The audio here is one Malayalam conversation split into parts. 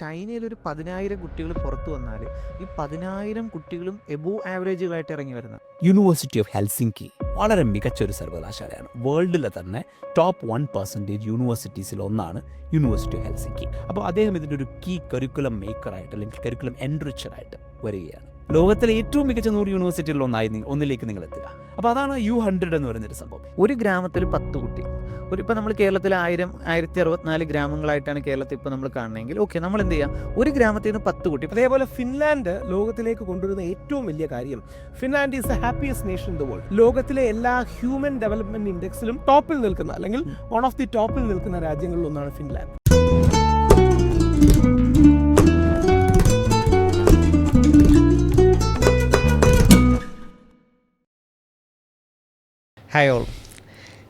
ചൈനയിൽ ഒരു 10,000 കുട്ടികൾ പുറത്തു വന്നാൽ ഈ 10,000 കുട്ടികളും എബോവ് ആവറേജുകളായിട്ട് ഇറങ്ങി വരുന്നത്. യൂണിവേഴ്സിറ്റി ഓഫ് ഹെൽസിങ്കി വളരെ മികച്ചൊരു സർവകലാശാലയാണ്. വേൾഡിലെ തന്നെ ടോപ്പ് 1% യൂണിവേഴ്സിറ്റീസിൽ ഒന്നാണ് യൂണിവേഴ്സിറ്റി ഓഫ് ഹെൽസിങ്കി. അപ്പോൾ അദ്ദേഹം ഇതിൻ്റെ ഒരു കീ കരിക്കുലം മേക്കറായിട്ട് അല്ലെങ്കിൽ കരിക്കുലം എൻറിച്ചറായിട്ട് വരികയാണ്. ലോകത്തിലെ ഏറ്റവും മികച്ച 100 യൂണിവേഴ്സിറ്റികളിൽ ഒന്നിലേക്ക് നിങ്ങൾ എത്തുക. അപ്പോൾ അതാണ് U100 എന്ന് പറയുന്നൊരു സംഭവം. ഒരു ഗ്രാമത്തിൽ 10 കുട്ടി. ഇപ്പോൾ നമ്മൾ കേരളത്തിൽ 1064 ഗ്രാമങ്ങളായിട്ടാണ് കേരളത്തിൽ ഇപ്പോൾ നമ്മൾ കാണണമെങ്കിൽ ഓക്കെ, നമ്മൾ എന്ത് ചെയ്യാം, ഒരു ഗ്രാമത്തിൽ നിന്ന് 10 കുട്ടി. അതേപോലെ ഫിൻലാൻഡ് ലോകത്തിലേക്ക് കൊണ്ടുവരുന്ന ഏറ്റവും വലിയ കാര്യം, Finland is the happiest nation in the world. ലോകത്തിലെ എല്ലാ ഹ്യൂമൻ ഡെവലപ്മെന്റ് ഇൻഡെക്സിലും ടോപ്പിൽ നിൽക്കുന്ന അല്ലെങ്കിൽ വൺ ഓഫ് ദി ടോപ്പിൽ നിൽക്കുന്ന രാജ്യങ്ങളിൽ ഒന്നാണ് ഫിൻലാൻഡ്. ഹായ് ഓൾ,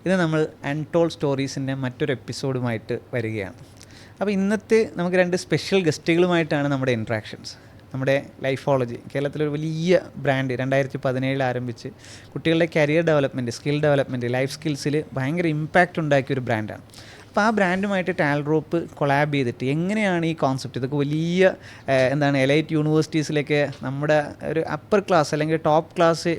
ഇത് നമ്മൾ അൺടോൾഡ് സ്റ്റോറീസിൻ്റെ മറ്റൊരു എപ്പിസോഡുമായിട്ട് വരികയാണ്. അപ്പോൾ ഇന്നത്തെ നമുക്ക് 2 സ്പെഷ്യൽ ഗസ്റ്റുകളുമായിട്ടാണ് നമ്മുടെ ഇൻട്രാക്ഷൻസ്. നമ്മുടെ ലൈഫോളജി, കേരളത്തിലൊരു വലിയ ബ്രാൻഡ് 2017 ആരംഭിച്ച് കുട്ടികളുടെ career development, skill development, life സ്കിൽസിൽ ഭയങ്കര ഇമ്പാക്റ്റ് ഉണ്ടാക്കിയൊരു ബ്രാൻഡാണ്. അപ്പോൾ ആ ബ്രാൻഡുമായിട്ട് ടാൽറോപ്പ് കൊളാബ് ചെയ്തിട്ട് എങ്ങനെയാണ് ഈ കോൺസെപ്റ്റ്, ഇതൊക്കെ വലിയ എലൈറ്റ് യൂണിവേഴ്സിറ്റീസിലേക്ക് നമ്മുടെ ഒരു അപ്പർ ക്ലാസ് അല്ലെങ്കിൽ ടോപ്പ് ക്ലാസ്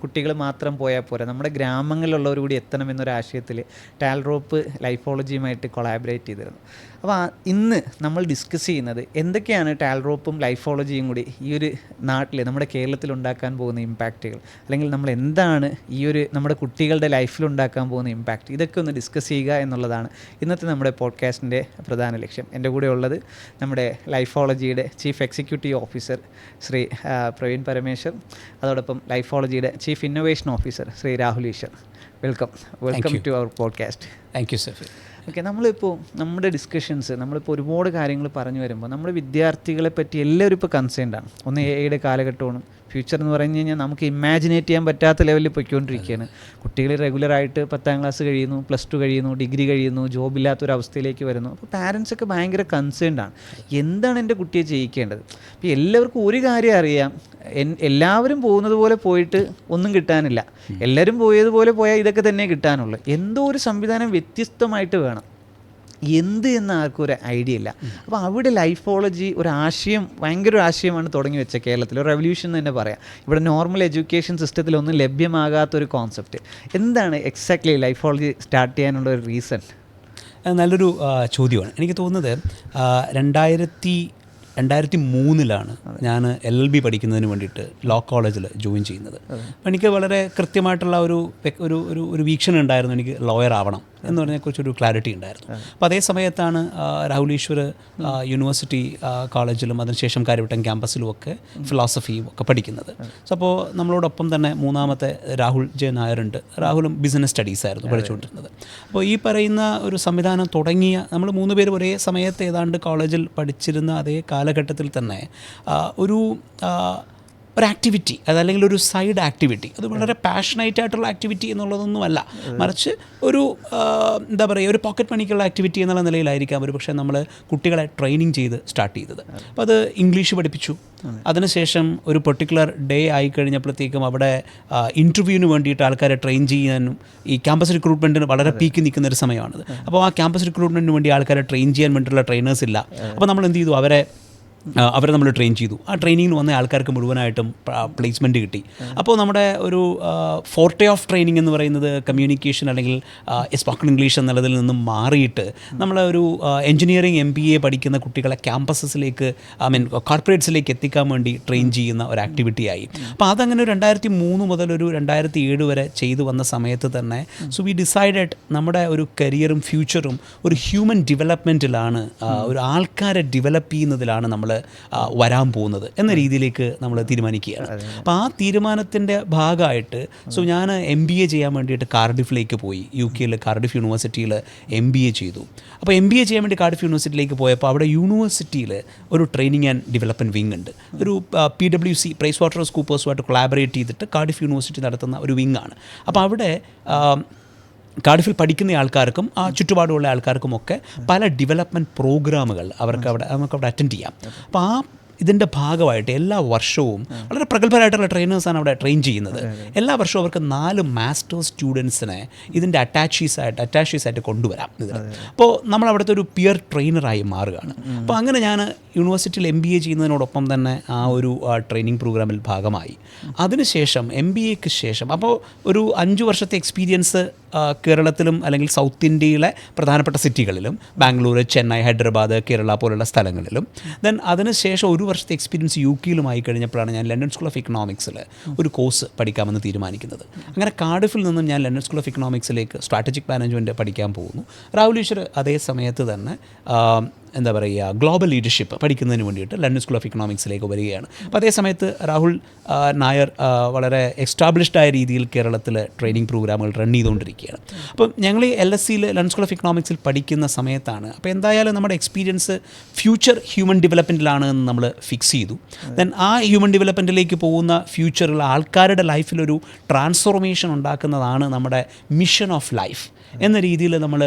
കുട്ടികൾ മാത്രം പോയാൽ പോരാ, നമ്മുടെ ഗ്രാമങ്ങളിലുള്ളവർ കൂടി എത്തണമെന്നൊരു ആശയത്തിൽ ടാൽറോപ്പ് ലൈഫോളജിയുമായിട്ട് കൊളാബറേറ്റ് ചെയ്തിരുന്നു. അപ്പോൾ ഇന്ന് നമ്മൾ ഡിസ്കസ് ചെയ്യുന്നത് എന്തൊക്കെയാണ് ടാൽറോപ്പും ലൈഫോളജിയും കൂടി ഈ ഒരു നാട്ടിൽ, നമ്മുടെ കേരളത്തിൽ ഉണ്ടാക്കാൻ പോകുന്ന ഇമ്പാക്റ്റുകൾ, അല്ലെങ്കിൽ നമ്മൾ എന്താണ് നമ്മുടെ കുട്ടികളുടെ ലൈഫിൽ ഉണ്ടാക്കാൻ പോകുന്ന ഇമ്പാക്റ്റ്, ഇതൊക്കെ ഒന്ന് ഡിസ്കസ് ചെയ്യുക എന്നുള്ളതാണ് ഇന്നത്തെ നമ്മുടെ പോഡ്കാസ്റ്റിൻ്റെ പ്രധാന ലക്ഷ്യം. എൻ്റെ കൂടെ ഉള്ളത് നമ്മുടെ ലൈഫോളജിയുടെ chief executive officer Shri Praveen Parameshwar, അതോടൊപ്പം ലൈഫോളജിയുടെ chief innovation officer Shri Rahul Eshwar. Welcome to our podcast. Thank you sir. Okay, നമ്മുടെ ഡിസ്കഷൻസ്, നമ്മളിപ്പോൾ ഒരുപാട് കാര്യങ്ങൾ പറഞ്ഞു വരുമ്പോൾ നമ്മുടെ വിദ്യാർത്ഥികളെ പറ്റി എല്ലാവരും ഇപ്പോൾ കൺസേൺഡാണ്. ഒന്ന് AI കാലഘട്ടമാണ്, ഫ്യൂച്ചർ എന്ന് പറഞ്ഞു കഴിഞ്ഞാൽ നമുക്ക് ഇമാജിനേറ്റ് ചെയ്യാൻ പറ്റാത്ത ലെവലിൽ പൊയ്ക്കൊണ്ടിരിക്കുകയാണ്. കുട്ടികൾ റെഗുലറായിട്ട് 10ാം ക്ലാസ് കഴിയുന്നു, +2 കഴിയുന്നു, ഡിഗ്രി കഴിയുന്നു, ജോബില്ലാത്തൊരവസ്ഥയിലേക്ക് വരുന്നു. അപ്പോൾ പാരൻസൊക്കെ ഭയങ്കര കൺസേൺഡാണ്, എന്താണ് എൻ്റെ കുട്ടിയെ ചെയ്യിക്കേണ്ടത്. അപ്പോൾ എല്ലാവർക്കും ഒരു കാര്യം അറിയാം, എല്ലാവരും പോകുന്നത് പോലെ പോയിട്ട് ഒന്നും കിട്ടാനില്ല, എല്ലാവരും പോയതുപോലെ പോയാൽ ഇതൊക്കെ തന്നെ കിട്ടാനുള്ളൂ. എന്തോ ഒരു സംവിധാനം വ്യത്യസ്തമായിട്ട് വേണം, എന്ത് എന്ന് ആർക്കും ഒരു ഐഡിയ ഇല്ല. അപ്പോൾ അവിടെ ലൈഫോളജി ഭയങ്കര ഒരു ആശയമാണ് തുടങ്ങി വെച്ച കേരളത്തിൽ, ഒരു റെവല്യൂഷൻ എന്ന് തന്നെ പറയാം. ഇവിടെ നോർമൽ എഡ്യൂക്കേഷൻ സിസ്റ്റത്തിലൊന്നും ലഭ്യമാകാത്തൊരു കോൺസെപ്റ്റ്. എന്താണ് എക്സാക്ട്ലി ലൈഫോളജി സ്റ്റാർട്ട് ചെയ്യാനുള്ള ഒരു റീസൺ? നല്ലൊരു ചോദ്യമാണ്. എനിക്ക് തോന്നുന്നത് 2003 ഞാൻ LLB പഠിക്കുന്നതിന് വേണ്ടിയിട്ട് ലോ കോളേജിൽ ജോയിൻ ചെയ്യുന്നത്. അപ്പോൾ എനിക്ക് വളരെ കൃത്യമായിട്ടുള്ള ഒരു വീക്ഷണം ഉണ്ടായിരുന്നു, എനിക്ക് ലോയർ ആവണം എന്ന് പറഞ്ഞതിനെക്കുറിച്ചൊരു ക്ലാരിറ്റി ഉണ്ടായിരുന്നു. അപ്പോൾ അതേ സമയത്താണ് രാഹുൽ ഈശ്വർ യൂണിവേഴ്സിറ്റി കോളേജിലും അതിനുശേഷം കാര്യവട്ടം ക്യാമ്പസിലും ഒക്കെ ഫിലോസഫിയും ഒക്കെ പഠിക്കുന്നത്. സോ അപ്പോൾ നമ്മളോടൊപ്പം തന്നെ മൂന്നാമത്തെ രാഹുൽ ജെ നായരുണ്ട്. രാഹുലും ബിസിനസ് സ്റ്റഡീസ് ആയിരുന്നു പഠിച്ചുകൊണ്ടിരുന്നത്. അപ്പോൾ ഈ പറയുന്ന ഒരു സംവിധാനം തുടങ്ങിയ നമ്മൾ 3 പേരും ഒരേ സമയത്ത് ഏതാണ്ട് കോളേജിൽ പഠിച്ചിരുന്ന അതേ കാലഘട്ടത്തിൽ തന്നെ ഒരു ആക്ടിവിറ്റി, അതല്ലെങ്കിൽ ഒരു സൈഡ് ആക്ടിവിറ്റി, അത് വളരെ പാഷനേറ്റ് ആയിട്ടുള്ള ആക്ടിവിറ്റി എന്നുള്ളതൊന്നുമല്ല, മറിച്ച് ഒരു എന്താ പറയുക, ഒരു പോക്കറ്റ് മണിക്കുള്ള ആക്ടിവിറ്റി എന്നുള്ള നിലയിലായിരിക്കാം ഒരു പക്ഷേ നമ്മൾ കുട്ടികളെ ട്രെയിനിങ് ചെയ്ത് സ്റ്റാർട്ട് ചെയ്തത്. അപ്പോൾ അത് ഇംഗ്ലീഷ് പഠിപ്പിച്ചു. അതിനുശേഷം ഒരു പെർട്ടിക്കുലർ ഡേ ആയി കഴിഞ്ഞപ്പോഴത്തേക്കും അവിടെ ഇൻ്റർവ്യൂവിന് വേണ്ടിയിട്ട് ആൾക്കാരെ ട്രെയിൻ ചെയ്യാനും, ഈ ക്യാമ്പസ് റിക്രൂട്ട്മെൻറ്റിന് വളരെ പീക്ക് നിൽക്കുന്ന ഒരു സമയമാണത്. അപ്പോൾ ആ ക്യാമ്പസ് റിക്രൂട്ട്മെൻറ്റിന് വേണ്ടി ആൾക്കാരെ ട്രെയിൻ ചെയ്യാൻ വേണ്ടിയിട്ടുള്ള ട്രെയിനേഴ്സ് ഇല്ല. അപ്പോൾ നമ്മൾ എന്ത് ചെയ്തു, അവരെ നമ്മൾ ട്രെയിൻ ചെയ്തു. ആ ട്രെയിനിങ്ങിന് വന്ന ആൾക്കാർക്ക് മുഴുവനായിട്ടും പ്ലേസ്മെൻറ്റ് കിട്ടി. അപ്പോൾ നമ്മുടെ ഒരു ഫോർട്ടേ ഓഫ് ട്രെയിനിങ് എന്ന് പറയുന്നത് കമ്മ്യൂണിക്കേഷൻ അല്ലെങ്കിൽ സ്പോക്കൺ ഇംഗ്ലീഷ് എന്നുള്ളതിൽ നിന്നും മാറിയിട്ട് നമ്മളൊരു എൻജിനീയറിംഗ് MBA പഠിക്കുന്ന കുട്ടികളെ ക്യാമ്പസസിലേക്ക് കോർപ്പറേറ്റ്സിലേക്ക് എത്തിക്കാൻ വേണ്ടി ട്രെയിൻ ചെയ്യുന്ന ഒരു ആക്ടിവിറ്റി ആയി. അപ്പോൾ അതങ്ങനെ 2003 മുതൽ ഒരു 2007 വരെ ചെയ്തു വന്ന സമയത്ത് തന്നെ വി ഡിസൈഡഡ് നമ്മുടെ ഒരു കരിയറും ഫ്യൂച്ചറും ഒരു ഹ്യൂമൻ ഡെവലപ്മെൻറ്റിലാണ്, ഒരു ആൾക്കാരെ ഡെവലപ്പ് ചെയ്യുന്നതിലാണ് നമ്മൾ വരാൻ പോകുന്നത് എന്ന രീതിയിലേക്ക് നമ്മൾ തീരുമാനിക്കുകയാണ്. അപ്പോൾ ആ തീരുമാനത്തിൻ്റെ ഭാഗമായിട്ട് ഞാൻ MBA ചെയ്യാൻ വേണ്ടിയിട്ട് കാർഡിഫിലേക്ക് പോയി. UK കാർഡിഫ് യൂണിവേഴ്സിറ്റിയിൽ MBA ചെയ്തു. അപ്പോൾ MBA ചെയ്യാൻ വേണ്ടി കാർഡിഫ് യൂണിവേഴ്സിറ്റിയിലേക്ക് പോയപ്പോൾ അവിടെ യൂണിവേഴ്സിറ്റിയിൽ ഒരു ട്രെയിനിങ് ആൻഡ് ഡെവലപ്മെൻറ്റ് വിങ് ഉണ്ട്. ഒരു PwC പ്രൈസ് വാട്ടർ കൂപ്പേഴ്സുമായിട്ട് കൊളാബറേറ്റ് ചെയ്തിട്ട് കാർഡിഫ് യൂണിവേഴ്സിറ്റി നടത്തുന്ന ഒരു വിങ്ങാണ്. അപ്പോൾ അവിടെ കാർഡിഫിൽ പഠിക്കുന്ന ആൾക്കാർക്കും ആ ചുറ്റുപാടുള്ള ആൾക്കാർക്കുമൊക്കെ പല ഡെവലപ്മെൻറ്റ് പ്രോഗ്രാമുകൾ നമുക്ക് അവിടെ അറ്റൻഡ് ചെയ്യാം. അപ്പോൾ ആ ഇതിൻ്റെ ഭാഗമായിട്ട് എല്ലാ വർഷവും വളരെ പ്രഗത്ഭരായിട്ടുള്ള ട്രെയിനേഴ്സാണ് അവിടെ ട്രെയിൻ ചെയ്യുന്നത്. എല്ലാ വർഷവും അവർക്ക് 4 മാസ്റ്റേഴ്സ് സ്റ്റുഡൻസിനെ ഇതിൻ്റെ അറ്റാഷീസായിട്ട് കൊണ്ടുവരാം ഇതിൽ. അപ്പോൾ നമ്മൾ അവിടുത്തെ ഒരു പിയർ ട്രെയിനറായി മാറുകയാണ്. അപ്പോൾ അങ്ങനെ ഞാൻ യൂണിവേഴ്സിറ്റിയിൽ MBA ചെയ്യുന്നതിനോടൊപ്പം തന്നെ ആ ഒരു ട്രെയിനിങ് പ്രോഗ്രാമിൽ ഭാഗമായി. അതിനുശേഷം MBAക്ക് ശേഷം അപ്പോൾ ഒരു 5 വർഷത്തെ എക്സ്പീരിയൻസ് കേരളത്തിലും അല്ലെങ്കിൽ സൗത്ത് ഇന്ത്യയിലെ പ്രധാനപ്പെട്ട സിറ്റികളിലും, ബാംഗ്ലൂർ, ചെന്നൈ, ഹൈദരാബാദ്, കേരള പോലുള്ള സ്ഥലങ്ങളിലും. ദെൻ അതിനുശേഷം 1 വർഷത്തെ എക്സ്പീരിയൻസ് UK കഴിഞ്ഞപ്പോഴാണ് ഞാൻ ലണ്ടൻ സ്കൂൾ ഓഫ് ഇക്കണോമിക്സിൽ ഒരു കോഴ്സ് പഠിക്കാമെന്ന് തീരുമാനിക്കുന്നത്. അങ്ങനെ കാർഡിഫിൽ നിന്നും ഞാൻ ലണ്ടൻ സ്കൂൾ ഓഫ് ഇക്കണോമിക്സിലേക്ക് സ്ട്രാറ്റജിക് മാനേജ്മെൻറ്റ് പഠിക്കാൻ പോകുന്നു. രാഹുൽ ഈശ്വർ അതേ സമയത്ത് തന്നെ എന്താ പറയുക, ഗ്ലോബൽ ലീഡർഷിപ്പ് പഠിക്കുന്നതിന് വേണ്ടിയിട്ട് ലണ്ടൻ സ്കൂൾ ഓഫ് ഇക്കണോമിക്സിലേക്ക് വരികയാണ്. അപ്പോൾ അതേ സമയത്ത് രാഹുൽ നായർ വളരെ എസ്റ്റാബ്ലിഷ്ഡ് ആയ രീതിയിൽ കേരളത്തിൽ ട്രെയിനിങ് പ്രോഗ്രാമുകൾ റൺ ചെയ്തുകൊണ്ടിരിക്കുകയാണ്. അപ്പം ഞങ്ങൾ ഈ LSEയിൽ ലണ്ടൻ സ്കൂൾ ഓഫ് ഇക്കണോമിക്സിൽ പഠിക്കുന്ന സമയത്താണ് അപ്പോൾ എന്തായാലും നമ്മുടെ എക്സ്പീരിയൻസ് ഫ്യൂച്ചർ ഹ്യൂമൻ ഡെവലപ്മെൻറ്റിലാണ് എന്ന് നമ്മൾ ഫിക്സ് ചെയ്തു. ദെൻ ആ ഹ്യൂമൻ ഡെവലപ്മെൻറ്റിലേക്ക് പോകുന്ന ഫ്യൂച്ചറിൽ ആൾക്കാരുടെ ലൈഫിലൊരു ട്രാൻസ്ഫോർമേഷൻ ഉണ്ടാക്കുന്നതാണ് നമ്മുടെ മിഷൻ ഓഫ് ലൈഫ് എന്ന രീതിയിൽ നമ്മൾ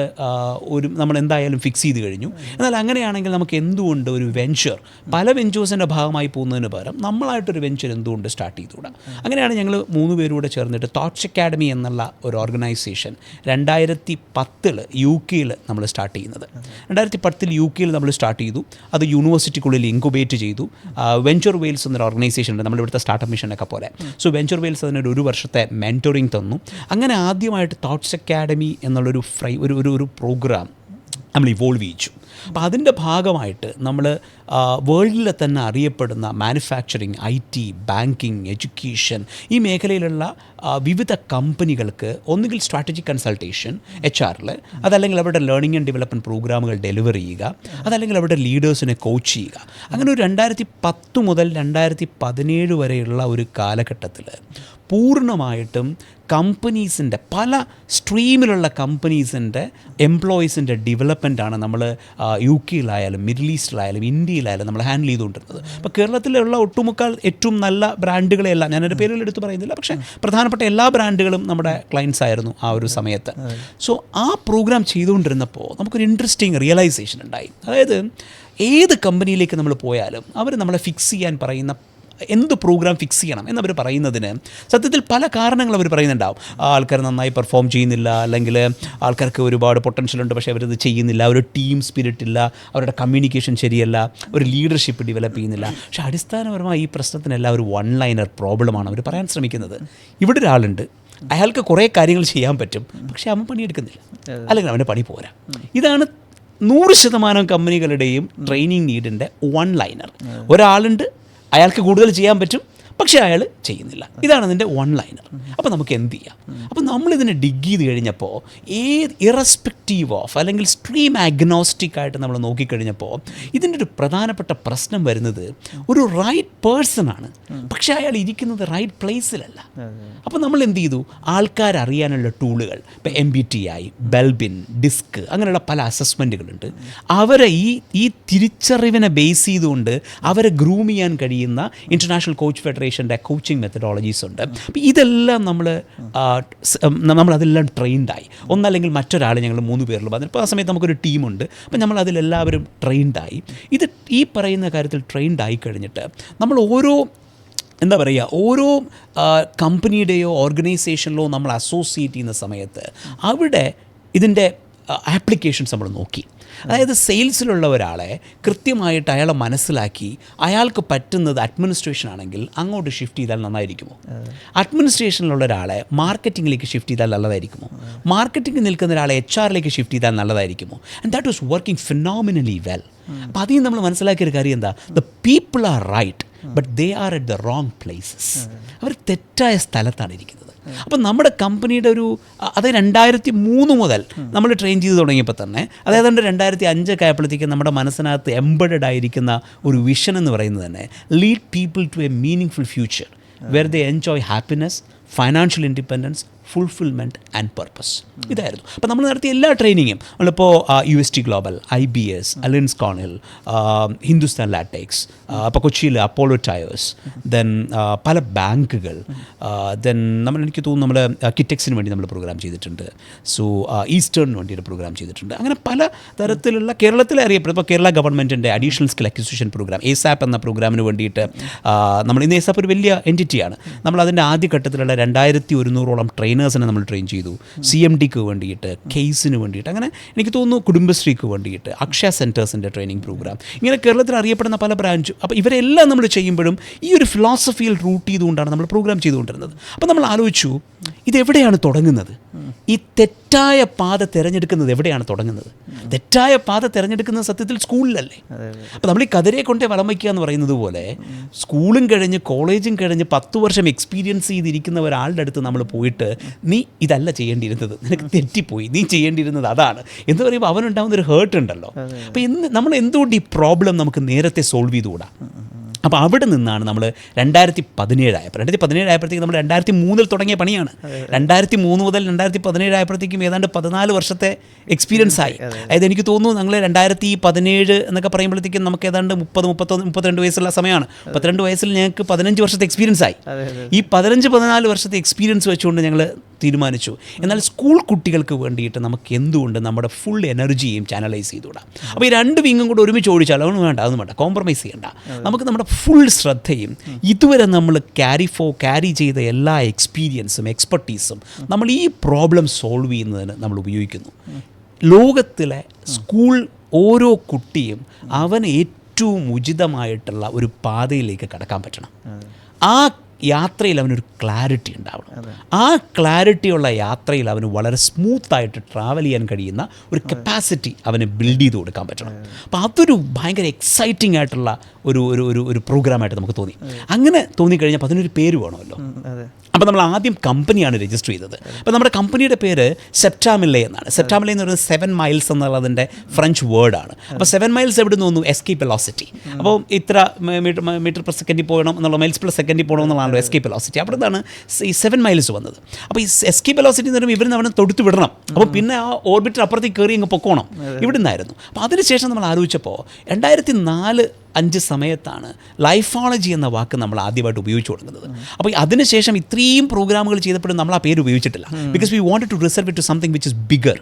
എന്തായാലും ഫിക്സ് ചെയ്ത് കഴിഞ്ഞു. എന്നാൽ അങ്ങനെയാണെങ്കിൽ നമുക്ക് എന്തുകൊണ്ട് ഒരു വെഞ്ചർ, പല വെഞ്ചേഴ്സിൻ്റെ ഭാഗമായി പോകുന്നതിന് പകരം നമ്മളായിട്ടൊരു വെഞ്ചർ എന്തുകൊണ്ട് സ്റ്റാർട്ട് ചെയ്തുകൂടാ? അങ്ങനെയാണ് ഞങ്ങൾ 3 പേരൂടെ ചേർന്നിട്ട് തോട്ട്സ് അക്കാഡമി എന്നുള്ള ഒരു ഓർഗനൈസേഷൻ 2010 UK നമ്മൾ സ്റ്റാർട്ട് ചെയ്യുന്നത്. 2010 UK നമ്മൾ സ്റ്റാർട്ട് ചെയ്തു. അത് യൂണിവേഴ്സിറ്റിക്കുള്ളിൽ ഇൻക്യുബേറ്റ് ചെയ്തു. വെഞ്ചർ വെയിൽസ് എന്നൊരു ഓർഗനൈസേഷൻ ഉണ്ട്, നമ്മളിവിടുത്തെ സ്റ്റാർട്ടപ്പ് മിഷനൊക്കെ പോലെ. സോ വെഞ്ചർ വെയിൽസ് അതിനൊരു 1 വർഷത്തെ മെൻറ്റോറിങ് തന്നു. അങ്ങനെ ആദ്യമായിട്ട് തോട്ട്സ് അക്കാഡമി എന്നുള്ളൊരു ഒരു പ്രോഗ്രാം നമ്മൾ ഇവോൾവ് ചെയ്യിച്ചു. അപ്പോൾ അതിൻ്റെ ഭാഗമായിട്ട് നമ്മൾ വേൾഡിലെ തന്നെ അറിയപ്പെടുന്ന മാനുഫാക്ചറിങ്, IT, ബാങ്കിങ്, എഡ്യൂക്കേഷൻ ഈ മേഖലയിലുള്ള വിവിധ കമ്പനികൾക്ക് ഒന്നുകിൽ സ്ട്രാറ്റജിക് കൺസൾട്ടേഷൻ HR അതല്ലെങ്കിൽ അവരുടെ ലേണിംഗ് ആൻഡ് ഡെവലപ്മെൻറ്റ് പ്രോഗ്രാമുകൾ ഡെലിവർ ചെയ്യുക, അതല്ലെങ്കിൽ അവരുടെ ലീഡേഴ്സിനെ കോച്ച് ചെയ്യുക. അങ്ങനെ ഒരു 2010 മുതൽ 2017 വരെയുള്ള ഒരു കാലഘട്ടത്തിൽ പൂർണ്ണമായിട്ടും കമ്പനീസിൻ്റെ പല സ്ട്രീമിലുള്ള കമ്പനീസിൻ്റെ എംപ്ലോയീസിൻ്റെ ഡെവലപ്മെൻറ്റാണ് നമ്മൾ UK മിഡിൽ ഈസ്റ്റിലായാലും ഇന്ത്യയിലായാലും നമ്മൾ ഹാൻഡിൽ ചെയ്തുകൊണ്ടിരുന്നത്. അപ്പോൾ കേരളത്തിലുള്ള ഒട്ടുമുക്കാൽ ഏറ്റവും നല്ല ബ്രാൻഡുകളെല്ലാം, ഞാനൊരു പേരുകൾ എടുത്ത് പറയുന്നില്ല, പക്ഷേ പ്രധാനപ്പെട്ട എല്ലാ ബ്രാൻഡുകളും നമ്മുടെ ക്ലയൻസ് ആയിരുന്നു ആ ഒരു സമയത്ത്. സോ ആ പ്രോഗ്രാം ചെയ്തുകൊണ്ടിരുന്നപ്പോൾ നമുക്കൊരു ഇൻട്രസ്റ്റിംഗ് റിയലൈസേഷൻ ഉണ്ടായി. അതായത് ഏത് കമ്പനിയിലേക്ക് നമ്മൾ പോയാലും അവർ നമ്മളെ ഫിക്സ് ചെയ്യാൻ പറയുന്ന എന്ത് പ്രോഗ്രാം ഫിക്സ് ചെയ്യണം എന്നവർ പറയുന്നതിന് സത്യത്തിൽ പല കാരണങ്ങൾ അവർ പറയുന്നുണ്ടാവും. ആൾക്കാർ നന്നായി പെർഫോം ചെയ്യുന്നില്ല, അല്ലെങ്കിൽ ആൾക്കാർക്ക് ഒരുപാട് പൊട്ടൻഷ്യൽ ഉണ്ട് പക്ഷേ അവരത് ചെയ്യുന്നില്ല, ഒരു ടീം സ്പിരിറ്റ് ഇല്ല, അവരുടെ കമ്മ്യൂണിക്കേഷൻ ശരിയല്ല, ഒരു ലീഡർഷിപ്പ് ഡെവലപ്പ് ചെയ്യുന്നില്ല. പക്ഷേ അടിസ്ഥാനപരമായി ഈ പ്രശ്നത്തിനെല്ലാം ഒരു 1 ലൈനർ പ്രോബ്ലമാണ് അവർ പറയാൻ ശ്രമിക്കുന്നത്. ഇവിടെ ഒരാളുണ്ട്, അയാൾക്ക് കുറേ കാര്യങ്ങൾ ചെയ്യാൻ പറ്റും, പക്ഷേ അവൻ പണിയെടുക്കുന്നില്ല, അല്ലെങ്കിൽ അവൻ്റെ പണി പോരാ. ഇതാണ് 100% കമ്പനികളുടെയും ട്രെയിനിങ് നീഡിൻ്റെ 1 ലൈനർ. ഒരാളുണ്ട്, അയാൾക്ക് കൂടുതൽ ചെയ്യാൻ പറ്റും, പക്ഷേ അയാൾ ചെയ്യുന്നില്ല. ഇതാണ് അതിൻ്റെ 1 ലൈനർ. അപ്പോൾ നമുക്ക് എന്ത് ചെയ്യാം? അപ്പോൾ നമ്മളിതിനെ ഡിഗ് ചെയ്ത് കഴിഞ്ഞപ്പോൾ ഇറസ്പെക്റ്റീവ് ഓഫ് അല്ലെങ്കിൽ സ്ട്രീം അഗ്നോസ്റ്റിക് ആയിട്ട് നമ്മൾ നോക്കിക്കഴിഞ്ഞപ്പോൾ ഇതിൻ്റെ ഒരു പ്രധാനപ്പെട്ട പ്രശ്നം വരുന്നത് ഒരു റൈറ്റ് പേഴ്സണാണ്, പക്ഷേ അയാൾ ഇരിക്കുന്നത് റൈറ്റ് പ്ലേസിലല്ല. അപ്പോൾ നമ്മൾ എന്ത് ചെയ്തു? ആൾക്കാർ അറിയാനുള്ള ടൂളുകൾ, ഇപ്പോൾ MBTI, ബെൽബിൻ, ഡിസ്ക്, അങ്ങനെയുള്ള പല അസസ്മെൻറ്റുകളുണ്ട്. അവരെ ഈ തിരിച്ചറിവിനെ ബേസ് ചെയ്തുകൊണ്ട് അവരെ ഗ്രൂം ചെയ്യാൻ കഴിയുന്ന ഇൻ്റർനാഷണൽ കോച്ച് ഫെഡറേഷൻ്റെ കോച്ചിങ് മെത്തഡോളജീസ് ഉണ്ട്. അപ്പോൾ ഇതെല്ലാം നമ്മളതെല്ലാം ട്രെയിൻഡായി. ഒന്നല്ലെങ്കിൽ മറ്റൊരാൾ ഞങ്ങൾ 3 പേരിൽ വന്നു. ഇപ്പോൾ ആ സമയത്ത് നമുക്കൊരു ടീമുണ്ട്. അപ്പോൾ നമ്മൾ അതിലെല്ലാവരും ട്രെയിൻഡായി. ഇത് ഈ പറയുന്ന കാര്യത്തിൽ ട്രെയിൻഡായി കഴിഞ്ഞിട്ട് നമ്മൾ ഓരോ കമ്പനിയുടെയോ ഓർഗനൈസേഷനിലോ നമ്മൾ അസോസിയേറ്റ് ചെയ്യുന്ന സമയത്ത് അവിടെ ഇതിൻ്റെ ആപ്ലിക്കേഷൻസ് നമ്മൾ നോക്കി. അതായത് സെയിൽസിലുള്ള ഒരാളെ കൃത്യമായിട്ട് അയാളെ മനസ്സിലാക്കി അയാൾക്ക് പറ്റുന്നത് അഡ്മിനിസ്ട്രേഷൻ ആണെങ്കിൽ അങ്ങോട്ട് ഷിഫ്റ്റ് ചെയ്താൽ നന്നായിരിക്കുമോ? അഡ്മിനിസ്ട്രേഷനിലുള്ള ഒരാളെ മാർക്കറ്റിങ്ങിലേക്ക് ഷിഫ്റ്റ് ചെയ്താൽ നല്ലതായിരിക്കുമോ? മാർക്കറ്റിംഗിൽ നിൽക്കുന്ന ഒരാളെ HR ഷിഫ്റ്റ് ചെയ്താൽ നല്ലതായിരിക്കുമോ? And that was working phenomenally well. അപ്പോൾ അതിൽ നമ്മൾ മനസ്സിലാക്കിയൊരു കാര്യം എന്താ? The people are right but they are at the wrong places. അവർ തെറ്റായ സ്ഥലത്താണ് ഇരിക്കുന്നത്. അപ്പം നമ്മുടെ കമ്പനിയുടെ അത് 2003 മുതൽ നമ്മൾ ട്രെയിൻ ചെയ്ത് തുടങ്ങിയപ്പോൾ തന്നെ, അതായത് 2005 ആയപ്പോഴത്തേക്കും നമ്മുടെ മനസ്സിനകത്ത് എംബഡഡ് ആയിരിക്കുന്ന ഒരു വിഷൻ എന്ന് പറയുന്നത് തന്നെ lead people to a meaningful future where they enjoy happiness, financial independence, fulfilment and purpose. ഇതായിരുന്നു. അപ്പോൾ നമ്മൾ നടത്തിയ എല്ലാ ട്രെയിനിങ്ങും നമ്മളിപ്പോൾ UST ഗ്ലോബൽ, IBS, അലയൻസ് കോണിൽ, ഹിന്ദുസ്ഥാൻ ലാറ്റെക്സ്, ഇപ്പോൾ കൊച്ചിയിൽ അപ്പോളോ ടയേഴ്സ്, ദെൻ പല ബാങ്കുകൾ, ദെൻ എനിക്ക് തോന്നുന്നു നമ്മൾ കിറ്റെക്സിന് വേണ്ടി നമ്മൾ പ്രോഗ്രാം ചെയ്തിട്ടുണ്ട്. സോ ഈസ്റ്റേണിന് വേണ്ടിയിട്ട് പ്രോഗ്രാം ചെയ്തിട്ടുണ്ട്. അങ്ങനെ പല തരത്തിലുള്ള കേരളത്തിൽ അറിയപ്പെടും. ഇപ്പോൾ കേരള ഗവൺമെൻറ്റിൻ്റെ additional skill acquisition program ASAP എന്ന പ്രോഗ്രാമിന് വേണ്ടിയിട്ട് നമ്മൾ ഇന്ന് ASAP ഒരു വലിയ എൻറ്റിറ്റിയാണ്. നമ്മൾ അതിൻ്റെ ആദ്യഘട്ടത്തിലുള്ള 2100ഓളം ട്രെയിനേഴ്സിനെ നമ്മൾ ട്രെയിൻ ചെയ്തു. CMDക്ക് വേണ്ടിയിട്ട്, കേസിന് വേണ്ടിയിട്ട്, അങ്ങനെ എനിക്ക് തോന്നുന്നു കുടുംബശ്രീക്ക് വേണ്ടിയിട്ട്, അക്ഷയ സെൻറ്റേഴ്സിൻ്റെ ട്രെയിനിങ് പ്രോഗ്രാം, ഇങ്ങനെ കേരളത്തിൽ അറിയപ്പെടുന്ന പല ബ്രാഞ്ചും. അപ്പോൾ ഇവരെല്ലാം നമ്മൾ ചെയ്യുമ്പോഴും ഈ ഒരു ഫിലോസഫിയിൽ റൂട്ട് ചെയ്തുകൊണ്ടാണ് നമ്മൾ പ്രോഗ്രാം ചെയ്തുകൊണ്ടിരുന്നത്. അപ്പോൾ നമ്മൾ ആലോചിച്ചു, ഇതെവിടെയാണ് തുടങ്ങുന്നത്? ഈ തെറ്റായ പാത തിരഞ്ഞെടുക്കുന്നത് എവിടെയാണ് തുടങ്ങുന്നത്? തെറ്റായ പാത തിരഞ്ഞെടുക്കുന്നത് സത്യത്തിൽ സ്കൂളിലല്ലേ? അപ്പോൾ നമ്മൾ ഈ കതിരെ കൊണ്ടേ വളം വയ്ക്കുക എന്ന് പറയുന്നത് പോലെ സ്കൂളും കഴിഞ്ഞ് കോളേജും കഴിഞ്ഞ് 10 വർഷം എക്സ്പീരിയൻസ് ചെയ്തിരിക്കുന്ന ഒരാളുടെ അടുത്ത് നമ്മൾ പോയിട്ട് നീ ഇതല്ല ചെയ്യേണ്ടിയിരുന്നത്, നിനക്ക് തെറ്റിപ്പോയി, നീ ചെയ്യേണ്ടിയിരുന്നത് അതാണ് എന്ന് പറയുമ്പോൾ അവനുണ്ടാകുന്ന ഒരു ഹേർട്ട് ഉണ്ടല്ലോ. അപ്പോൾ നമ്മൾ എന്തുകൊണ്ട് ഈ പ്രോബ്ലം നമുക്ക് നേരത്തെ സോൾവ് ചെയ്തുകൂടാ? അപ്പോൾ അവിടെ നിന്നാണ് നമ്മൾ 2017 ആയപ്പോഴത്തേക്കും നമ്മൾ 2003 തുടങ്ങിയ പണിയാണ്. 2003 മുതൽ 2017 ആയപ്പോഴത്തേക്കും ഏതാണ്ട് 14 വർഷത്തെ എക്സ്പീരിയൻസ് ആയി. അതായത് എനിക്ക് തോന്നുന്നു ഞങ്ങൾ 2017 എന്നൊക്കെ പറയുമ്പോഴത്തേക്കും നമുക്ക് ഏതാണ്ട് 32 വയസ്സുള്ള സമയമാണ്. 32 വയസ്സിൽ ഞങ്ങൾക്ക് 15 വർഷത്തെ എക്സ്പീരിയൻസ് ആയി. ഈ 15-14 വർഷത്തെ എക്സ്പീരിയൻസ് വെച്ചുകൊണ്ട് ഞങ്ങൾ തീരുമാനിച്ചു, എന്നാൽ സ്കൂൾ കുട്ടികൾക്ക് വേണ്ടിയിട്ട് നമുക്ക് എന്തുകൊണ്ട് നമ്മുടെ ഫുൾ എനർജിയും ചാനലൈസ് ചെയ്തുകൂടാം? അപ്പോൾ ഈ 2 വിങ്ങും കൂടെ ഒരുമിച്ച് ഓടിച്ചാൽ അതൊന്നും വേണ്ട, കോംപ്രമൈസ് ചെയ്യണ്ട. നമുക്ക് നമ്മുടെ ഫുൾ ശ്രദ്ധയും ഇതുവരെ നമ്മൾ ക്യാരി ചെയ്ത എല്ലാ എക്സ്പീരിയൻസും എക്സ്പെർട്ടീസും നമ്മൾ ഈ പ്രോബ്ലം സോൾവ് ചെയ്യുന്നതിന് നമ്മൾ ഉപയോഗിക്കുന്നു. ലോകത്തിലെ സ്കൂൾ ഓരോ കുട്ടിയും അവന് ഏറ്റവും ഉചിതമായിട്ടുള്ള ഒരു പാതയിലേക്ക് കടക്കാൻ പറ്റണം. ആ യാത്രയിൽ അവനൊരു ക്ലാരിറ്റി ഉണ്ടാവണം. ആ ക്ലാരിറ്റിയുള്ള യാത്രയിൽ അവന് വളരെ സ്മൂത്തായിട്ട് ട്രാവൽ ചെയ്യാൻ കഴിയുന്ന ഒരു കപ്പാസിറ്റി അവന് ബിൽഡ് ചെയ്ത് കൊടുക്കാൻ പറ്റണം. അപ്പോൾ അതൊരു ഭയങ്കര എക്സൈറ്റിംഗ് ആയിട്ടുള്ള ഒരു പ്രോഗ്രാമായിട്ട് നമുക്ക് തോന്നി. അങ്ങനെ തോന്നിക്കഴിഞ്ഞപ്പോൾ അതിനൊരു പേര് വേണമല്ലോ. അപ്പോൾ നമ്മൾ ആദ്യം കമ്പനിയാണ് രജിസ്റ്റർ ചെയ്തത്. അപ്പോൾ നമ്മുടെ കമ്പനിയുടെ പേര് സെപ്റ്റാമിലെ എന്നാണ്. സെപ്റ്റാമിലെ എന്ന് പറയുന്നത് 7 മൈൽസ് എന്നുള്ളതിൻ്റെ ഫ്രഞ്ച് വേർഡാണ്. അപ്പോൾ 7 മൈൽസ് എവിടെ നിന്ന് തോന്നുന്നു? Escape velocity. അപ്പോൾ ഇത്ര മീറ്റർ പെർ സെക്കൻഡിൽ പോകണം എന്നുള്ള, മൈൽസ് പെർ സെക്കൻഡിൽ പോകണം എന്നുള്ളതാണല്ലോ എസ്കേപ്പ് വെലോസിറ്റി. അവിടെ നിന്നാണ് ഈ 7 മൈൽസ് വന്നത്. അപ്പോൾ ഈ എസ്കേപ്പ് വെലോസിറ്റി എന്ന് പറയുമ്പോൾ ഇവരിന്ന് അവനെ തൊടുത്ത് വിടണം. അപ്പോൾ പിന്നെ ആ ഓർബിറ്റർ അപ്പുറത്തേക്ക് കയറി അങ്ങ് പൊക്കോണം. ഇവിടെ നിന്നായിരുന്നു. അപ്പോൾ അതിനുശേഷം നമ്മൾ ആലോചിച്ചപ്പോൾ 2004-5 സമയത്താണ് ലൈഫോളജി എന്ന വാക്ക് നമ്മൾ ആദ്യമായിട്ട് ഉപയോഗിച്ച് തുടങ്ങുന്നത്. അപ്പോൾ അതിനുശേഷം ഇത്രയും പ്രോഗ്രാമുകൾ ചെയ്തപ്പോഴും നമ്മൾ ആ പേര് ഉപയോഗിച്ചിട്ടില്ല. Because we wanted to reserve it to something which is bigger.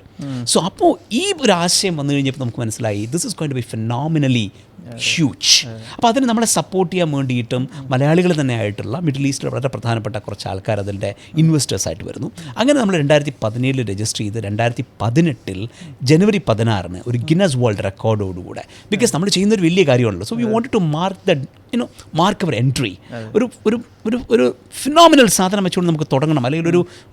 So അപ്പോൾ ഈ ഒരു ആശയം വന്നു കഴിഞ്ഞപ്പോൾ നമുക്ക് മനസ്സിലായി this is going to be phenomenally huge. അപ്പോൾ അതിന് നമ്മളെ സപ്പോർട്ട് ചെയ്യാൻ വേണ്ടിയിട്ടും മലയാളികൾ തന്നെ ആയിട്ടുള്ള മിഡിൽ ഈസ്റ്റിൽ വളരെ പ്രധാനപ്പെട്ട കുറച്ച് ആൾക്കാർ അതിൻ്റെ ഇൻവെസ്റ്റേഴ്സായിട്ട് വരുന്നു. അങ്ങനെ നമ്മൾ 2017 രജിസ്റ്റർ ചെയ്ത് 2018 ജനുവരി 16 ഒരു ഗിന്നസ് വേൾഡ് റെക്കോർഡോടുകൂടെ, ബിക്കോസ് നമ്മൾ ചെയ്യുന്നൊരു വലിയ കാര്യമാണല്ലോ. So we wanted to mark our entry. ഒരു ഫിനോമിനൽ സാധനം വെച്ചുകൊണ്ട് നമുക്ക് തുടങ്ങണം, അല്ലെങ്കിൽ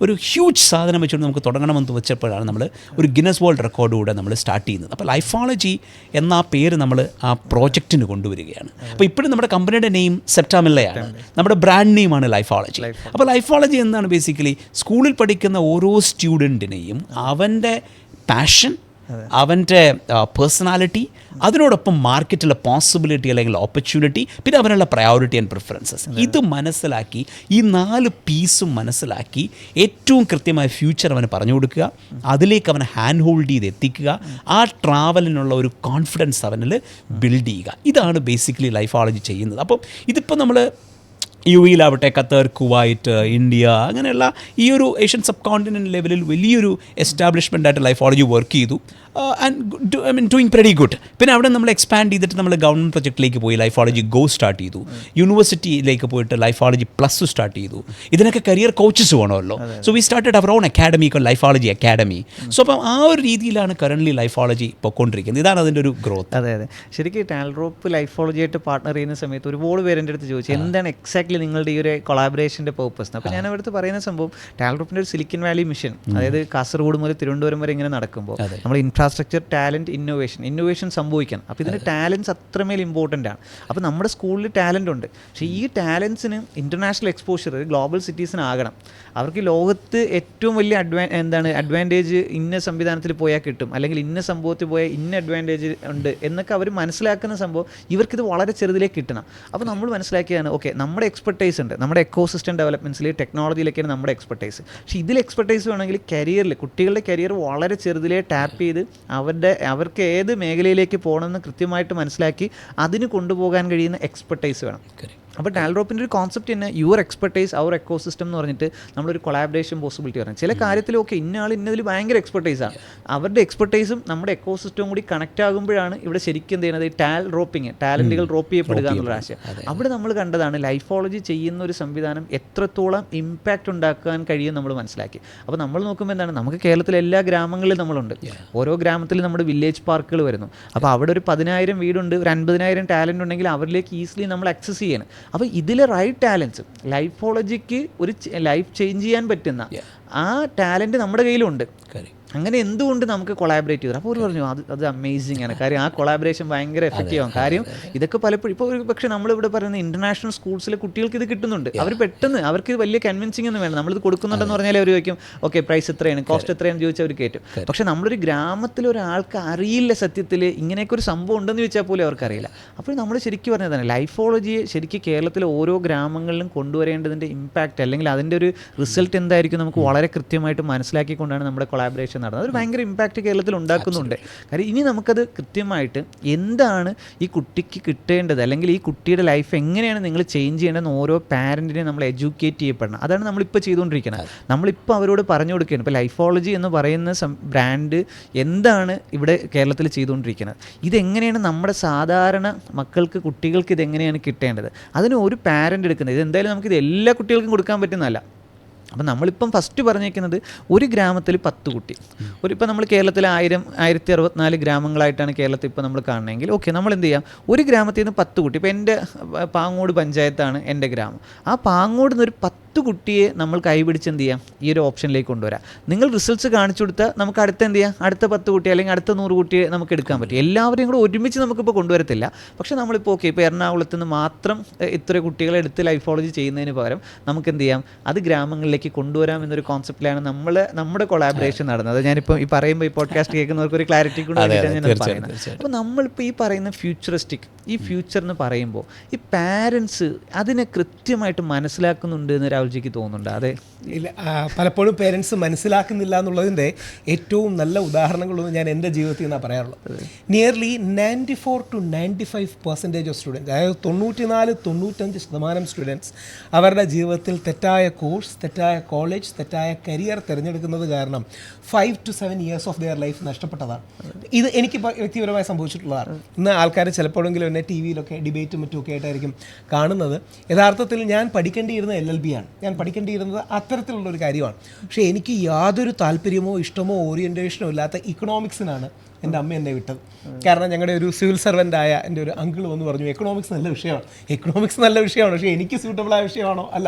ഒരു ഹ്യൂജ് സാധനം വെച്ചുകൊണ്ട് നമുക്ക് തുടങ്ങണമെന്ന് വെച്ചപ്പോഴാണ് നമ്മൾ ഒരു ഗിന്നസ് വേൾഡ് റെക്കോർഡുകൂടെ നമ്മൾ സ്റ്റാർട്ട് ചെയ്യുന്നത്. അപ്പോൾ ലൈഫോളജി എന്ന ആ പേര് നമ്മൾ ആ പ്രോജക്റ്റിന് കൊണ്ടുവരികയാണ്. അപ്പോൾ ഇപ്പോഴും നമ്മുടെ കമ്പനിയുടെ നെയിം സെപ്റ്റാമില്ലയാണ്, നമ്മുടെ ബ്രാൻഡ് നെയിമാണ് ലൈഫോളജി. അപ്പോൾ ലൈഫോളജി എന്താണ്? ബേസിക്കലി സ്കൂളിൽ പഠിക്കുന്ന ഓരോ സ്റ്റുഡൻറ്റിനെയും അവൻ്റെ പാഷൻ, അവൻ്റെ പേഴ്സണാലിറ്റി, അതിനോടൊപ്പം മാർക്കറ്റിലെ പോസിബിലിറ്റി അല്ലെങ്കിൽ ഓപ്പർച്യൂണിറ്റി, പിന്നെ അവനുള്ള പ്രയോറിറ്റി ആൻഡ് പ്രിഫറൻസസ്, ഇത് മനസ്സിലാക്കി ഈ 4 പീസും മനസ്സിലാക്കി ഏറ്റവും കൃത്യമായ ഫ്യൂച്ചർ അവന് പറഞ്ഞു കൊടുക്കുക, അതിലേക്ക് അവനെ ഹാൻഡ് ഹോൾഡ് ചെയ്ത് എത്തിക്കുക, ആ ട്രാവലിനുള്ള ഒരു കോൺഫിഡൻസ് അവനിൽ ബിൽഡ് ചെയ്യുക. ഇതാണ് ബേസിക്കലി ലൈഫോളജി ചെയ്യുന്നത്. അപ്പം ഇതിപ്പോൾ നമ്മൾ UAE-ലാവട്ടെ, ഖത്തർ, കുവൈറ്റ്, ഇന്ത്യ, അങ്ങനെയുള്ള ഈ ഒരു ഏഷ്യൻ സബ് കോണ്ടിനെൻ്റ് ലെവലിൽ വലിയൊരു എസ്റ്റാബ്ലിഷ്മെൻ്റായിട്ട് ലൈഫോളജി വർക്ക് ചെയ്തു. And doing very good. പിന്നെ അവിടെ നമ്മൾ എക്സ്പാൻഡ് ചെയ്തിട്ട് നമ്മൾ ഗവൺമെൻറ് പ്രൊജക്റ്റിലേക്ക് പോയി ലൈഫോളജി ഗോ സ്റ്റാർട്ട് ചെയ്തു. യൂണിവേഴ്സിറ്റിയിലേക്ക് പോയിട്ട് ലൈഫോളജി പ്ലസ് സ്റ്റാർട്ട് ചെയ്തു. ഇതിനൊക്കെ കരിയർ കോച്ചസ് വേണമല്ലോ. So we started our own academy, Lifology academy. So അപ്പം ആ ഒരു രീതിയിലാണ് കറൻ്റ്ലി ലൈഫോളജി പൊയ്ക്കൊണ്ടിരിക്കുന്നത്. ഇതാണ് അതിൻ്റെ ഒരു ഗ്രോത്ത്. അതെ. ശരിക്കും ടാൽറോപ്പ് ലൈഫോളജിയായിട്ട് പാർട്ണർ ചെയ്യുന്ന സമയത്ത് ഒരുപാട് പേര് എൻ്റെ അടുത്ത് ചോദിച്ചു എന്താണ് എക്സാക്ട്ലി നിങ്ങളുടെ ഈ ഒരു കൊളാബറേഷൻ്റെ പേർപ്പസ്. അപ്പോൾ ഞാൻ അവിടുത്തെ പറയുന്ന സംഭവം ടാൽറോപ്പിൻ്റെ ഒരു സിലിക്കൻ വാലി മിഷൻ, അതായത് കാസർഗോഡ് മുതൽ തിരുവനന്തപുരം വരെ ഇങ്ങനെ നടക്കുമ്പോൾ നമ്മൾ ഇൻഫ്രാസ്ട്രക്ചർ, ടാലൻറ്റ്, ഇന്നോവേഷൻ സംഭവിക്കണം. അപ്പോൾ ഇതിൻ്റെ ടാലൻറ്റ്സ് അത്രമേൽ ഇമ്പോർട്ടൻ്റ് ആണ്. അപ്പോൾ നമ്മുടെ സ്കൂളിൽ ടാലൻ്റ് ഉണ്ട്, പക്ഷേ ഈ ടാലൻസിന് ഇൻ്റർനാഷണൽ എക്സ്പോഷർ, ഗ്ലോബൽ സിറ്റീസിനാകണം. അവർക്ക് ലോകത്ത് ഏറ്റവും വലിയ അഡ്വാൻറ്റേജ് ഇന്ന സംവിധാനത്തിൽ പോയാൽ കിട്ടും, അല്ലെങ്കിൽ ഇന്ന സംഭവത്തിൽ പോയാൽ ഇന്ന അഡ്വാൻറ്റേജ് ഉണ്ട് എന്നൊക്കെ അവർ മനസ്സിലാക്കുന്ന സംഭവം ഇവർക്കിത് വളരെ ചെറുതിലേക്ക് കിട്ടണം. അപ്പോൾ നമ്മൾ മനസ്സിലാക്കിയാണ് ഓക്കെ നമ്മുടെ എക്സ്പെർട്ടൈസ് ഉണ്ട്. നമ്മുടെ എക്കോസിസ്റ്റം ഡെവലപ്മെൻറ്റ്സിൽ ടെക്നോളജിയിലൊക്കെയാണ് നമ്മുടെ എക്സ്പെർട്ടൈസ്. പക്ഷേ ഇതിൽ എക്സ്പെർട്ടൈസ് വേണമെങ്കിൽ കരിയറിൽ, കുട്ടികളുടെ കരിയർ വളരെ ചെറുതിലേ ടാപ്പ് ചെയ്ത് അവർക്ക് ഏത് മേഖലയിലേക്ക് പോകണമെന്ന് കൃത്യമായിട്ട് മനസ്സിലാക്കി അതിന് കൊണ്ടുപോകാൻ കഴിയുന്ന എക്സ്പെർട്ടൈസ് വേണം. അപ്പോൾ ടാൽഡ്രോപ്പിൻ്റെ ഒരു കോൺസെപ്റ്റ് തന്നെ യുവർ എക്സ്പെർട്ടൈസ് അവർ എക്കോസിസ്റ്റം എന്ന് പറഞ്ഞിട്ട് നമ്മളൊരു കൊളാബറേഷൻ പോസിബിലിറ്റി പറഞ്ഞു. ചില കാര്യത്തിലൊക്കെ ഇന്നതിൽ ഭയങ്കര എക്സ്പെർട്ടൈസാണ്, അവരുടെ എക്സ്പെർട്ടൈസും നമ്മുടെ എക്കോസിസ്റ്റവും കൂടി കണക്റ്റ് ആകുമ്പോഴാണ് ഇവിടെ ശരിക്കും എന്ത് ചെയ്യുന്നത്, ടാലൻറ്റുകൾ ഡ്രോപ്പ് ചെയ്യപ്പെടുക എന്നുള്ള ആശയം. അവിടെ നമ്മൾ കണ്ടതാണ് ലൈഫോളജി ചെയ്യുന്ന ഒരു സംവിധാനം എത്രത്തോളം ഇമ്പാക്റ്റ് ഉണ്ടാക്കാൻ കഴിയും നമ്മൾ മനസ്സിലാക്കി. അപ്പോൾ നമ്മൾ നോക്കുമ്പോൾ എന്താണ്, നമുക്ക് കേരളത്തിലെ എല്ലാ ഗ്രാമങ്ങളിലും നമ്മളുണ്ട്. ഓരോ ഗ്രാമത്തിലും നമ്മുടെ വില്ലേജ് പാർക്കുകൾ വരുന്നു. അപ്പോൾ അവിടെ ഒരു 10,000 വീടുണ്ട്, ഒരു 50,000 ടാലൻ്റ് ഉണ്ടെങ്കിൽ അവരിലേക്ക് ഈസിലി നമ്മൾ ആക്സസ് ചെയ്യണം. അപ്പോൾ ഇതിലെ റൈറ്റ് ടാലൻസ് ലൈഫോളജിക്ക് ഒരു ലൈഫ് ചേഞ്ച് ചെയ്യാൻ പറ്റുന്ന ആ ടാലൻറ്റ് നമ്മുടെ കയ്യിലുണ്ട്. അങ്ങനെ എന്തുകൊണ്ട് നമുക്ക് കൊളാബറേറ്റ് ചെയ്തു? അപ്പോൾ അവർ പറഞ്ഞു അത് അമേസിങ് ആണ്. കാര്യം ആ കൊളാബറേഷൻ ഭയങ്കര എഫക്റ്റീവ് ആണ്. കാര്യം ഇതൊക്കെ പലപ്പോഴും ഇപ്പോൾ ഒരു പക്ഷേ നമ്മളിവിടെ പറയുന്ന ഇൻ്റർനാഷണൽ സ്കൂൾസിലെ കുട്ടികൾക്ക് ഇത് കിട്ടുന്നുണ്ട്. അവർ പെട്ടെന്ന് അവർക്ക് ഇത് വലിയ കൺവിൻസിങ് ഒന്നും വേണം. നമ്മളിത് കൊടുക്കുന്നുണ്ടെന്ന് പറഞ്ഞാൽ അവർ ചോദിക്കും ഓക്കെ പ്രൈസ് എത്രയാണ്, കോസ്റ്റ് എത്രയാണെന്ന് ചോദിച്ചാൽ അവർ കയറ്റും. പക്ഷേ നമ്മളൊരു ഗ്രാമത്തിൽ ഒരാൾക്ക് അറിയില്ല സത്യത്തിൽ ഇങ്ങനെയൊക്കെ ഒരു സംഭവം ഉണ്ടെന്ന് ചോദിച്ചാൽ പോലും അവർക്കറിയില്ല. അപ്പോൾ നമ്മൾ ശരിക്കും പറഞ്ഞതാണ് ലൈഫോളജിയെ ശരിക്കും കേരളത്തിലെ ഓരോ ഗ്രാമങ്ങളിലും കൊണ്ടുവരേണ്ടതിൻ്റെ ഇമ്പാക്റ്റ് അല്ലെങ്കിൽ അതിൻ്റെ ഒരു റിസൾട്ട് എന്തായിരിക്കും നമുക്ക് വളരെ കൃത്യമായിട്ട് മനസ്സിലാക്കിക്കൊണ്ടാണ് നമ്മുടെ കൊളാബറേഷൻ നടന്നത്. അതൊരു ഭയങ്കര ഇമ്പാക്റ്റ് കേരളത്തിൽ ഉണ്ടാക്കുന്നുണ്ട്. കാര്യം ഇനി നമുക്കത് കൃത്യമായിട്ട് എന്താണ് ഈ കുട്ടിക്ക് കിട്ടേണ്ടത് അല്ലെങ്കിൽ ഈ കുട്ടിയുടെ ലൈഫ് എങ്ങനെയാണ് നിങ്ങൾ ചേഞ്ച് ചെയ്യേണ്ടതെന്ന് ഓരോ പാരൻറ്റിനെ നമ്മൾ എഡ്യൂക്കേറ്റ് ചെയ്യപ്പെടണം. അതാണ് നമ്മളിപ്പോൾ ചെയ്തുകൊണ്ടിരിക്കുന്നത്. നമ്മളിപ്പോൾ അവരോട് പറഞ്ഞു കൊടുക്കുകയാണ്. ഇപ്പോൾ ലൈഫോളജി എന്ന് പറയുന്ന ബ്രാൻഡ് എന്താണ് ഇവിടെ കേരളത്തിൽ ചെയ്തുകൊണ്ടിരിക്കുന്നത്, ഇതെങ്ങനെയാണ് നമ്മുടെ സാധാരണ മക്കൾക്ക് കുട്ടികൾക്ക് ഇതെങ്ങനെയാണ് കിട്ടേണ്ടത്, അതിന് ഒരു പാരൻ്റ് എടുക്കുന്നത്. ഇതെന്തായാലും നമുക്കിത് എല്ലാ കുട്ടികൾക്കും കൊടുക്കാൻ പറ്റുന്നതല്ല. അപ്പം നമ്മളിപ്പം ഫസ്റ്റ് പറഞ്ഞേക്കുന്നത് ഒരു ഗ്രാമത്തിൽ 10 കുട്ടി. ഇപ്പോൾ നമ്മൾ കേരളത്തിൽ 1064 ഗ്രാമങ്ങളായിട്ടാണ് കേരളത്തിൽ ഇപ്പോൾ നമ്മൾ കാണണമെങ്കിൽ ഓക്കെ നമ്മൾ എന്ത് ചെയ്യാം, ഒരു ഗ്രാമത്തിൽ നിന്ന് 10 കുട്ടി. ഇപ്പോൾ എൻ്റെ പാങ്ങോട് പഞ്ചായത്താണ് എൻ്റെ ഗ്രാമം. ആ പാങ്ങോട് നിന്നൊരു 10 കുട്ടിയെ നമ്മൾ കൈപിടിച്ച് എന്ത് ചെയ്യാം, ഈ ഒരു ഓപ്ഷനിലേക്ക് കൊണ്ടുവരാം. നിങ്ങൾ റിസൾട്ട്സ് കാണിച്ചു കൊടുത്താൽ നമുക്ക് അടുത്ത എന്ത് ചെയ്യാം, അടുത്ത 10 കുട്ടി അല്ലെങ്കിൽ അടുത്ത 100 കുട്ടിയെ നമുക്ക് എടുക്കാൻ പറ്റും. എല്ലാവരെയും കൂടെ ഒരുമിച്ച് നമുക്കിപ്പോൾ കൊണ്ടുവരത്തില്ല. പക്ഷേ നമ്മളിപ്പോൾ ഓക്കെ ഇപ്പോൾ എറണാകുളത്ത് നിന്ന് മാത്രം ഇത്ര കുട്ടികളെ എടുത്ത് ലൈഫോളജി ചെയ്യുന്നതിന് പകരം നമുക്ക് എന്ത് ചെയ്യാം, അത് ഗ്രാമങ്ങളിലേക്ക് കൊണ്ടുവരാം എന്നൊരു കോൺസെപ്റ്റിലാണ് നമ്മുടെ കൊളാബറേഷൻ നടന്നത്. ഞാനിപ്പോൾ ഈ പറയുമ്പോൾ ഈ പോഡ്കാസ്റ്റ് കേൾക്കുന്നവർക്ക് ഒരു ക്ലാരിറ്റി കൂടെ വേണ്ടിയിട്ടാണ് ഞാൻ പറയുന്നത്. അപ്പോൾ നമ്മളിപ്പോൾ ഈ പറയുന്ന ഫ്യൂച്ചറിസ്റ്റിക് ഈ ഫ്യൂച്ചർ എന്ന് പറയുമ്പോൾ ഈ പാരൻസ് അതിനെ കൃത്യമായിട്ട് മനസ്സിലാക്കുന്നുണ്ട് എന്ന് രാഹുൽജിക്ക് തോന്നുന്നുണ്ട്? അതെ, ഇല്ല, പലപ്പോഴും പേരൻസ് മനസ്സിലാക്കുന്നില്ല എന്നുള്ളതിൻ്റെ ഏറ്റവും നല്ല ഉദാഹരണങ്ങളൊന്നും ഞാൻ എൻ്റെ ജീവിതത്തിൽ നിന്നാണ് പറയാറുള്ളത്. നിയർലി 94 to 95% ഓഫ് സ്റ്റുഡൻസ്, അതായത് 94-95% സ്റ്റുഡൻസ് അവരുടെ ജീവിതത്തിൽ തെറ്റായ കോഴ്സ്, തെറ്റായ കോളേജ്, തെറ്റായ കരിയർ തിരഞ്ഞെടുക്കുന്നത് കാരണം 5 to 7 years of their life നഷ്ടപ്പെട്ടതാണ്. ഇത് എനിക്ക് വ്യക്തിപരമായി സംഭവിച്ചിട്ടുള്ളതാണ്. ഇന്ന് ആൾക്കാർ ചിലപ്പോഴെങ്കിലും എന്നെ ടി വിയിലൊക്കെ ഡിബേറ്റും മറ്റുമൊക്കെ ആയിട്ടായിരിക്കും കാണുന്നത്. യഥാർത്ഥത്തിൽ ഞാൻ പഠിക്കേണ്ടിയിരുന്ന LLB ആണ്. ഞാൻ പഠിക്കേണ്ടിയിരുന്നത് അത്തരത്തിലുള്ളൊരു കാര്യമാണ്. പക്ഷേ എനിക്ക് യാതൊരു താല്പര്യമോ ഇഷ്ടമോ ഓറിയൻറ്റേഷനോ ഇല്ലാത്ത ഇക്കണോമിക്സിനാണ് എൻ്റെ അമ്മ എന്നെ വിട്ടത്. കാരണം ഞങ്ങളുടെ ഒരു സിവിൽ സർവൻ്റായ എൻ്റെ ഒരു അങ്കിൾ വന്ന് പറഞ്ഞു എക്കണോമിക്സ് നല്ല വിഷയമാണ്. എക്കണോമിക്സ് നല്ല വിഷയമാണ്, പക്ഷേ എനിക്ക് സ്യൂട്ടബിളായ വിഷയമാണോ? അല്ല.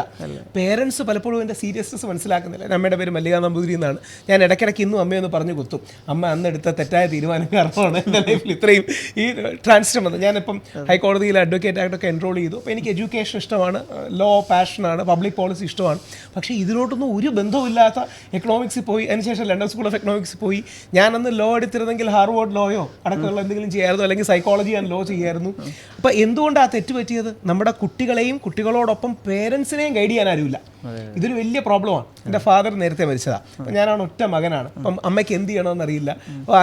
പേരൻസ് പലപ്പോഴും എൻ്റെ സീരിയസ്നെസ് മനസ്സിലാക്കുന്നില്ല. അമ്മയുടെ പേര് മല്ലിക നമ്പൂതിരി എന്നാണ്. ഞാൻ ഇടയ്ക്കിടയ്ക്ക് ഇന്നും അമ്മയൊന്ന് പറഞ്ഞു കുത്തും, അമ്മ അന്നെടുത്ത തെറ്റായ തീരുമാനം കാരണമാണ് എൻ്റെ ലൈഫിൽ ഇത്രയും ഈ ട്രാൻസിഷൻ വന്നത്. ഞാനിപ്പം ഹൈക്കോടതിയിൽ അഡ്വക്കേറ്റ് ആയിട്ടൊക്കെ എൻറോൾ ചെയ്തു. അപ്പോൾ എനിക്ക് എഡ്യൂക്കേഷൻ ഇഷ്ടമാണ്, ലോ പാഷനാണ്, പബ്ലിക് പോളിസി ഇഷ്ടമാണ്. പക്ഷേ ഇതിലോട്ടൊന്നും ഒരു ബന്ധവുമില്ലാത്ത എക്കണോമിക്സിൽ പോയി, അതിനുശേഷം ലണ്ടൻ സ്കൂൾ ഓഫ് എക്കണോമിക്സിൽ പോയി. ഞാനന്ന് ലോ എടുത്തിരുന്നെങ്കിൽ ഹാർവേഡ് ലോയോ അടക്കമുള്ള എന്തെങ്കിലും ചെയ്യായിരുന്നു, അല്ലെങ്കിൽ സൈക്കോളജി ആൻഡ് ലോ ചെയ്യായിരുന്നു. അപ്പോൾ എന്തുകൊണ്ടാണ് ആ തെറ്റ് പറ്റിയത്? നമ്മുടെ കുട്ടികളെയും കുട്ടികളോടൊപ്പം പേരൻസിനെയും ഗൈഡ് ചെയ്യാൻ ആരുമില്ല. ഇതൊരു വലിയ പ്രോബ്ലമാണ്. എൻ്റെ ഫാദർ നേരത്തെ മരിച്ചതാണ്. അപ്പം ഞാനാണ് ഒറ്റ മകനാണ്. അപ്പം അമ്മയ്ക്ക് എന്ത് ചെയ്യണമെന്ന് അറിയില്ല. അപ്പോൾ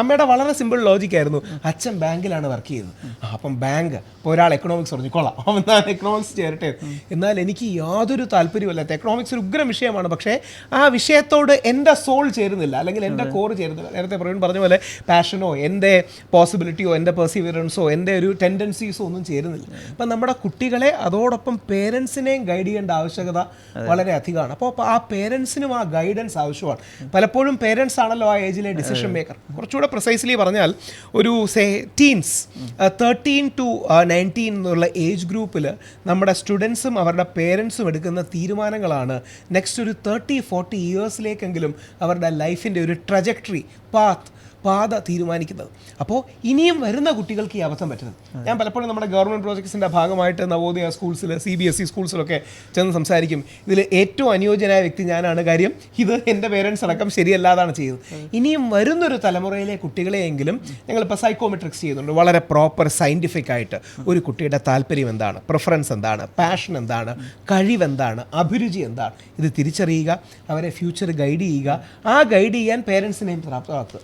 അമ്മയുടെ വളരെ സിമ്പിൾ ലോജിക്കായിരുന്നു, അച്ഛൻ ബാങ്കിലാണ് വർക്ക് ചെയ്യുന്നത്. അപ്പം ബാങ്ക് ഇപ്പോൾ ഒരാൾ എക്കണോമിക്സ് പറഞ്ഞിക്കൊള്ളാം, അവൻ ഞാൻ എക്കണോമിക്സ് ചേരട്ടെ. എന്നാൽ എനിക്ക് യാതൊരു താല്പര്യമില്ലാത്ത എക്കണോമിക്സ് ഒരു ഉഗ്രം വിഷയമാണ്, പക്ഷേ ആ വിഷയത്തോട് എൻ്റെ സോൾ ചേരുന്നില്ല, അല്ലെങ്കിൽ എൻ്റെ കോർ ചേരുന്നില്ല. നേരത്തെ പറഞ്ഞ പോലെ പാഷനോ എൻ്റെ പോസിബിലിറ്റിയോ എൻ്റെ പെർസിവിയറൻസോ എൻ്റെ ഒരു ടെൻഡൻസീസോ ഒന്നും ചേരുന്നില്ല. അപ്പം നമ്മുടെ കുട്ടികളെ അതോടൊപ്പം പേരൻസിനെയും ഗൈഡ് ചെയ്യേണ്ട ആവശ്യകത വളരെ അധികമാണ്. അപ്പോൾ ആ പേരൻസിനും ആ ഗൈഡൻസ് ആവശ്യമാണ്. പലപ്പോഴും പേരൻസ് ആണല്ലോ ആ ഏജിലെ ഡിസിഷൻ മേക്കർ. കുറച്ചുകൂടെ പ്രിസൈസ്ലി പറഞ്ഞാൽ ഒരു ടീൻസ് 13 to 19 എന്നുള്ള ഏജ് ഗ്രൂപ്പിൽ നമ്മുടെ സ്റ്റുഡൻസും അവരുടെ പേരൻസും എടുക്കുന്ന തീരുമാനങ്ങളാണ് നെക്സ്റ്റ് ഒരു 30-40 ഇയേഴ്സിലേക്കെങ്കിലും അവരുടെ ലൈഫിൻ്റെ ഒരു ട്രജക്ടറി പാത്ത് പാത തീരുമാനിക്കുന്നത്. അപ്പോൾ ഇനിയും വരുന്ന കുട്ടികൾക്ക് ഈ അബദ്ധം പറ്റുന്നത്. ഞാൻ പലപ്പോഴും നമ്മുടെ ഗവൺമെൻറ് പ്രോജക്ട്സിൻ്റെ ഭാഗമായിട്ട് നവോദയ സ്കൂൾസിൽ CBSE സ്കൂൾസിലൊക്കെ ചെന്ന് സംസാരിക്കും. ഇതിൽ ഏറ്റവും അനുയോജ്യനായ വ്യക്തി ഞാനാണ്, കാര്യം ഇത് എൻ്റെ പേരൻസ് അടക്കം ശരിയല്ലാതാണ് ചെയ്തത്. ഇനിയും വരുന്നൊരു തലമുറയിലെ കുട്ടികളെയെങ്കിലും ഞങ്ങളിപ്പോൾ സൈക്കോമെട്രിക്സ് ചെയ്യുന്നുണ്ട്, വളരെ പ്രോപ്പർ സയൻറ്റിഫിക് ആയിട്ട് ഒരു കുട്ടിയുടെ താല്പര്യം എന്താണ്, പ്രിഫറൻസ് എന്താണ്, പാഷൻ എന്താണ്, കഴിവെന്താണ്, അഭിരുചി എന്താണ്, ഇത് തിരിച്ചറിയുക, അവരെ ഫ്യൂച്ചർ ഗൈഡ് ചെയ്യുക, ആ ഗൈഡ് ചെയ്യാൻ പേരൻസിനെയും പ്രാപ്തമാക്കുക.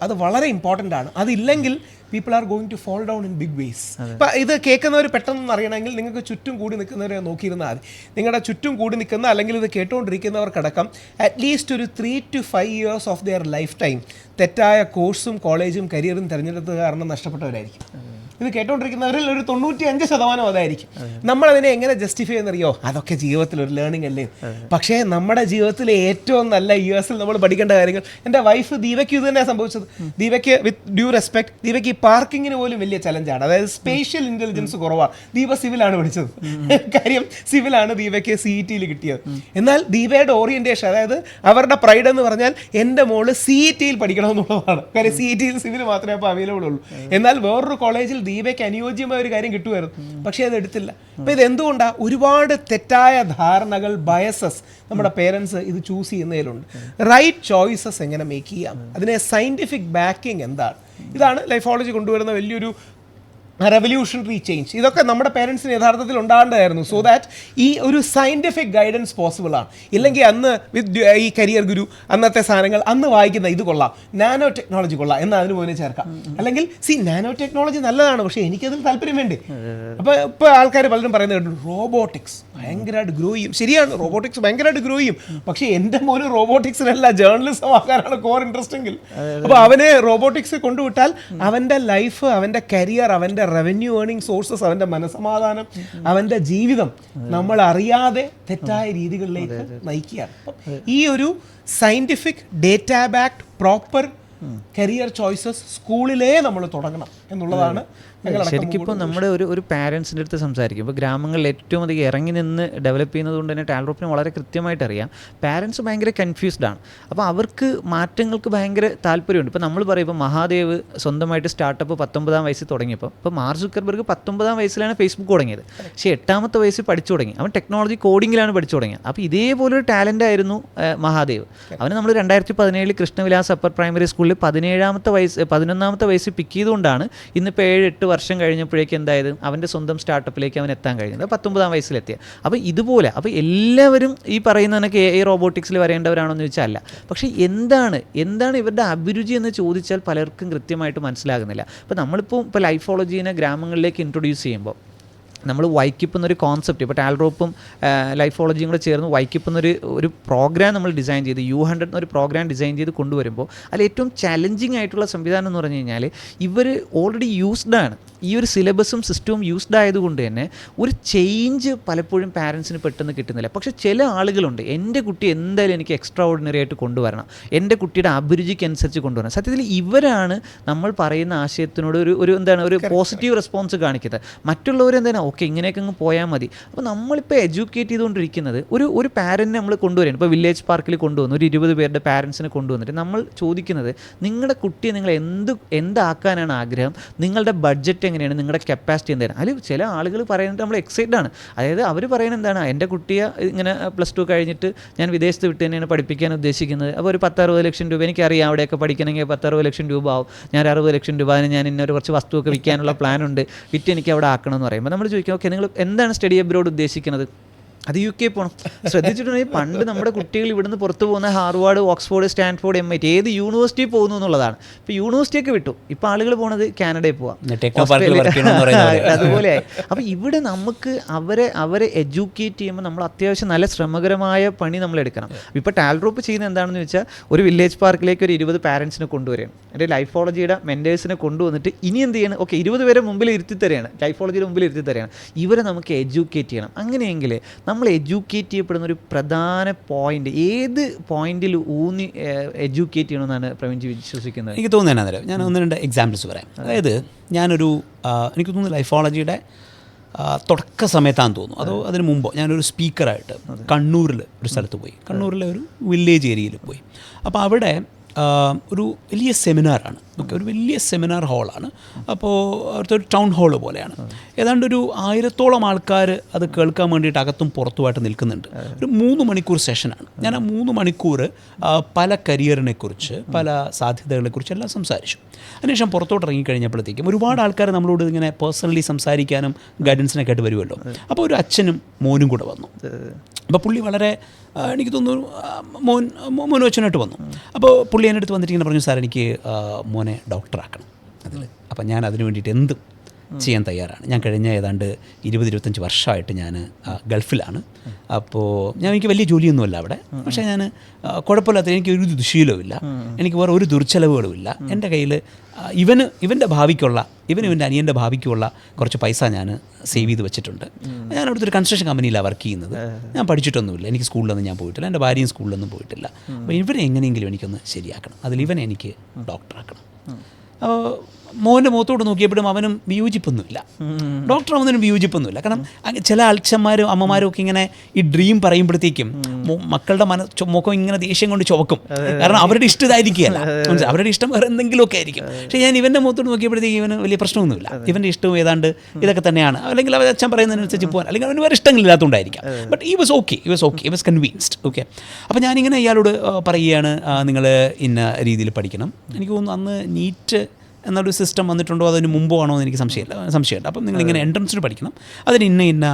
അത് വളരെ ഇമ്പോർട്ടൻ്റ് ആണ്. അതില്ലെങ്കിൽ people are going to fall down in big ways. ഇപ്പം ഇത് കേൾക്കുന്നവർ പെട്ടെന്ന് അറിയണമെങ്കിൽ നിങ്ങൾക്ക് ചുറ്റും കൂടി നിൽക്കുന്നവരെ നോക്കിയിരുന്നാൽ മതി. നിങ്ങളുടെ ചുറ്റും കൂടി നിൽക്കുന്ന അല്ലെങ്കിൽ ഇത് കേട്ടുകൊണ്ടിരിക്കുന്നവർക്കടക്കം അറ്റ്ലീസ്റ്റ് ഒരു 3 to 5 years of their life time തെറ്റായ കോഴ്സും കോളേജും കരിയറും തിരഞ്ഞെടുത്തത് കാരണം നഷ്ടപ്പെട്ടവരായിരിക്കും. ഇത് കേട്ടോണ്ടിരിക്കുന്നവരിൽ ഒരു 95% അതായിരിക്കും. നമ്മളതിനെ എങ്ങനെ ജസ്റ്റിഫൈ ചെയ്യുന്നറിയോ? അതൊക്കെ ജീവിതത്തിൽ ഒരു ലേണിംഗ് അല്ലേ. പക്ഷേ നമ്മുടെ ജീവിതത്തിലെ ഏറ്റവും നല്ല ഇയേഴ്സിൽ നമ്മൾ പഠിക്കേണ്ട കാര്യങ്ങൾ, എൻ്റെ വൈഫ് ദീപയ്ക്ക് ഇത് തന്നെ സംഭവിച്ചത്. ദീപയ്ക്ക് വിത്ത് ഡ്യൂ റെസ്പെക്ട്, ദീപയ്ക്ക് ഈ പാർക്കിങ്ങിന് പോലും വലിയ ചലഞ്ചാണ്. അതായത് സ്പേഷ്യൽ ഇൻ്റലിജൻസ് കുറവാണ്. ദീപ സിവിലാണ് പഠിച്ചത്. കാര്യം സിവിലാണ് ദീപയ്ക്ക് CET-യിൽ കിട്ടിയത്. എന്നാൽ ദീപയുടെ ഓറിയൻറ്റേഷൻ, അതായത് അവരുടെ പ്രൈഡ് എന്ന് പറഞ്ഞാൽ എൻ്റെ മോള് CET-യിൽ പഠിക്കണമെന്നുള്ളതാണ്. കാര്യം CET-യിൽ സിവിൽ മാത്രമേ അപ്പോൾ അവൈലബിൾ ഉള്ളൂ. എന്നാൽ വേറൊരു കോളേജിൽ ദീപയ്ക്ക് അനുയോജ്യമായ ഒരു കാര്യം കിട്ടുമായിരുന്നു, പക്ഷേ അത് എടുത്തില്ല. അപ്പോൾ ഇത് എന്തുകൊണ്ടാണ്? ഒരുപാട് തെറ്റായ ധാരണകൾ, ബയസസ് നമ്മുടെ പേരൻസ് ഇത് ചൂസ് ചെയ്യുന്നതിലുണ്ട്. റൈറ്റ് ചോയ്സസ് എങ്ങനെ മേക്ക് ചെയ്യാം, അതിനെ സയൻറ്റിഫിക് ബാക്കിംഗ് എന്താണ്, ഇതാണ് ലൈഫോളജി കൊണ്ടുവരുന്ന വലിയൊരു റെവല്യൂഷണറി ചേഞ്ച്. ഇതൊക്കെ നമ്മുടെ പേരൻസിന് യഥാർത്ഥത്തിൽ ഉണ്ടാകേണ്ടതായിരുന്നു, സോ ദാറ്റ് ഈ ഒരു സയൻറ്റിഫിക് ഗൈഡൻസ് പോസിബിൾ ആണ്. ഇല്ലെങ്കിൽ അന്ന് വിത്ത് ഈ കരിയർ ഗുരു അന്നത്തെ സാധനങ്ങൾ അന്ന് വായിക്കുന്ന ഇത് കൊള്ളാം, നാനോ ടെക്നോളജി കൊള്ളാം എന്ന് അതിന് പോലും ചേർക്കാം. അല്ലെങ്കിൽ നാനോ ടെക്നോളജി നല്ലതാണ്, പക്ഷേ എനിക്കതിൽ താല്പര്യം വേണ്ടേ. അപ്പോൾ ഇപ്പോൾ ആൾക്കാർ പലരും പറയുന്നത് കേട്ടു, റോബോട്ടിക്സ് ഭയങ്കരമായിട്ട് ഗ്രോ ചെയ്യും. ശരിയാണ്, റോബോട്ടിക്സ് ഭയങ്കരമായിട്ട് ഗ്രോ ചെയ്യും. പക്ഷേ എൻ്റെ മോന് റോബോട്ടിക്സിനല്ല ജേർണലിസം ആക്കാനാണ് കോർ ഇൻട്രസ്റ്റ് എങ്കിൽ, അപ്പോൾ അവനെ റോബോട്ടിക്സ് കൊണ്ടുവിട്ടാൽ അവൻ്റെ ലൈഫ്, അവൻ്റെ കരിയർ, അവൻ്റെ റവന്യൂ ഏർണിംഗ് സോഴ്സസ്, അവൻ്റെ മനസ്സമാധാനം, അവൻ്റെ ജീവിതം നമ്മൾ അറിയാതെ തെറ്റായ രീതികളിലേക്ക് നയിക്കുകയാണ്. ഈ ഒരു scientific data backed proper career choices സ്കൂളിലേ നമ്മൾ തുടങ്ങണം എന്നുള്ളതാണ്. ശരിക്കും ഇപ്പോൾ നമ്മുടെ ഒരു പാരൻസിൻ്റെ അടുത്ത് സംസാരിക്കും. ഇപ്പോൾ ഗ്രാമങ്ങളിൽ ഏറ്റവും അധികം ഇറങ്ങി നിന്ന് ഡെവലപ്പ് ചെയ്യുന്നത് കൊണ്ട് തന്നെ ടാൽറോപ്പിന് വളരെ കൃത്യമായിട്ട് അറിയാം പാരൻസ് ഭയങ്കര കൺഫ്യൂസ്ഡ് ആണ്. അപ്പോൾ അവർക്ക് മാറ്റങ്ങൾക്ക് ഭയങ്കര താല്പര്യമുണ്ട്. ഇപ്പോൾ നമ്മൾ പറയും, ഇപ്പോൾ മഹാദേവ് സ്വന്തമായിട്ട് സ്റ്റാർട്ടപ്പ് 19-ാം വയസ്സിൽ തുടങ്ങിയപ്പോൾ, ഇപ്പോൾ മാർക്ക് സുക്കർബർഗ് 19-ാം വയസ്സിലാണ് ഫേസ്ബുക്ക് തുടങ്ങിയത്. പക്ഷേ 8-ാമത്തെ വയസ്സിൽ പഠിച്ചു തുടങ്ങി. അവൻ ടെക്നോളജി കോഡിങ്ങിലാണ് പഠിച്ചു തുടങ്ങിയത്. അപ്പോൾ ഇതേപോലൊരു ടാലൻ്റ് ആയിരുന്നു മഹാദേവ്. അവന് നമ്മൾ 2017 കൃഷ്ണവിലാസ് അപ്പർ പ്രൈമറി സ്കൂളിൽ 11-ാമത്തെ വയസ്സിൽ പിക്ക് ചെയ്തുകൊണ്ടാണ് ഇന്നിപ്പോൾ 7-8 വർഷം കഴിഞ്ഞപ്പോഴേക്കും എന്തായത്, അവൻ്റെ സ്വന്തം സ്റ്റാർട്ടപ്പിലേക്ക് അവൻ എത്താൻ കഴിഞ്ഞത് 19-ാം വയസ്സിലെത്തിയ. അപ്പോൾ ഇതുപോലെ അപ്പോൾ എല്ലാവരും ഈ പറയുന്നതിനൊക്കെ AI റോബോട്ടിക്സിൽ വരേണ്ടവരാണോ എന്ന് ചോദിച്ചാൽ അല്ല. പക്ഷേ എന്താണ് ഇവരുടെ അഭിരുചി എന്ന് ചോദിച്ചാൽ പലർക്കും കൃത്യമായിട്ട് മനസ്സിലാകുന്നില്ല. അപ്പോൾ നമ്മളിപ്പോൾ ലൈഫോളജീനെ ഗ്രാമങ്ങളിലേക്ക് ഇൻട്രൊഡ്യൂസ് ചെയ്യുമ്പോൾ നമ്മൾ വൈക്കിപ്പ് എന്നൊരു കോൺസെപ്റ്റ്, ഇപ്പോൾ ടാൽറോപ്പും ലൈഫോളജിയും കൂടെ ചേർന്ന് വൈക്കിപ്പ് എന്നൊരു പ്രോഗ്രാം നമ്മൾ ഡിസൈൻ ചെയ്ത് U100 എന്നൊരു പ്രോഗ്രാം ഡിസൈൻ ചെയ്ത് കൊണ്ടുവരുമ്പോൾ അതിൽ ഏറ്റവും ചലഞ്ചിങ് ആയിട്ടുള്ള സംവിധാനം എന്ന് പറഞ്ഞു കഴിഞ്ഞാൽ ഇവർ ഓൾറെഡി യൂസ്ഡ് ആണ്. ഈ ഒരു സിലബസും സിസ്റ്റവും യൂസ്ഡ് ആയതുകൊണ്ട് തന്നെ ഒരു ചേഞ്ച് പലപ്പോഴും പാരൻസിന് പെട്ടെന്ന് കിട്ടുന്നില്ല. പക്ഷേ ചില ആളുകളുണ്ട്, എൻ്റെ കുട്ടി എന്തായാലും എനിക്ക് എക്സ്ട്രാ ഓർഡിനറി ആയിട്ട് കൊണ്ടുവരണം, എൻ്റെ കുട്ടിയുടെ അഭിരുചിക്ക് അനുസരിച്ച് കൊണ്ടുവരണം. സത്യത്തിൽ ഇവരാണ് നമ്മൾ പറയുന്ന ആശയത്തിനോട് ഒരു പോസിറ്റീവ് റെസ്പോൺസ് കാണിക്കുന്നത്. മറ്റുള്ളവരെന്താണ് ഓക്കെ ഇങ്ങനെയൊക്കെ അങ്ങ് പോയാൽ മതി. അപ്പോൾ നമ്മളിപ്പോൾ എഡ്യൂക്കേറ്റ് ചെയ്തുകൊണ്ടിരിക്കുന്നത് ഒരു പാരൻറ്റിനെ നമ്മൾ കൊണ്ടുവരികയാണ്. ഇപ്പോൾ വില്ലേജ് പാർക്കിൽ കൊണ്ടുവന്നു ഒരു 20 പേരുടെ പാരൻസിനെ കൊണ്ടുവന്നിട്ട് നമ്മൾ ചോദിക്കുന്നത്, നിങ്ങളുടെ കുട്ടിയെ നിങ്ങൾ എന്താക്കാനാണ് ആഗ്രഹം, നിങ്ങളുടെ ബഡ്ജറ്റ് എങ്ങനെയാണ്, നിങ്ങളുടെ കപ്പാസിറ്റി എന്താണ്. അതിൽ ചില ആളുകൾ പറയുന്നത് നമ്മൾ എക്സൈറ്റഡ് ആണ്. അതായത് അവർ പറയുന്നത് എന്താണ്, എൻ്റെ കുട്ടിയെ ഇങ്ങനെ +2 കഴിഞ്ഞിട്ട് ഞാൻ വിദേശത്ത് വിട്ട് തന്നെയാണ് പഠിപ്പിക്കാൻ ഉദ്ദേശിക്കുന്നത്. അപ്പോൾ ഒരു 10-60 ലക്ഷം രൂപ, എനിക്കറിയാം അവിടെയൊക്കെ പഠിക്കണമെങ്കിൽ 10-60 ലക്ഷം രൂപ ആവും, ഞാൻ 60 ലക്ഷം രൂപ അതിന് ഞാൻ ഇന്നൊരു കുറച്ച് വസ്തുവൊക്കെ വിൽക്കാനുള്ള പ്ലാനുണ്ട്, വിറ്റ് എനിക്ക് അവിടെ ആക്കണമെന്ന് പറയുമ്പോൾ നമ്മൾ ചോദിക്കും, ഓക്കെ നിങ്ങൾ എന്താണ് സ്റ്റഡി അബ്രോഡ് ഉദ്ദേശിക്കുന്നത്? അത് UK പോകണം. ശ്രദ്ധിച്ചിട്ടുണ്ടെങ്കിൽ പണ്ട് നമ്മുടെ കുട്ടികൾ ഇവിടുന്ന് പുറത്ത് പോകുന്ന ഹാർവാർഡ്, ഓക്സ്ഫോർഡ്, സ്റ്റാൻഫോർഡ്, MIT ഏത് യൂണിവേഴ്സിറ്റി പോകുന്നു എന്നുള്ളതാണ്. ഇപ്പോൾ യൂണിവേഴ്സിറ്റിയൊക്കെ വിട്ടു, ഇപ്പോൾ ആളുകൾ പോകുന്നത് കാനഡയിൽ പോവാം, അതുപോലെയായി. അപ്പോൾ ഇവിടെ നമുക്ക് അവരെ എഡ്യൂക്കേറ്റ് ചെയ്യുമ്പോൾ നമ്മൾ അത്യാവശ്യം നല്ല ശ്രമകരമായ പണി നമ്മൾ എടുക്കണം. ഇപ്പോൾ ടാൽറോപ്പ് ചെയ്യുന്നത് എന്താണെന്ന് വെച്ചാൽ ഒരു വില്ലേജ് പാർക്കിലേക്ക് ഒരു 20 പാരൻസിനെ കൊണ്ടുവരികയാണ്. എൻ്റെ ലൈഫോളജിയുടെ മെൻറ്റേഴ്സിനെ കൊണ്ടുവന്നിട്ട് ഇനി എന്ത് ചെയ്യണം, ഓക്കെ 20 പേരെ മുമ്പിൽ ഇരുത്തി തരികയാണ്, ലൈഫോളജിയുടെ മുമ്പിൽ ഇരുത്തി തരികയാണ്. ഇവരെ നമുക്ക് എഡ്യൂക്കേറ്റ് ചെയ്യണം. അങ്ങനെയെങ്കിൽ നമ്മൾ എഡ്യൂക്കേറ്റ് ചെയ്യപ്പെടുന്ന ഒരു പ്രധാന പോയിന്റ്, ഏത് പോയിന്റിൽ ഊന്നി എഡ്യൂക്കേറ്റ് ചെയ്യണമെന്നാണ് പ്രവീൺജി വിശ്വസിക്കുന്നത്? എനിക്ക് തോന്നുന്നത് അന്നേരം ഞാൻ 1-2 എക്സാമ്പിൾസ് പറയാം. അതായത് എനിക്ക് തോന്നുന്നു ലൈഫോളജിയുടെ തുടക്ക സമയത്താണെന്ന് തോന്നുന്നു, അതോ അതിന് മുമ്പോ ഞാനൊരു സ്പീക്കറായിട്ട് കണ്ണൂരിൽ ഒരു സ്ഥലത്ത് പോയി, കണ്ണൂരിലെ ഒരു വില്ലേജ് ഏരിയയിൽ പോയി. അപ്പോൾ അവിടെ ഒരു വലിയ സെമിനാറാണ്. ഓക്കെ, ഒരു വലിയ സെമിനാർ ഹാളാണ്. അപ്പോൾ അവിടുത്തെ ഒരു ടൗൺ ഹാള് പോലെയാണ്. ഏതാണ്ട് ഒരു 1000-ഓളം ആൾക്കാർ അത് കേൾക്കാൻ വേണ്ടിയിട്ട് അകത്തും പുറത്തുമായിട്ട് നിൽക്കുന്നുണ്ട്. ഒരു 3 മണിക്കൂർ സെഷനാണ്. ഞാൻ ആ 3 മണിക്കൂർ പല കരിയറിനെക്കുറിച്ച്, പല സാധ്യതകളെക്കുറിച്ച് എല്ലാം സംസാരിച്ചു. അതിനുശേഷം പുറത്തോട്ട് ഇറങ്ങിക്കഴിഞ്ഞപ്പോഴത്തേക്കും ഒരുപാട് ആൾക്കാർ നമ്മളോട് ഇങ്ങനെ പേഴ്സണലി സംസാരിക്കാനും ഗൈഡൻസിനൊക്കെ ആയിട്ട് വരുമല്ലോ. അപ്പോൾ ഒരു അച്ഛനും മോനും കൂടെ വന്നു. അപ്പോൾ പുള്ളി വളരെ, എനിക്ക് തോന്നുന്നു മോനും അച്ഛനായിട്ട് വന്നു. അപ്പോൾ പുള്ളി എൻ്റെ അടുത്ത് വന്നിട്ട് ഇങ്ങനെ പറഞ്ഞു, സാർ എനിക്ക് മോനെ ഡോക്ടറാക്കണം അതിൽ. അപ്പം ഞാൻ അതിന് വേണ്ടിയിട്ട് എന്തും ചെയ്യാൻ തയ്യാറാണ്. ഞാൻ കഴിഞ്ഞ ഏതാണ്ട് 20-25 വർഷമായിട്ട് ഞാൻ ഗൾഫിലാണ്. അപ്പോൾ എനിക്ക് വലിയ ജോലിയൊന്നുമല്ല അവിടെ. പക്ഷേ ഞാൻ കുഴപ്പമില്ലാത്ത, എനിക്ക് ഒരു ദുശീലവുമില്ല, എനിക്ക് വേറെ ഒരു ദുർച്ചെലവുകളുമില്ല. എൻ്റെ കയ്യിൽ ഇവൻ്റെ ഭാവിക്കുള്ള, ഇവൻ്റെ അനിയൻ്റെ ഭാവിക്കുള്ള കുറച്ച് പൈസ ഞാൻ സേവ് ചെയ്ത് വെച്ചിട്ടുണ്ട്. ഞാൻ അവിടുത്തെ ഒരു കൺസ്ട്രക്ഷൻ കമ്പനിയിലാണ് വർക്ക് ചെയ്യുന്നത്. ഞാൻ പഠിച്ചിട്ടൊന്നുമില്ല, എനിക്ക് സ്കൂളിലൊന്നും ഞാൻ പോയിട്ടില്ല, എൻ്റെ ഭാര്യയും സ്കൂളിലൊന്നും പോയിട്ടില്ല. അപ്പോൾ ഇവനെ എങ്ങനെയെങ്കിലും എനിക്കൊന്ന് ശരിയാക്കണം, അതിൽ ഇവനെ എനിക്ക് ഡോക്ടറാക്കണം. അപ്പോൾ മോൻ്റെ മുഖത്തോട് നോക്കിയപ്പോഴും അവനും വിയോജിപ്പൊന്നുമില്ല, ഡോക്ടർ അവനും വിയോജിപ്പൊന്നുമില്ല. കാരണം ചില അച്ഛന്മാരും അമ്മമാരും ഒക്കെ ഇങ്ങനെ ഈ ഡ്രീം പറയുമ്പോഴത്തേക്കും മക്കളുടെ മുഖം ഇങ്ങനെ ദേഷ്യം കൊണ്ട് ചുവക്കും. കാരണം അവരുടെ ഇഷ്ടം ഇതായിരിക്കുകയല്ല, അവരുടെ ഇഷ്ടം വേറെ എന്തെങ്കിലുമൊക്കെ ആയിരിക്കും. പക്ഷേ ഞാൻ ഇവൻ്റെ മുഖത്തോട് നോക്കിയപ്പോഴത്തേക്കും ഇവന് വലിയ പ്രശ്നമൊന്നുമില്ല. ഇവൻ്റെ ഇഷ്ടവും ഏതാണ്ട് ഇതൊക്കെ തന്നെയാണ്. അല്ലെങ്കിൽ അവർ അച്ഛൻ പറയുന്നതിനനുസരിച്ച് പോകാൻ, അല്ലെങ്കിൽ അവന് വേറെ ഇഷ്ടങ്ങളില്ലാത്തതുകൊണ്ടായിരിക്കാം. ബട്ട് ഈ വാസ് ഓക്കെ, ഈ വാസ് കൺവിൻസ്ഡ്. ഓക്കെ, അപ്പോൾ ഞാനിങ്ങനെ ഇയാളോട് പറയുകയാണ്, നിങ്ങൾ ഇന്ന രീതിയിൽ പഠിക്കണം. എനിക്ക് തോന്നുന്നു അന്ന് നീറ്റ് എന്നൊരു സിസ്റ്റം വന്നിട്ടുണ്ടോ അതിന് മുമ്പോ ആണോ എന്ന് എനിക്ക് സംശയമുണ്ട്. അപ്പം നിങ്ങളിങ്ങനെ എൻട്രൻസിന് പഠിക്കണം, അതിന് ഇന്ന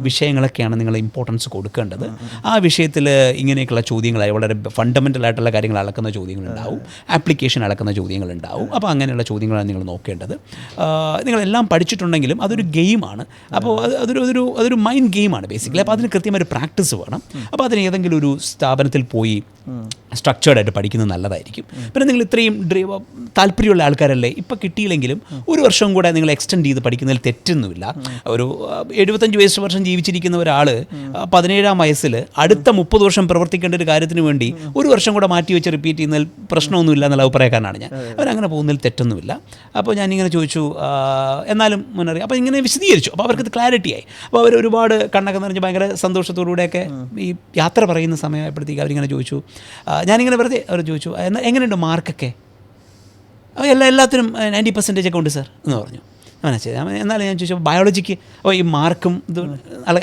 വിഷയങ്ങളൊക്കെയാണ് നിങ്ങൾ ഇമ്പോർട്ടൻസ് കൊടുക്കേണ്ടത്. ആ വിഷയത്തിൽ ഇങ്ങനെയൊക്കെയുള്ള ചോദ്യങ്ങളായി വളരെ ഫണ്ടമെൻ്റൽ ആയിട്ടുള്ള കാര്യങ്ങൾ അളക്കുന്ന ചോദ്യങ്ങളുണ്ടാവും, ആപ്ലിക്കേഷൻ അളക്കുന്ന ചോദ്യങ്ങളുണ്ടാവും. അപ്പോൾ അങ്ങനെയുള്ള ചോദ്യങ്ങളാണ് നിങ്ങൾ നോക്കേണ്ടത്. നിങ്ങളെല്ലാം പഠിച്ചിട്ടുണ്ടെങ്കിലും അതൊരു ഗെയിമാണ്. അപ്പോൾ അതൊരു മൈൻഡ് ഗെയിമാണ് ബേസിക്കലി. അപ്പോൾ അതിന് കൃത്യമായൊരു പ്രാക്ടീസ് വേണം. അപ്പോൾ അതിന് ഏതെങ്കിലും ഒരു സ്ഥാപനത്തിൽ പോയി സ്ട്രക്ചേർഡായിട്ട് പഠിക്കുന്നത് നല്ലതായിരിക്കും. പിന്നെ നിങ്ങൾ ഇത്രയും താല്പര്യമുള്ള ആൾക്കാരല്ലേ, ഇപ്പോൾ കിട്ടിയില്ലെങ്കിലും 1 വർഷം കൂടെ നിങ്ങൾ എക്സ്റ്റെൻഡ് ചെയ്ത് പഠിക്കുന്നതിൽ തെറ്റൊന്നുമില്ല. ഒരു 75 വർഷം ജീവിച്ചിരിക്കുന്ന ഒരാൾ 17-ാം വയസ്സിൽ അടുത്ത 30 വർഷം പ്രവർത്തിക്കേണ്ട ഒരു കാര്യത്തിന് വേണ്ടി 1 വർഷം കൂടെ മാറ്റി വെച്ച് റിപ്പീറ്റ് ചെയ്യുന്നതിൽ പ്രശ്നമൊന്നുമില്ല എന്നുള്ള അഭിപ്രായക്കാരനാണ് ഞാൻ. അവരങ്ങനെ പോകുന്നതിൽ തെറ്റൊന്നുമില്ല. അപ്പോൾ ഞാനിങ്ങനെ ചോദിച്ചു, എന്നാലും മുന്നറിയാം. അപ്പോൾ ഇങ്ങനെ വിശദീകരിച്ചു. അപ്പോൾ അവർക്കത് ക്ലാരിറ്റി ആയി. അപ്പോൾ അവർ ഒരുപാട് കണ്ണൊക്കെ നിറഞ്ഞ് ഭയങ്കര സന്തോഷത്തോടുകൂടെയൊക്കെ ഈ യാത്ര പറയുന്ന സമയമായപ്പോഴത്തേക്ക് അവരിങ്ങനെ ചോദിച്ചു, ഞാനിങ്ങനെ വെറുതെ അവർ ചോദിച്ചു, എങ്ങനെയുണ്ട് മാർക്കൊക്കെ? എല്ലാത്തിനും 90% ഒക്കെ ഉണ്ട് സാർ എന്ന് പറഞ്ഞു. ശരി. എന്നാലും ഞാൻ ചോദിച്ചു, ബയോളജിക്ക് അപ്പോൾ ഈ മാർക്കും ഇത്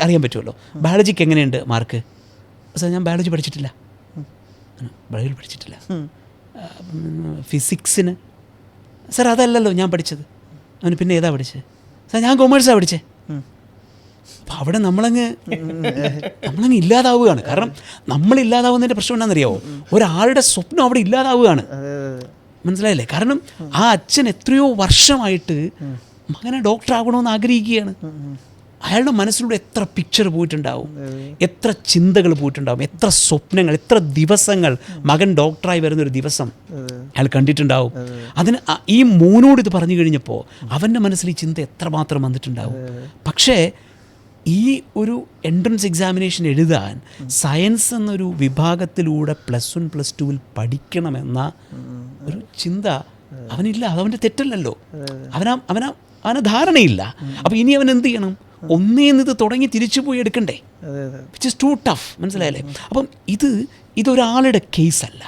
അറിയാൻ പറ്റുമല്ലോ, ബയോളജിക്ക് എങ്ങനെയുണ്ട് മാർക്ക്? സാർ ഞാൻ ബയോളജി പഠിച്ചിട്ടില്ല. ഫിസിക്സിന്? സാർ അതല്ലല്ലോ ഞാൻ പഠിച്ചത്. അവന് പിന്നെ ഏതാ പഠിച്ചത്? സാർ ഞാൻ കൊമേഴ്സാണ് പഠിച്ചത്. അപ്പോൾ അവിടെ നമ്മളങ്ങ് ഇല്ലാതാവുകയാണ്. കാരണം നമ്മളില്ലാതാവുന്നതിൻ്റെ പ്രശ്നം എന്താണെന്നറിയാമോ? ഒരാളുടെ സ്വപ്നം അവിടെ ഇല്ലാതാവുകയാണ്. മനസ്സിലായില്ലേ? കാരണം ആ അച്ഛൻ എത്രയോ വർഷമായിട്ട് മകനെ ഡോക്ടറാകണമെന്ന് ആഗ്രഹിക്കുകയാണ്. അയാളുടെ മനസ്സിലൂടെ എത്ര പിക്ചർ പോയിട്ടുണ്ടാവും, എത്ര ചിന്തകൾ പോയിട്ടുണ്ടാവും, എത്ര സ്വപ്നങ്ങൾ, എത്ര ദിവസങ്ങൾ മകൻ ഡോക്ടറായി വരുന്നൊരു ദിവസം അയാൾ കണ്ടിട്ടുണ്ടാവും. അതിന് ഈ മോനോട് ഇത് പറഞ്ഞു കഴിഞ്ഞപ്പോൾ അവൻ്റെ മനസ്സിൽ ഈ ചിന്ത എത്രമാത്രം വന്നിട്ടുണ്ടാവും. പക്ഷേ ഈ ഒരു എൻട്രൻസ് എക്സാമിനേഷൻ എഴുതാൻ സയൻസ് എന്നൊരു വിഭാഗത്തിലൂടെ +1 +2 പഠിക്കണമെന്ന ഒരു ചിന്ത അവനില്ല. അതവൻ്റെ തെറ്റല്ലല്ലോ, അവന് ധാരണയില്ല. അപ്പോൾ ഇനി അവൻ എന്ത് ചെയ്യണം? ഒന്നേന്നിത് തുടങ്ങി തിരിച്ചു പോയി എടുക്കണ്ടേ? Which is too tough. മനസ്സിലായല്ലേ? അപ്പം ഇതൊരാളുടെ കേസല്ല.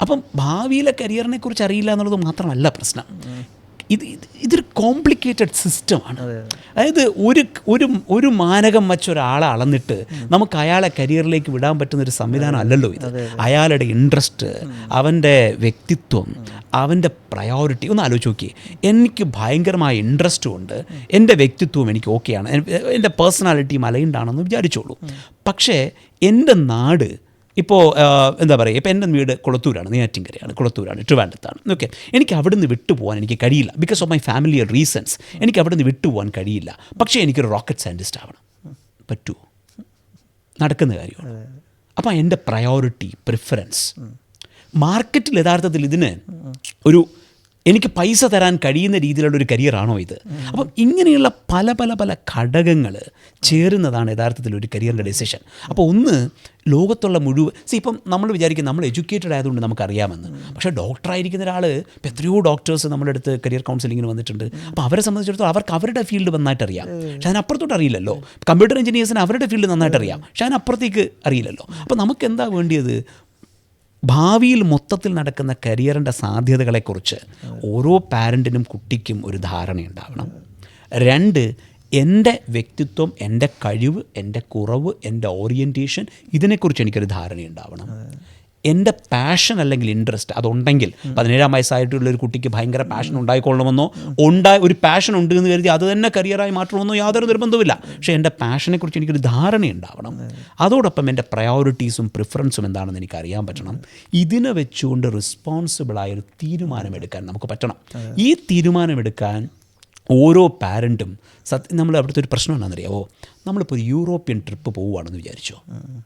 അപ്പം ഭാവിയിലെ കരിയറിനെ കുറിച്ച് അറിയില്ല എന്നുള്ളത് മാത്രമല്ല പ്രശ്നം. ഇതൊരു കോംപ്ലിക്കേറ്റഡ് സിസ്റ്റമാണ്. അതായത് ഒരു മാനകം വച്ചൊരാളെ അളന്നിട്ട് നമുക്ക് അയാളെ കരിയറിലേക്ക് വിടാൻ പറ്റുന്നൊരു സംവിധാനം അല്ലല്ലോ ഇത്. അയാളുടെ ഇൻട്രസ്റ്റ്, അവൻ്റെ വ്യക്തിത്വം, അവൻ്റെ പ്രയോറിറ്റി ഒന്ന് ആലോചിച്ച് നോക്കിയേ. എനിക്ക് ഭയങ്കരമായ ഇൻട്രസ്റ്റും ഉണ്ട്, എൻ്റെ വ്യക്തിത്വവും എനിക്ക് ഓക്കെയാണ്, എൻ്റെ പേഴ്സണാലിറ്റിയും അലൈൻഡാണെന്ന് വിചാരിച്ചോളൂ. പക്ഷേ എൻ്റെ നാട് ഇപ്പോൾ എന്താ പറയുക, ഇപ്പോൾ എൻ്റെ വീട് കുളത്തൂരാണ്, നെയ്യാറ്റിൻകരയാണ്, കുളത്തൂരാണ്, ട്രിവാൻഡ്രത്താണ്. ഓക്കെ, എനിക്ക് അവിടുന്ന് വിട്ടുപോകാൻ എനിക്ക് കഴിയില്ല. Because of my family reasons എനിക്ക് അവിടുന്ന് വിട്ടുപോകാൻ കഴിയില്ല. പക്ഷേ എനിക്കൊരു റോക്കറ്റ് സയൻറ്റിസ്റ്റ് ആവണം. പറ്റുമോ? നടക്കുന്ന കാര്യമാണ്. അപ്പോൾ എൻ്റെ പ്രയോറിറ്റി, പ്രിഫറൻസ്, മാർക്കറ്റിൽ യഥാർത്ഥത്തിൽ ഇതിന് എനിക്ക് പൈസ തരാൻ കഴിയുന്ന രീതിയിലുള്ള ഒരു കരിയറാണോ ഇത്? അപ്പം ഇങ്ങനെയുള്ള പല പല പല ഘടകങ്ങൾ ചേരുന്നതാണ് യഥാർത്ഥത്തിൽ ഒരു കരിയറിൻ്റെ ഡെസിഷൻ. അപ്പോൾ ലോകത്തുള്ള ഇപ്പം നമ്മൾ വിചാരിക്കും നമ്മൾ എഡ്യൂക്കേറ്റഡ് ആയതുകൊണ്ട് നമുക്കറിയാമെന്ന്. പക്ഷേ ഡോക്ടറായിരിക്കുന്ന ഒരാൾ, ഇപ്പം എത്രയോ ഡോക്ടേഴ്സ് നമ്മുടെ അടുത്ത് കരിയർ കൗൺസിലിങ്ങിന് വന്നിട്ടുണ്ട്. അപ്പോൾ അവരെ സംബന്ധിച്ചിടത്തോളം അവർക്ക് അവരുടെ ഫീൽഡ് നന്നായിട്ട് അറിയാം, പക്ഷേ അതിനപ്പുറത്തോട്ട് അറിയില്ലല്ലോ. കമ്പ്യൂട്ടർ എഞ്ചിനീയേഴ്സിന് അവരുടെ ഫീൽഡ് നന്നായിട്ട് അറിയാം, പക്ഷേ അതിനപ്പുറത്തേക്ക് അറിയില്ലല്ലോ. അപ്പോൾ നമുക്ക് എന്താ വേണ്ടിയത്? ഭാവിയിൽ മൊത്തത്തിൽ നടക്കുന്ന കരിയറിൻ്റെ സാധ്യതകളെക്കുറിച്ച് ഓരോ പാരൻറ്റിനും കുട്ടിക്കും ഒരു ധാരണയുണ്ടാവണം. 2, എൻ്റെ വ്യക്തിത്വം, എൻ്റെ കഴിവ്, എൻ്റെ കുറവ്, എൻ്റെ ഓറിയൻറ്റേഷൻ, ഇതിനെക്കുറിച്ച് എനിക്കൊരു ധാരണയുണ്ടാവണം. എൻ്റെ പാഷൻ അല്ലെങ്കിൽ ഇൻട്രസ്റ്റ് അതുണ്ടെങ്കിൽ 17 വയസ്സായിട്ടുള്ള ഒരു കുട്ടിക്ക് ഭയങ്കര പാഷൻ ഉണ്ടായിക്കൊള്ളണമെന്നോ ഒരു പാഷൻ ഉണ്ട് എന്ന് കരുതി അത് തന്നെ കരിയറായി മാറ്റണമെന്നോ യാതൊരു നിർബന്ധവുമില്ല. പക്ഷേ എൻ്റെ പാഷനെക്കുറിച്ച് എനിക്കൊരു ധാരണയുണ്ടാവണം. അതോടൊപ്പം എൻ്റെ പ്രയോറിറ്റീസും പ്രിഫറൻസും എന്താണെന്ന് എനിക്ക് അറിയാൻ പറ്റണം. ഇതിനെ വെച്ചുകൊണ്ട് റെസ്പോൺസിബിളായൊരു തീരുമാനമെടുക്കാൻ നമുക്ക് പറ്റണം. ഈ തീരുമാനമെടുക്കാൻ ഓരോ പാരൻറ്റും നമ്മൾ അവിടുത്തെ ഒരു പ്രശ്നം എന്താണെന്നറിയാമോ? നമ്മളിപ്പോൾ ഒരു യൂറോപ്യൻ ട്രിപ്പ് പോവുകയാണെന്ന് വിചാരിച്ചോ,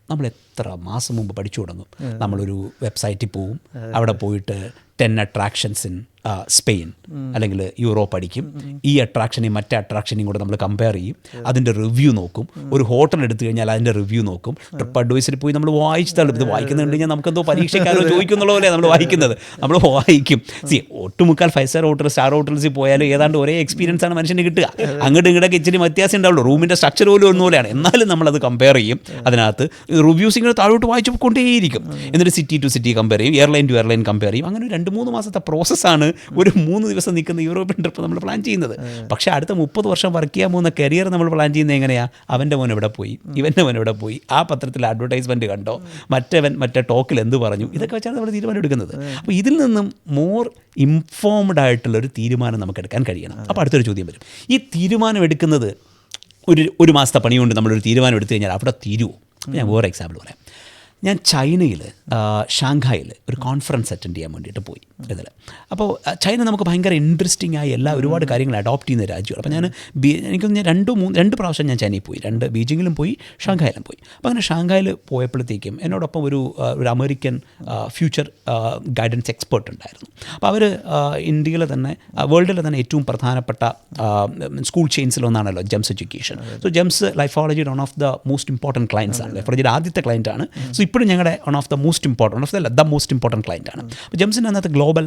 നമ്മൾ എത്ര മാസം മുമ്പ് പഠിച്ചു തുടങ്ങും. നമ്മളൊരു വെബ്സൈറ്റിൽ പോവും, അവിടെ പോയിട്ട് 10 അട്രാക്ഷൻസ് ഇൻ സ്പെയിൻ അല്ലെങ്കിൽ യൂറോപ്പ് അടിക്കും. ഈ അട്രാക്ഷനെയും മറ്റേ അട്രാക്ഷനെയും കൂടെ നമ്മൾ കമ്പയർ ചെയ്യും, അതിൻ്റെ റിവ്യൂ നോക്കും. ഒരു ഹോട്ടൽ എടുത്തു കഴിഞ്ഞാൽ അതിൻ്റെ റിവ്യൂ നോക്കും. ട്രിപ്പ് അഡ്വൈസറിൽ പോയി നമ്മൾ വായിച്ച് തള്ളും. ഇത് വായിക്കുന്നുണ്ട് കഴിഞ്ഞാൽ നമുക്കെന്തോ പരീക്ഷക്കാരോ ചോദിക്കുന്നുള്ള പോലെ നമ്മൾ വായിക്കുന്നത്. നമ്മൾ വായിക്കും. ഒട്ടുമുക്കാൽ 5-സ്റ്റാർ ഹോട്ടൽ, സ്റ്റാർ ഹോട്ടൽസിൽ പോയാലും ഏതാണ്ട് ഒരേ എക്സ്പീരിയൻസ് ആണ് മനുഷ്യന് കിട്ടുക. അങ്ങോട്ടും ഇങ്ങോട്ടൊക്കെ ഇച്ചിരി വ്യത്യാസം ഉണ്ടാവുള്ളൂ. റൂമിൻ്റെ സ്ട്രക്ചർ പോലും ഒന്നുപോലെയാണ്. എന്നാലും നമ്മളത് കമ്പയർ ചെയ്യും. അതിനകത്ത് റിവ്യൂസ് ഇങ്ങനെ താഴോട്ട് വായിച്ചു കൊണ്ടേയിരിക്കും. എന്നിട്ട് സിറ്റി ടു സിറ്റി കമ്പയർ ചെയ്യും, എയർലൈൻ ടു എയർലൈൻ കമ്പയർ ചെയ്യും. അങ്ങനെ 2-3 മാസത്തെ പ്രോസസ്സാണ് ഒരു 3 ദിവസം നിൽക്കുന്ന യൂറോപ്യൻ ട്രിപ്പ് നമ്മൾ പ്ലാൻ ചെയ്യുന്നത്. പക്ഷേ അടുത്ത 30 വർഷം വർക്ക് ചെയ്യാൻ പോകുന്ന കരിയർ നമ്മൾ പ്ലാൻ ചെയ്യുന്നത് എങ്ങനെയാണ്? അവൻ്റെ മോൻ എവിടെ പോയി, ഇവൻ്റെ മോൻ എവിടെ പോയി, ആ പത്രത്തിൽ അഡ്വർടൈസ്മെൻറ്റ് കണ്ടോ, മറ്റേ ടോക്കിൽ എന്ത് പറഞ്ഞു, ഇതൊക്കെ വെച്ചാണ് നമ്മൾ തീരുമാനം എടുക്കുന്നത്. അപ്പോൾ ഇതിൽ നിന്നും മോർ ഇൻഫോംഡ് ആയിട്ടുള്ളൊരു തീരുമാനം നമുക്ക് എടുക്കാൻ കഴിയണം. അപ്പോൾ അടുത്തൊരു ചോദ്യം വരും, ഈ തീരുമാനം എടുക്കുന്നത് ഒരു മാസത്തെ പണിയുണ്ട് നമ്മളൊരു തീരുമാനം എടുത്തു കഴിഞ്ഞാൽ അവിടെ തീരുമോ? ഞാൻ വേറെ എക്സാമ്പിൾ പറയാം. ഞാൻ ചൈനയിൽ ഷാങ്ഹായിൽ ഒരു കോൺഫറൻസ് അറ്റൻഡ് ചെയ്യാൻ വേണ്ടിയിട്ട് പോയി ഇതിൽ. അപ്പോൾ ചൈന നമുക്ക് ഭയങ്കര ഇൻട്രസ്റ്റിംഗ് ആയി ഒരുപാട് കാര്യങ്ങൾ അഡോപ്റ്റ് ചെയ്യുന്ന രാജ്യമാണ്. അപ്പോൾ ഞാൻ എനിക്കൊന്ന് 2 പ്രാവശ്യം ഞാൻ ചൈനയിൽ പോയി. 2 ബീജിങ്ങിലും പോയി, ഷാങ്ഹായിലും പോയി. അപ്പോൾ അങ്ങനെ ഷാങ്ഹായിൽ പോയപ്പോഴത്തേക്കും എന്നോടൊപ്പം ഒരു അമേരിക്കൻ ഫ്യൂച്ചർ ഗൈഡൻസ് എക്സ്പേർട്ട് ഉണ്ടായിരുന്നു. അപ്പോൾ അവർ ഇന്ത്യയിലെ തന്നെ വേൾഡിലെ തന്നെ ഏറ്റവും പ്രധാനപ്പെട്ട സ്കൂൾ ചെയിൻസിലൊന്നാണല്ലോ ജെംസ് എഡ്യൂക്കേഷൻ. സോ ജെംസ് ലൈഫോളജിയുടെ one of the most important clients ആണ്. ലൈഫോളജിയുടെ ആദ്യത്തെ ക്ലയൻറ്റാണ്. സോ ഇപ്പോഴും ഞങ്ങളുടെ one of the most important client ആണ്. അപ്പോൾ ജെംസിൻ്റെ അന്നത്തെ global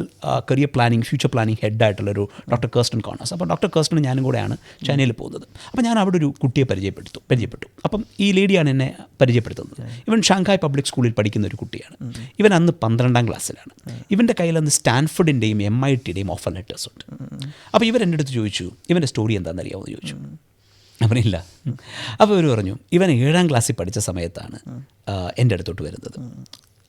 career planning, future planning ഹെഡായിട്ടുള്ളൊരു ഡോക്ടർ കേർസ്റ്റൻ കോണേഴ്സ്. അപ്പോൾ ഡോക്ടർ കേർസ്റ്റൻ ഞാനും കൂടെയാണ് ചൈനയിൽ പോകുന്നത്. അപ്പോൾ ഞാൻ അവിടെ ഒരു കുട്ടിയെ പരിചയപ്പെട്ടു. അപ്പം ഈ ലേഡിയാണ് എന്നെ പരിചയപ്പെടുത്തുന്നത്. ഇവൻ ഷാങ്ഹായ് പബ്ലിക് സ്കൂളിൽ പഠിക്കുന്ന ഒരു കുട്ടിയാണ്. ഇവൻ അന്ന് 12ാം ക്ലാസ്സിലാണ്. ഇവൻ്റെ കയ്യിൽ അന്ന് സ്റ്റാൻഫോർഡിൻ്റെയും MITയുടെയും ഓഫർ ലെറ്റേഴ്സ് ഉണ്ട്. അപ്പോൾ ഇവരെൻ്റെ അടുത്ത് ചോദിച്ചു, ഇവൻ്റെ സ്റ്റോറി എന്താണെന്ന് അറിയാമെന്ന് ചോദിച്ചു. അവനില്ല. അപ്പോൾ ഇവർ പറഞ്ഞു, ഇവൻ 7ാം ക്ലാസ്സിൽ പഠിച്ച സമയത്താണ് എൻ്റെ അടുത്തോട്ട് വരുന്നത്.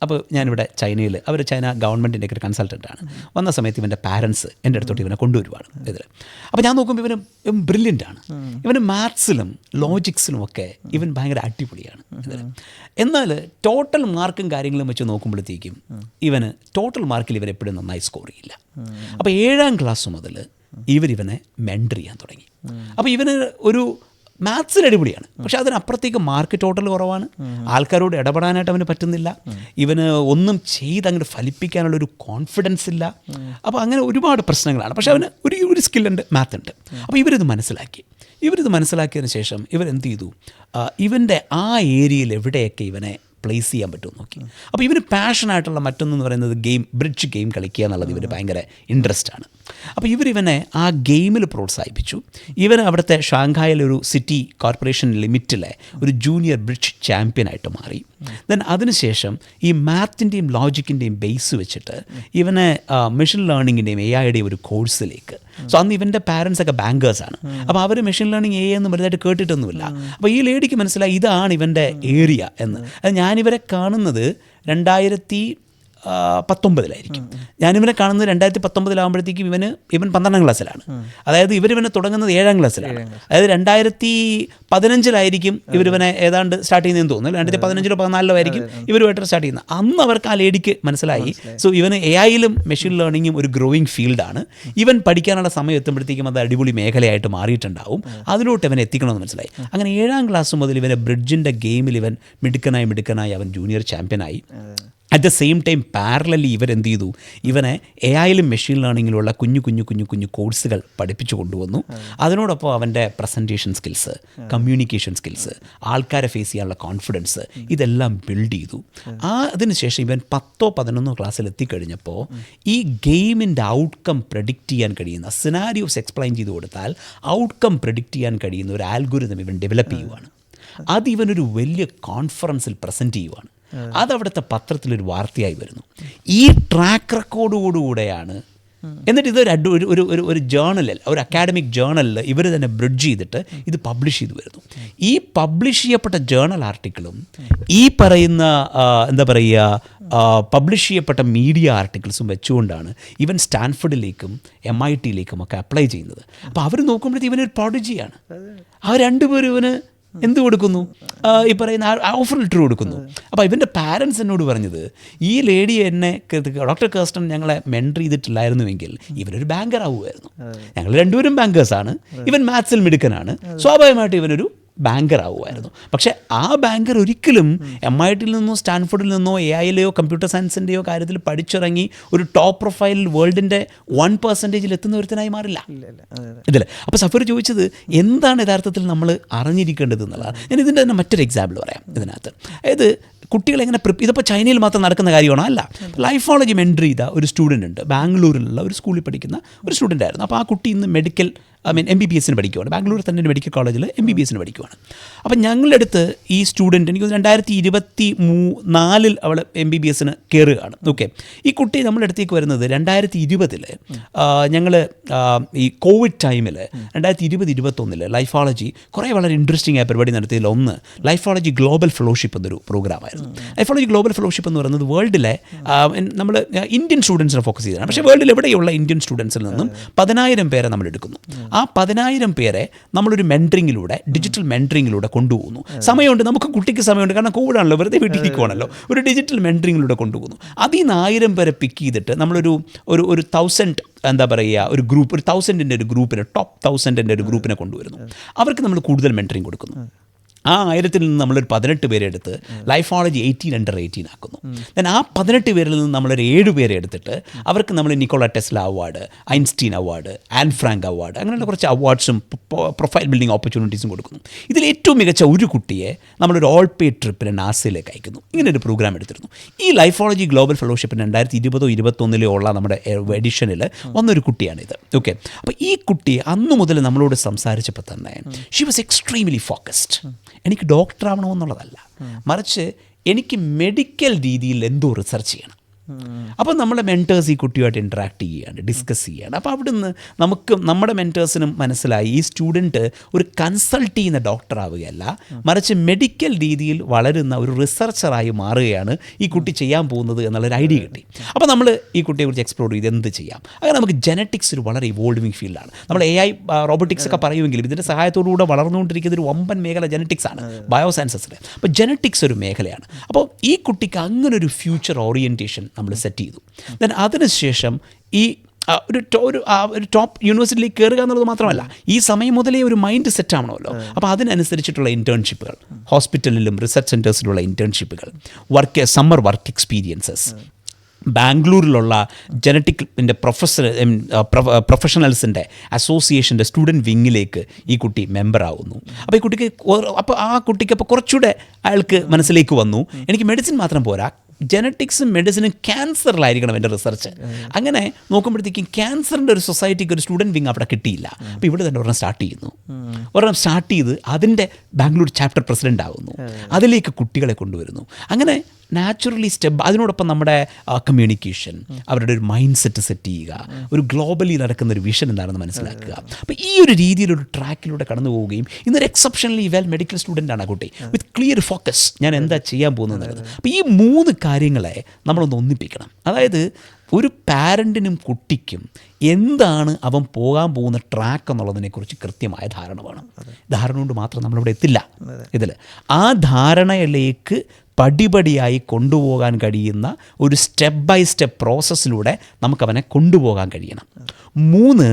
അപ്പോൾ ഞാനിവിടെ ചൈനയിൽ, ചൈന ഗവൺമെൻറ്റിൻ്റെ ഒരു കൺസൾട്ടൻ്റാണ്. വന്ന സമയത്ത് ഇവൻ്റെ പാരൻസ് എൻ്റെ അടുത്തോട്ട് ഇവനെ കൊണ്ടുവരുവാണ് ഇതിൽ. അപ്പോൾ ഞാൻ നോക്കുമ്പോൾ ഇവൻ ബ്രില്യൻ്റാണ്. ഇവന് മാത്സിലും ലോജിക്സിലും ഒക്കെ ഇവൻ ഭയങ്കര അടിപൊളിയാണ് ഇതിൽ. എന്നാൽ ടോട്ടൽ മാർക്കും കാര്യങ്ങളും വെച്ച് നോക്കുമ്പോഴത്തേക്കും ഇവന് ടോട്ടൽ മാർക്കിൽ ഇവൻ എപ്പോഴും നന്നായി സ്കോർ ചെയ്യില്ല. അപ്പോൾ 7ാം ക്ലാസ് മുതൽ ഇവനെ മെൻറ്റർ ചെയ്യാൻ തുടങ്ങി. അപ്പോൾ ഇവന് ഒരു മാത്സിൽ അടിപൊളിയാണ്, പക്ഷെ അതിനപ്പുറത്തേക്ക് മാർക്ക് ടോട്ടൽ കുറവാണ്. ആൾക്കാരോട് ഇടപെടാനായിട്ട് അവന് പറ്റുന്നില്ല. ഇവന് ഒന്നും ചെയ്ത് അങ്ങോട്ട് ഫലിപ്പിക്കാനുള്ളൊരു കോൺഫിഡൻസ് ഇല്ല. അപ്പോൾ അങ്ങനെ ഒരുപാട് പ്രശ്നങ്ങളാണ്. പക്ഷേ അവന് ഒരു സ്കില്ലുണ്ട്, മാത്ത് ഉണ്ട്. അപ്പോൾ ഇവരിത് മനസ്സിലാക്കിയതിന് ശേഷം ഇവരെന്ത് ചെയ്തു, ഇവൻ്റെ ആ ഏരിയയിൽ എവിടെയൊക്കെ ഇവനെ പ്ലേസ് ചെയ്യാൻ പറ്റുമെന്ന് നോക്കി. അപ്പോൾ ഇവന് പാഷനായിട്ടുള്ള മറ്റൊന്നെന്ന് പറയുന്നത് ബ്രിഡ്ജ് ഗെയിം കളിക്കുക എന്നുള്ളത് ഇവന് ഭയങ്കര ഇൻട്രസ്റ്റ് ആണ്. അപ്പോൾ ഇവനെ ആ ഗെയിമിൽ പ്രോത്സാഹിപ്പിച്ചു. ഇവൻ അവിടുത്തെ ഷാങ്ഹായിലൊരു സിറ്റി കോർപ്പറേഷൻ ലിമിറ്റിലെ ഒരു ജൂനിയർ ബ്രിഡ്ജ് ചാമ്പ്യനായിട്ട് മാറി. ദെൻ അതിനുശേഷം ഈ മാത്തിൻ്റെയും ലോജിക്കിൻ്റെയും ബേസ് വെച്ചിട്ട് ഇവനെ മെഷീൻ ലേണിങ്ങിൻ്റെയും AIയുടെയും ഒരു കോഴ്സിലേക്ക്. സോ അന്ന് ഇവൻ്റെ പാരൻസൊക്കെ ബാങ്കേഴ്സാണ്. അപ്പോൾ അവർ മെഷീൻ ലേണിംഗ് AI എന്ന് വലുതായിട്ട് കേട്ടിട്ടൊന്നുമില്ല. അപ്പോൾ ഈ ലേഡിക്ക് മനസ്സിലായി ഇതാണ് ഇവൻ്റെ ഏരിയ എന്ന്. അത് ഞാനിവരെ കാണുന്നത് 2019 ഞാനിവനെ കാണുന്നത് 2019 ഇവൻ 12ാം ക്ലാസ്സിലാണ്. അതായത് ഇവനെ തുടങ്ങുന്നത് 7ാം ക്ലാസ്സിലാണ്. അതായത് 2015 ഇവനെ ഏതാണ്ട് സ്റ്റാർട്ട് ചെയ്യുന്നതെന്ന് തോന്നുന്നു. 2015-14 ആയിരിക്കും ഇവരുമായിട്ട് സ്റ്റാർട്ട് ചെയ്യുന്നത്. അന്ന് അവർക്ക് ആ ലേഡിക്ക് മനസ്സിലായി, സോ ഇവന് AIയിലും മെഷീൻ ലേണിങ്ങും ഒരു ഗ്രോയിങ് ഫീൽഡാണ്. ഇവൻ പഠിക്കാനുള്ള സമയം എത്തുമ്പോഴത്തേക്കും അത് അടിപൊളി മേഖലയായിട്ട് മാറിയിട്ടുണ്ടാവും. അതിലോട്ട് ഇവൻ എത്തിക്കണമെന്ന് മനസ്സിലായി. അങ്ങനെ 7ാം ക്ലാസ് മുതൽ ഇവനെ ബ്രിഡ്ജിൻ്റെ ഗെയിമിൽ ഇവൻ മിടുക്കനായി അവൻ ജൂനിയർ ചാമ്പ്യനായി. At the same time parallelly ഇവരെന്ത് ചെയ്തു, ഇവനെ AIയിലും മെഷീൻ ലേണിങ്ങിലുള്ള കുഞ്ഞു കോഴ്സുകൾ പഠിപ്പിച്ചു കൊണ്ടുവന്നു. അതിനോടൊപ്പം അവൻ്റെ പ്രസൻറ്റേഷൻ സ്കിൽസ്, കമ്മ്യൂണിക്കേഷൻ സ്കിൽസ്, ആൾക്കാരെ ഫേസ് ചെയ്യാനുള്ള കോൺഫിഡൻസ്, ഇതെല്ലാം ബിൽഡ് ചെയ്തു. അതിനുശേഷം ഇവൻ 10-11 ക്ലാസ്സിൽ എത്തിക്കഴിഞ്ഞപ്പോൾ ഈ ഗെയിമിൻ്റെ ഔട്ട്കം പ്രെഡിക്റ്റ് ചെയ്യാൻ കഴിയുന്ന, സിനാരിയോസ് എക്സ്പ്ലെയിൻ ചെയ്ത് കൊടുത്താൽ ഔട്ട്കം പ്രെഡിക്റ്റ് ചെയ്യാൻ കഴിയുന്ന ഒരു ആൽഗോരിതം ഇവൻ ഡെവലപ്പ് ചെയ്യുവാണ്. അത് ഇവനൊരു വലിയ കോൺഫറൻസിൽ പ്രസൻറ്റ് ചെയ്യുവാണ്. അതവിടുത്തെ പത്രത്തിലൊരു വാർത്തയായി വരുന്നു. ഈ ട്രാക്ക് റെക്കോർഡോടുകൂടെയാണ് എന്നിട്ട് ഇത് ഒരു ജേർണലിൽ, ഒരു അക്കാഡമിക് ജേർണലിൽ ഇവർ തന്നെ ബ്രിഡ്ജ് ചെയ്തിട്ട് ഇത് പബ്ലിഷ് ചെയ്ത് വരുന്നു. ഈ പബ്ലിഷ് ചെയ്യപ്പെട്ട ജേർണൽ ആർട്ടിക്കിളും ഈ പറയുന്ന എന്താ പറയുക പബ്ലിഷ് ചെയ്യപ്പെട്ട മീഡിയ ആർട്ടിക്കിൾസും വെച്ചുകൊണ്ടാണ് ഇവൻ സ്റ്റാൻഫോർഡിലേക്കും MIT-യിലേക്കും ഒക്കെ അപ്ലൈ ചെയ്യുന്നത്. അപ്പോൾ അവർ നോക്കുമ്പോഴത്തേക്ക് ഇവനൊരു പ്രോഡിജിയാണ്. ആ രണ്ടുപേരും ഇവന് എന്ത് കൊടുക്കുന്നു, ഈ പറയുന്ന ഓഫർ ലെറ്റർ കൊടുക്കുന്നു. അപ്പോൾ ഇവൻ്റെ പാരൻസ് എന്നോട് പറഞ്ഞത്, ഈ ലേഡി എന്നെ ഡോക്ടർ കേസ്റ്റൺ ഞങ്ങളെ മെൻറ്റർ ചെയ്തിട്ടില്ലായിരുന്നുവെങ്കിൽ ഇവനൊരു ബാങ്കർ ആവുമായിരുന്നു. ഞങ്ങൾ രണ്ടുപേരും ബാങ്കേഴ്സാണ്. ഇവൻ മാത്സിൽ മിടുക്കനാണ്, സ്വാഭാവികമായിട്ട് ഇവനൊരു ബാങ്കർ ആവുമായിരുന്നു. പക്ഷേ ആ ബാങ്കർ ഒരിക്കലും MIT-യിൽ നിന്നോ സ്റ്റാൻഫോർഡിൽ നിന്നോ AI-യിലെയോ കമ്പ്യൂട്ടർ സയൻസിൻ്റെയോ കാര്യത്തിൽ പഠിച്ചിറങ്ങി ഒരു ടോപ്പ് പ്രൊഫൈൽ വേൾഡിൻ്റെ 1% എത്തുന്ന ഒരുത്തനായി മാറില്ല ഇതിൽ. അപ്പോൾ സഫർ ചോദിച്ചത് എന്താണ് യഥാർത്ഥത്തിൽ നമ്മൾ അറിഞ്ഞിരിക്കേണ്ടത് എന്നുള്ളതാണ്. ഞാൻ ഇതിൻ്റെ തന്നെ മറ്റൊരു എക്സാമ്പിൾ പറയാം ഇതിനകത്ത്. അതായത് കുട്ടികളെങ്ങനെ ഇതിപ്പോൾ ചൈനയിൽ മാത്രം നടക്കുന്ന കാര്യമാണോ? അല്ല. ലൈഫോളജി മെൻറ്റർ ചെയ്ത ഒരു സ്റ്റുഡൻ്റ് ഉണ്ട്, ബാംഗ്ലൂരിലുള്ള ഒരു സ്കൂളിൽ പഠിക്കുന്ന ഒരു സ്റ്റുഡൻ്റ് ആയിരുന്നു. അപ്പോൾ ആ കുട്ടി ഇന്ന് മെഡിക്കൽ MBBS പഠിക്കുവാണ്. ബാംഗ്ലൂർ തന്നെ ഒരു മെഡിക്കൽ കോളേജിൽ MBBS പഠിക്കുവാണ്. അപ്പം ഞങ്ങളുടെ അടുത്ത് ഈ സ്റ്റുഡൻറ്റ് എനിക്ക് 2024 അവൾ MBBS കയറുകയാണ്. ഓക്കെ, ഈ കുട്ടി നമ്മുടെ അടുത്തേക്ക് വരുന്നത് 2020 ഞങ്ങൾ ഈ കോവിഡ് ടൈമിൽ 2020-21 ലൈഫോളജി കുറേ വളരെ ഇൻട്രസ്റ്റിംഗ് ആയ പരിപാടി നടത്തിയതിൽ ഒന്ന് ലൈഫോളജി ഗ്ലോബൽ ഫെലോഷിപ്പ് എന്നൊരു പ്രോഗ്രാമായിരുന്നു. ലൈഫോളജി ഗ്ലോബൽ ഫെലോഷിപ്പ് എന്ന് പറയുന്നത് വേൾഡിലെ നമ്മൾ ഇന്ത്യൻ സ്റ്റുഡൻസിനെ ഫോക്കസ് ചെയ്തതാണ്. പക്ഷേ വേൾഡിൽ എവിടെയുള്ള ഇന്ത്യൻ സ്റ്റുഡൻസിൽ നിന്നും 10,000 പേരെ നമ്മൾ എടുക്കുന്നു. ആ 10,000 പേരെ നമ്മളൊരു മെൻറ്ററിങ്ങിലൂടെ, ഡിജിറ്റൽ മെൻറ്ററിങ്ങിലൂടെ കൊണ്ടുപോകുന്നു. സമയമുണ്ട്, നമുക്ക് കുട്ടിക്ക് സമയമുണ്ട്, കാരണം കോവിഡാണല്ലോ, വെറുതെ വീട്ടിലിരിക്കുവാണല്ലോ. ഒരു ഡിജിറ്റൽ മെൻറ്ററിങ്ങിലൂടെ കൊണ്ടുപോകുന്നു. അതിൽ നിന്ന് 1000 പേരെ പിക്ക് ചെയ്തിട്ട് നമ്മളൊരു 1000 എന്താ പറയുക ഒരു ഗ്രൂപ്പ്, ഒരു 1000-ൻ്റെ ഒരു ഗ്രൂപ്പിനെ, ടോപ്പ് 1000-ൻ്റെ ഒരു ഗ്രൂപ്പിനെ കൊണ്ടുവരുന്നു. അവർക്ക് നമ്മൾ കൂടുതൽ മെൻറ്ററിങ് കൊടുക്കുന്നു. ആ 1000-ൽ നിന്ന് നമ്മളൊരു 18 പേരെ എടുത്ത് ലൈഫോളജി 18 ആക്കുന്നു. ദെൻ ആ 18 പേരിൽ നിന്ന് നമ്മളൊരു 7 പേരെ എടുത്തിട്ട് അവർക്ക് നമ്മൾ Nikola Tesla award, Einstein award, Anne Frank award, അങ്ങനെയുള്ള കുറച്ച് അവാർഡ്സും പ്രൊഫൈൽ ബിൽഡിംഗ് ഓപ്പർച്യൂണിറ്റീസും കൊടുക്കുന്നു. ഇതിൽ ഏറ്റവും മികച്ച ഒരു കുട്ടിയെ നമ്മളൊരു ഓൾ പേ ട്രിപ്പിന് നാസയിലേക്ക് അയക്കുന്നു. ഇങ്ങനെ ഒരു പ്രോഗ്രാം എടുത്തിരുന്നു. ഈ ലൈഫോളജി ഗ്ലോബൽ ഫെലോഷിപ്പിന് 2020-21 ഉള്ള നമ്മുടെ എഡിഷനിൽ വന്നൊരു കുട്ടിയാണിത്. ഓക്കെ, അപ്പോൾ ഈ കുട്ടി അന്നു മുതൽ നമ്മളോട് സംസാരിച്ചപ്പോൾ തന്നെ ഷി വാസ് എക്സ്ട്രീംലി ഫോക്കസ്ഡ്. എനിക്ക് ഡോക്ടർ ആവണമെന്നുള്ളതല്ല, മറിച്ച് എനിക്ക് മെഡിക്കൽ രീതിയിൽ എന്തോ റിസർച്ച് ചെയ്യണം. അപ്പോൾ നമ്മുടെ മെൻറ്റേഴ്സ് ഈ കുട്ടിയുമായിട്ട് ഇൻട്രാക്ട് ചെയ്യുകയാണ്, ഡിസ്കസ് ചെയ്യുകയാണ്. അപ്പോൾ അവിടുന്ന് നമുക്ക് നമ്മുടെ മെൻറ്റേഴ്സിനും മനസ്സിലായി ഈ സ്റ്റുഡൻറ്റ് ഒരു കൺസൾട്ട് ചെയ്യുന്ന ഡോക്ടർ ആവുകയല്ല, മറിച്ച് മെഡിക്കൽ രീതിയിൽ വളരുന്ന ഒരു റിസർച്ചറായി മാറുകയാണ് ഈ കുട്ടി ചെയ്യാൻ പോകുന്നത് എന്നുള്ളൊരു ഐഡിയ കിട്ടി. അപ്പോൾ നമ്മൾ ഈ കുട്ടിയെക്കുറിച്ച് എക്സ്പ്ലോർ ചെയ്ത് എന്ത് ചെയ്യാം. അങ്ങനെ നമുക്ക് ജെനറ്റിക്സ് ഒരു വളരെ ഇവോൾവിങ് ഫീൽഡാണ്. നമ്മൾ AI റോബോട്ടിക്സ് ഒക്കെ പറയുമെങ്കിലും ഇതിൻ്റെ സഹായത്തോടുകൂടെ വളർന്നുകൊണ്ടിരിക്കുന്ന ഒരു വമ്പൻ മേഖല ജെനറ്റിക്സ് ആണ്, ബയോസയൻസസിൽ. അപ്പോൾ ജെനറ്റിക്സ് ഒരു മേഖലയാണ്. അപ്പോൾ ഈ കുട്ടിക്ക് അങ്ങനൊരു ഫ്യൂച്ചർ ഓറിയൻറ്റേഷൻ നമ്മൾ സെറ്റ് ചെയ്തു. ദെൻ അതിനുശേഷം ഈ ഒരു ടോപ്പ് യൂണിവേഴ്സിറ്റിയിലേക്ക് കയറുക എന്നുള്ളത് മാത്രമല്ല, ഈ സമയം മുതലേ ഒരു മൈൻഡ് സെറ്റ് ആവണമല്ലോ. അപ്പോൾ അതിനനുസരിച്ചിട്ടുള്ള ഇൻറ്റേൺഷിപ്പുകൾ, ഹോസ്പിറ്റലിലും റിസർച്ച് സെൻറ്റേഴ്സിലുള്ള ഇൻറ്റേൺഷിപ്പുകൾ, സമ്മർ വർക്ക് എക്സ്പീരിയൻസസ്, ബാംഗ്ലൂരിലുള്ള ജനറ്റിക്കിൻ്റെ പ്രൊഫഷണൽസിൻ്റെ അസോസിയേഷൻ്റെ സ്റ്റുഡൻറ്റ് വിങ്ങിലേക്ക് ഈ കുട്ടി മെമ്പറാവുന്നു. അപ്പോൾ ഈ കുട്ടിക്ക് അപ്പോൾ കുറച്ചുകൂടെ അയാൾക്ക് മനസ്സിലേക്ക് വന്നു, എനിക്ക് മെഡിസിൻ മാത്രം പോരാ, ജെനറ്റിക്സും മെഡിസിനും ക്യാൻസറിലായിരിക്കണം എൻ്റെ റിസർച്ച്. അങ്ങനെ നോക്കുമ്പോഴത്തേക്കും ക്യാൻസറിൻ്റെ ഒരു സൊസൈറ്റിക്ക് ഒരു സ്റ്റുഡൻറ്റ് വിങ് അവിടെ കിട്ടിയില്ല. അപ്പോൾ ഇവിടെ തന്നെ ഒരെണ്ണം സ്റ്റാർട്ട് ചെയ്യുന്നു. ഒരെണ്ണം സ്റ്റാർട്ട് ചെയ്ത് അതിൻ്റെ ബാംഗ്ലൂർ ചാപ്റ്റർ പ്രസിഡൻ്റ് ആകുന്നു. അതിലേക്ക് കുട്ടികളെ കൊണ്ടുവരുന്നു. അങ്ങനെ നാച്ചുറലി അതിനോടൊപ്പം നമ്മുടെ കമ്മ്യൂണിക്കേഷൻ, അവരുടെ ഒരു മൈൻഡ് സെറ്റ് ചെയ്യുക, ഒരു ഗ്ലോബലി നടക്കുന്ന ഒരു വിഷൻ എന്താണെന്ന് മനസ്സിലാക്കുക. അപ്പോൾ ഈ ഒരു രീതിയിലൊരു ട്രാക്കിലൂടെ കടന്നു പോവുകയും ഇന്നൊരു എക്സെപ്ഷണലി വെൽ മെഡിക്കൽ സ്റ്റുഡൻ്റ് ആണ് ആ കുട്ടി, വിത്ത് ക്ലിയർ ഫോക്കസ്, ഞാൻ എന്താ ചെയ്യാൻ പോകുന്നത്. അപ്പോൾ ഈ 3 കാര്യങ്ങളെ നമ്മളൊന്ന് ഒന്നിപ്പിക്കണം. അതായത് ഒരു പാരൻറ്റിനും കുട്ടിക്കും എന്താണ് അവൻ പോകാൻ പോകുന്ന ട്രാക്ക് എന്നുള്ളതിനെക്കുറിച്ച് കൃത്യമായ ധാരണ വേണം. ധാരണ കൊണ്ട് മാത്രം നമ്മളിവിടെ എത്തില്ല. ഇതിൽ ആ ധാരണയിലേക്ക് പടിപടിയായി കൊണ്ടുപോകാൻ കഴിയുന്ന ഒരു സ്റ്റെപ്പ് ബൈ സ്റ്റെപ്പ് പ്രോസസ്സിലൂടെ നമുക്കവനെ കൊണ്ടുപോകാൻ കഴിയണം. 3,